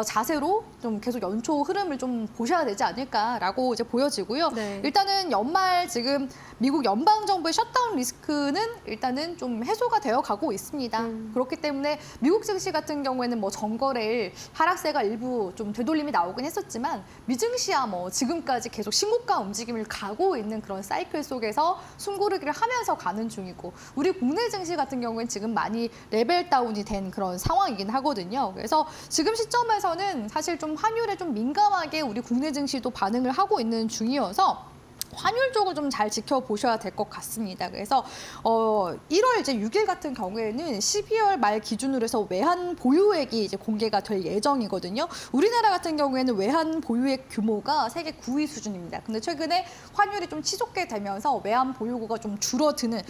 자세로 좀 계속 연초 흐름을 좀 보셔야 되지 않을까라고 이제 보여지고요.
네.
일단은 연말 지금 미국 연방 정부의 셧다운 리스크는 일단은 좀 해소가 되어 가고 있습니다. 그렇기 때문에 미국 증시 같은 경우에는 뭐 전거래일 하락세가 일부 좀 되돌림이 나오긴 했었지만 미증시야 뭐 지금까지 계속 신고가 움직임을 가고 있는 그런 사이클 속에서 숨고르기를 하면서 가는 중이고 우리 국내 증시 같은 경우에는 지금 많이 레벨 다운이 된 그런 상황이긴 하거든요. 그래서 지금 시점에서는 사실 좀 환율에 좀 민감하게 우리 국내 증시도 반응을 하고 있는 중이어서 환율 쪽을 좀 잘 지켜보셔야 될 것 같습니다. 그래서 1월 이제 6일 같은 경우에는 12월 말 기준으로 해서 외환 보유액이 이제 공개가 될 예정이거든요. 우리나라 같은 경우에는 외환 보유액 규모가 세계 9위 수준입니다. 근데 최근에 환율이 좀 치솟게 되면서 외환 보유고가 좀 줄어드는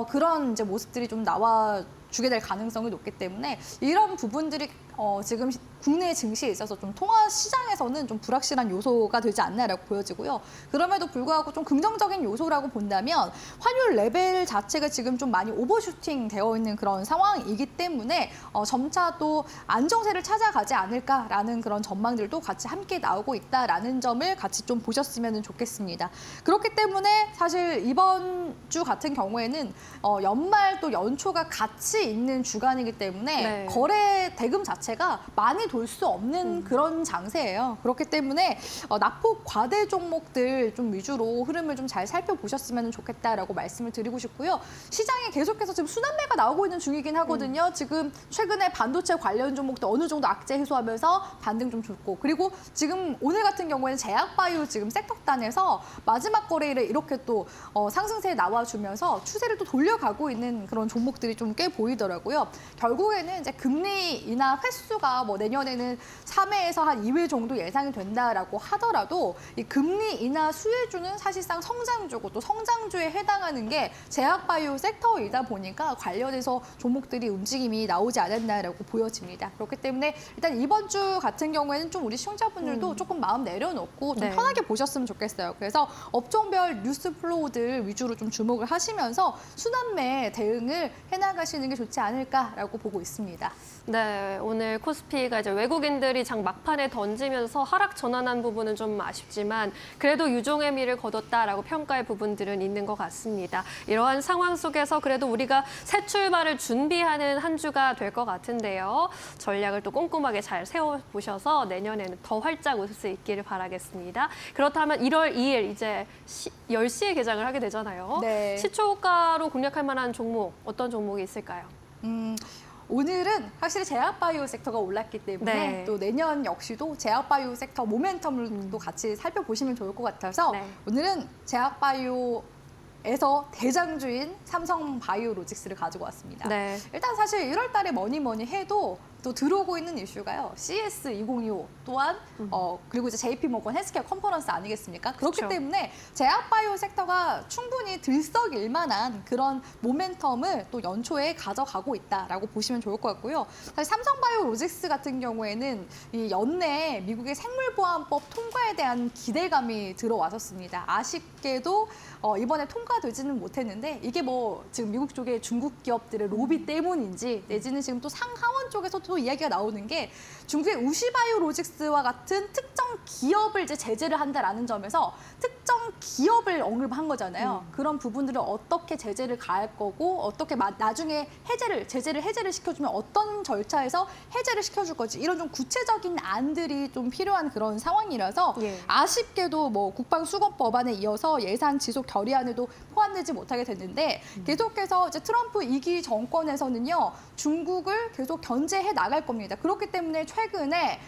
그런 이제 모습들이 좀 나와 주게 될 가능성이 높기 때문에 이런 부분들이 지금 국내 증시에 있어서 좀 통화 시장에서는 좀 불확실한 요소가 되지 않나라고 보여지고요. 그럼에도 불구하고 좀 긍정적인 요소라고 본다면 환율 레벨 자체가 지금 좀 많이 오버슈팅 되어 있는 그런 상황이기 때문에 점차 또 안정세를 찾아가지 않을까라는 그런 전망들도 같이 함께 나오고 있다라는 점을 같이 좀 보셨으면 좋겠습니다. 그렇기 때문에 사실 이번 주 같은 경우에는 연말 또 연초가 같이 있는 주간이기 때문에
네.
거래 대금 자체가 많이 돌 수 없는 그런 장세예요. 그렇기 때문에 낙폭 과대 종목들 좀 위주로 흐름을 좀 잘 살펴보셨으면 좋겠다라고 말씀을 드리고 싶고요. 시장에 계속해서 지금 순환매가 나오고 있는 중이긴 하거든요. 지금 최근에 반도체 관련 종목도 어느 정도 악재 해소하면서 반등 좀 좋고 그리고 지금 오늘 같은 경우에는 제약바이오 지금 섹터단에서 마지막 거래일에 이렇게 또 상승세에 나와주면서 추세를 또 돌려가고 있는 그런 종목들이 좀 꽤 보이더라고요. 결국에는 이제 금리 인하 횟수가 뭐 내년에는 3회에서 한 2회 정도 예상이 된다라고 하더라도 이 금리 인하 수혜주는 사실상 성장주고 또 성장주에 해당하는 게 제약바이오 섹터이다 보니까 관련해서 종목들이 움직임이 나오지 않았나라고 보여집니다. 그렇기 때문에 일단 이번 주 같은 경우에는 좀 우리 시청자분들도 조금 마음 내려놓고 좀
네.
편하게 보셨으면 좋겠어요. 그래서 업종별 뉴스 플로우들 위주로 좀 주목을 하시면서 순환매 대응을 해나가시는 게 좋지 않을까라고 보고 있습니다.
네, 오늘 코스피가 이제 외국인들이 장 막판에 던지면서 하락 전환한 부분은 좀 아쉽지만 그래도 유종의 미를 거뒀다라고 평가할 부분들은 있는 것 같습니다. 이러한 상황 속에서 그래도 우리가 새 출발을 준비하는 한 주가 될 것 같은데요. 전략을 또 꼼꼼하게 잘 세워보셔서 내년에는 더 활짝 웃을 수 있기를 바라겠습니다. 그렇다면 1월 2일 이제 10시에 개장을 하게 되잖아요.
네.
시초가로 공략할 만한 종목, 어떤 종목이 있을까요?
오늘은 확실히 제약바이오 섹터가 올랐기 때문에
네.
또 내년 역시도 제약바이오 섹터 모멘텀을 또 같이 살펴보시면 좋을 것 같아서
네.
오늘은 제약바이오에서 대장주인 삼성바이오로직스를 가지고 왔습니다.
네.
일단 사실 1월 달에 뭐니 해도 또 들어오고 있는 이슈가요. CS2025 또한 그리고 이제 JP모건 헬스케어 컨퍼런스 아니겠습니까? 그렇기
그렇죠.
때문에 제약바이오 섹터가 충분히 들썩일 만한 그런 모멘텀을 또 연초에 가져가고 있다라고 보시면 좋을 것 같고요. 사실 삼성바이오로직스 같은 경우에는 이 연내 미국의 생물보안법 통과에 대한 기대감이 들어왔었습니다. 아쉽게도 이번에 통과되지는 못했는데 이게 뭐 지금 미국 쪽의 중국 기업들의 로비 때문인지 내지는 지금 또 상하원 쪽에서 또 이야기가 나오는 게 중국의 우시바이오로직스와 같은 특정 기업을 이제 제재를 한다라는 점에서 특정 기업을 언급한 거잖아요. 그런 부분들을 어떻게 제재를 가할 거고 어떻게 나중에 제재를 해제를 시켜주면 어떤 절차에서 해제를 시켜줄 거지 이런 좀 구체적인 안들이 좀 필요한 그런 상황이라서
예.
아쉽게도 뭐 국방수급법안에 이어서 예산 지속 결의안에도 호환되지 못하게 됐는데 계속해서 이제 트럼프 2기 정권에서는요 중국을 계속 견제해 나갈 겁니다. 그렇기 때문에 최근에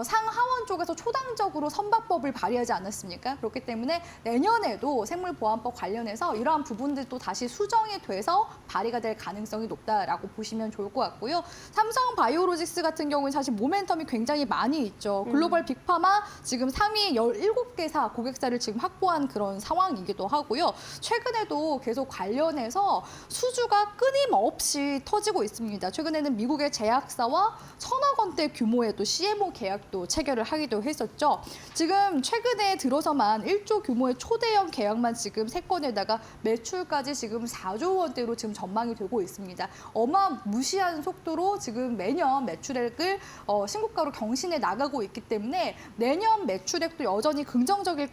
상하원 쪽에서 초당적으로 선박법을 발의하지 않았습니까? 그렇기 때문에 내년에도 생물보안법 관련해서 이러한 부분들도 다시 수정이 돼서 발의가 될 가능성이 높다라고 보시면 좋을 것 같고요. 삼성 바이오로직스 같은 경우는 사실 모멘텀이 굉장히 많이 있죠. 글로벌 빅파마 지금 상위 17개사 고객사를 지금 확보한 그런 상황이기도 하고요. 최근에도 계속 관련해서 수주가 끊임없이 터지고 있습니다. 최근에는 미국의 제약사와 1,000억 원대 규모의 또 CMO 계약도 체결을 하기도 했었죠. 지금 최근에 들어서만 1조 규모의 초대형 계약만 지금 3건에다가 매출까지 지금 4조 원대로 지금 전망이 되고 있습니다. 어마무시한 속도로 지금 매년 매출액을 신고가로 경신해 나가고 있기 때문에 내년 매출액도 여전히 긍정적일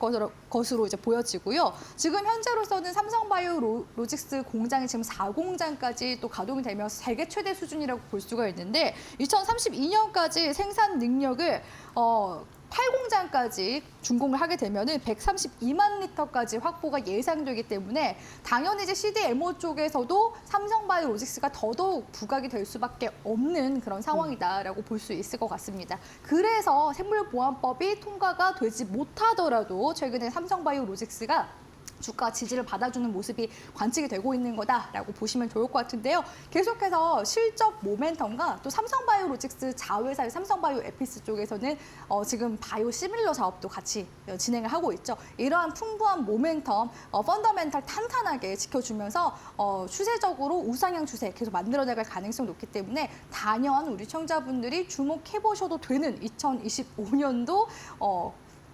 것으로 이제 보여지고요. 지금 현재로서는 삼성바이오로직스 공장이 지금 4공장까지 또 가동이 되면서 세계 최대 수준이라고 볼 수가 있는데 2032년까지 생산 능력을 8공장까지 준공을 하게 되면은 132만 리터까지 확보가 예상되기 때문에 당연히 이제 CDMO 쪽에서도 삼성바이오로직스가 더더욱 부각이 될 수밖에 없는 그런 상황이다라고 볼 수 있을 것 같습니다. 그래서 생물보안법이 통과가 되지 못하더라도 최근에 삼성바이오로직스가 주가 지지를 받아주는 모습이 관측이 되고 있는 거다라고 보시면 좋을 것 같은데요. 계속해서 실적 모멘텀과 또 삼성바이오로직스 자회사의 삼성바이오에피스 쪽에서는 지금 바이오 시밀러 사업도 같이 진행을 하고 있죠. 이러한 풍부한 모멘텀, 펀더멘탈 탄탄하게 지켜주면서 추세적으로 우상향 추세 계속 만들어나갈 가능성이 높기 때문에 단연 우리 시청자분들이 주목해보셔도 되는 2025년도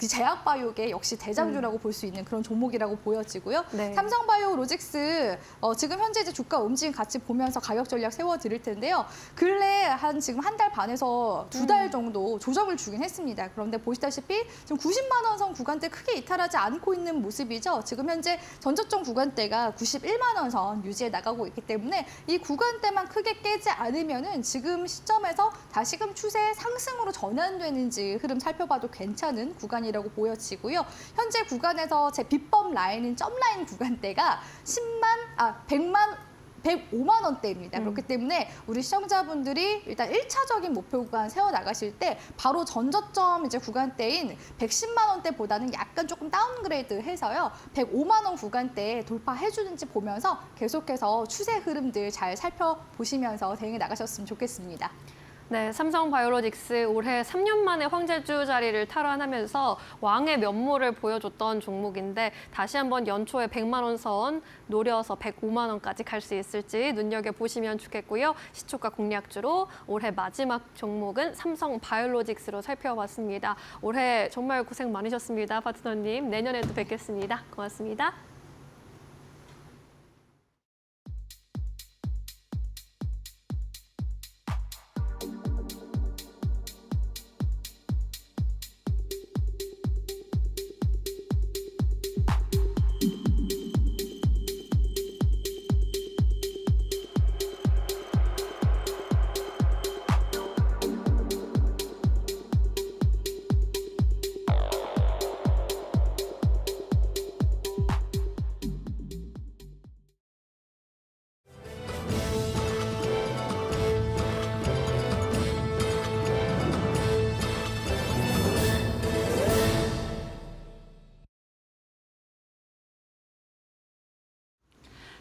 제약바이오계 역시 대장주라고 볼 수 있는 그런 종목이라고 보여지고요.
네.
삼성바이오로직스 지금 현재 이제 주가 움직임 같이 보면서 가격 전략 세워드릴 텐데요. 근래 지금 한 달 반에서 2달 정도 조정을 주긴 했습니다. 그런데 보시다시피 지금 90만 원 선 구간대 크게 이탈하지 않고 있는 모습이죠. 지금 현재 전저점 구간대가 91만 원 선 유지해 나가고 있기 때문에 이 구간대만 크게 깨지 않으면은 지금 시점에서 다시금 추세 상승으로 전환되는지 흐름 살펴봐도 괜찮은 구간이 라고 보여지고요. 현재 구간에서 제 비법 라인인 점라인 구간대가 105만 원대입니다. 그렇기 때문에 우리 시청자분들이 일단 1차적인 목표 구간 세워나가실 때 바로 전저점 이제 구간대인 110만 원대보다는 약간 조금 다운그레이드 해서요. 105만 원 구간대 돌파해주는지 보면서 계속해서 추세 흐름들 잘 살펴보시면서 대응해 나가셨으면 좋겠습니다.
네, 삼성바이오로직스 올해 3년 만에 황제주 자리를 탈환하면서 왕의 면모를 보여줬던 종목인데 다시 한번 연초에 100만 원 선 노려서 105만 원까지 갈 수 있을지 눈여겨보시면 좋겠고요. 시초가 공략주로 올해 마지막 종목은 삼성바이오로직스로 살펴봤습니다. 올해 정말 고생 많으셨습니다. 파트너님, 내년에도 뵙겠습니다. 고맙습니다.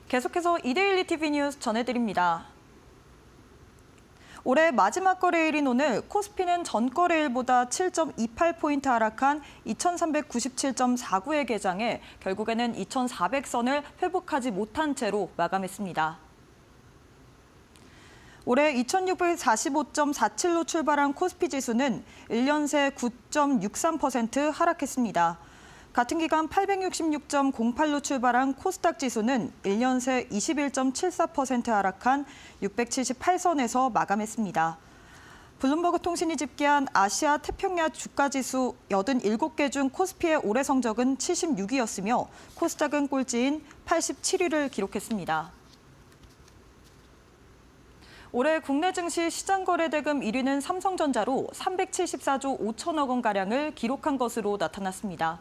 계속해서 이데일리 TV 뉴스 전해드립니다. 올해 마지막 거래일인 오늘 코스피는 전 거래일보다 7.28포인트 하락한 2397.49에 개장해 결국에는 2400선을 회복하지 못한 채로 마감했습니다. 올해 2645.47로 출발한 코스피 지수는 1년 새 9.63% 하락했습니다. 같은 기간 866.08로 출발한 코스닥 지수는 1년 새 21.74% 하락한 678선에서 마감했습니다. 블룸버그 통신이 집계한 아시아 태평양 주가지수 87개 중 코스피의 올해 성적은 76위였으며 코스닥은 꼴찌인 87위를 기록했습니다. 올해 국내 증시 시장 거래 대금 1위는 삼성전자로 374조 5천억 원가량을 기록한 것으로 나타났습니다.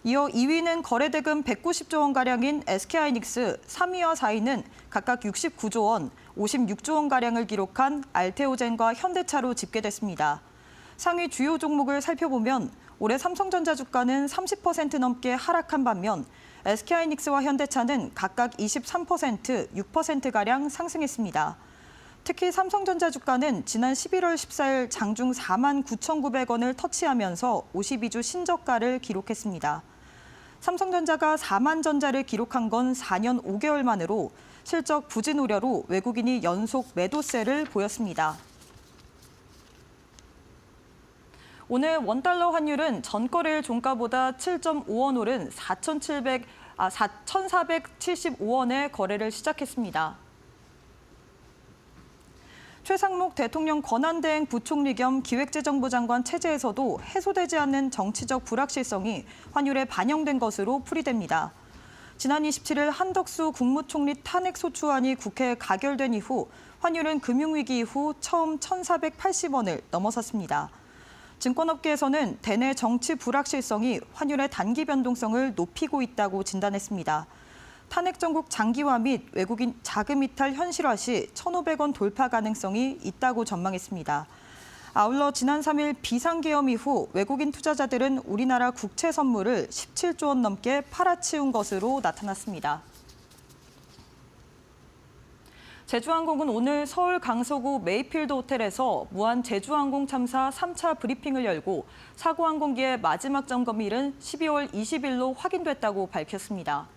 이어 2위는 거래대금 190조 원가량인 SK하이닉스, 3위와 4위는 각각 69조 원, 56조 원가량을 기록한 알테오젠과 현대차로 집계됐습니다. 상위 주요 종목을 살펴보면 올해 삼성전자 주가는 30% 넘게 하락한 반면 SK하이닉스와 현대차는 각각 23%, 6%가량 상승했습니다. 특히 삼성전자 주가는 지난 11월 14일 장중 49,900원을 터치하면서 52주 신저가를 기록했습니다. 삼성전자가 4만 전자를 기록한 건 4년 5개월 만으로 실적 부진 우려로 외국인이 연속 매도세를 보였습니다. 오늘 원달러 환율은 전거래일 종가보다 7.5원 오른 4,475원에 거래를 시작했습니다. 최상목 대통령 권한대행 부총리 겸 기획재정부 장관 체제에서도 해소되지 않는 정치적 불확실성이 환율에 반영된 것으로 풀이됩니다. 지난 27일 한덕수 국무총리 탄핵소추안이 국회에 가결된 이후 환율은 금융위기 이후 처음 1,480원을 넘어섰습니다. 증권업계에서는 대내 정치 불확실성이 환율의 단기 변동성을 높이고 있다고 진단했습니다. 탄핵 정국 장기화 및 외국인 자금 이탈 현실화 시 1,500원 돌파 가능성이 있다고 전망했습니다. 아울러 지난 3일 비상계엄 이후 외국인 투자자들은 우리나라 국채 선물을 17조 원 넘게 팔아치운 것으로 나타났습니다. 제주항공은 오늘 서울 강서구 메이필드 호텔에서 무한 제주항공 참사 3차 브리핑을 열고 사고 항공기의 마지막 점검일은 12월 20일로 확인됐다고 밝혔습니다.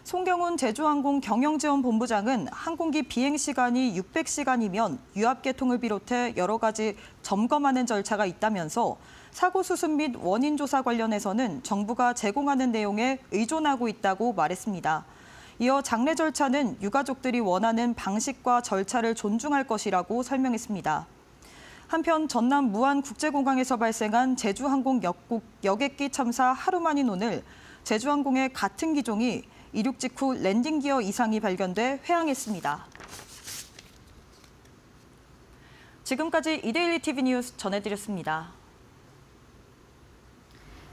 송경훈 제주항공 경영지원본부장은 항공기 비행 시간이 600시간이면 유압계통을 비롯해 여러 가지 점검하는 절차가 있다면서 사고 수습 및 원인 조사 관련해서는 정부가 제공하는 내용에 의존하고 있다고 말했습니다. 이어 장례 절차는 유가족들이 원하는 방식과 절차를 존중할 것이라고 설명했습니다. 한편 전남 무안국제공항에서 발생한 제주항공 여객기 참사 하루 만인 오늘 제주항공의 같은 기종이 이륙 직후 랜딩 기어 이상이 발견돼 회항했습니다. 지금까지 이데일리 TV 뉴스 전해드렸습니다.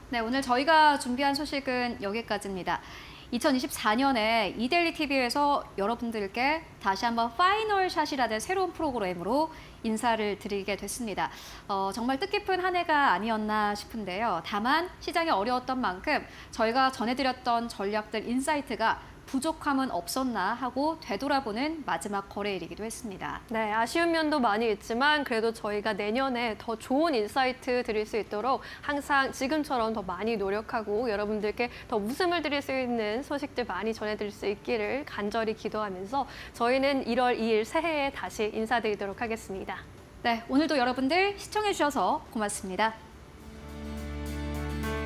네, 오늘 저희가 준비한 소식은 여기까지입니다. 2024년에 이데일리 TV에서 여러분들께 다시 한번 파이널 샷이라는 새로운 프로그램으로 인사를 드리게 됐습니다. 정말 뜻깊은 한 해가 아니었나 싶은데요. 다만 시장이 어려웠던 만큼 저희가 전해드렸던 전략들, 인사이트가 부족함은 없었나 하고 되돌아보는 마지막 거래일이기도 했습니다.
네, 아쉬운 면도 많이 있지만 그래도 저희가 내년에 더 좋은 인사이트 드릴 수 있도록 항상 지금처럼 더 많이 노력하고 여러분들께 더 웃음을 드릴 수 있는 소식들 많이 전해드릴 수 있기를 간절히 기도하면서 저희는 1월 2일 새해에 다시 인사드리도록 하겠습니다.
네, 오늘도 여러분들 시청해주셔서 고맙습니다.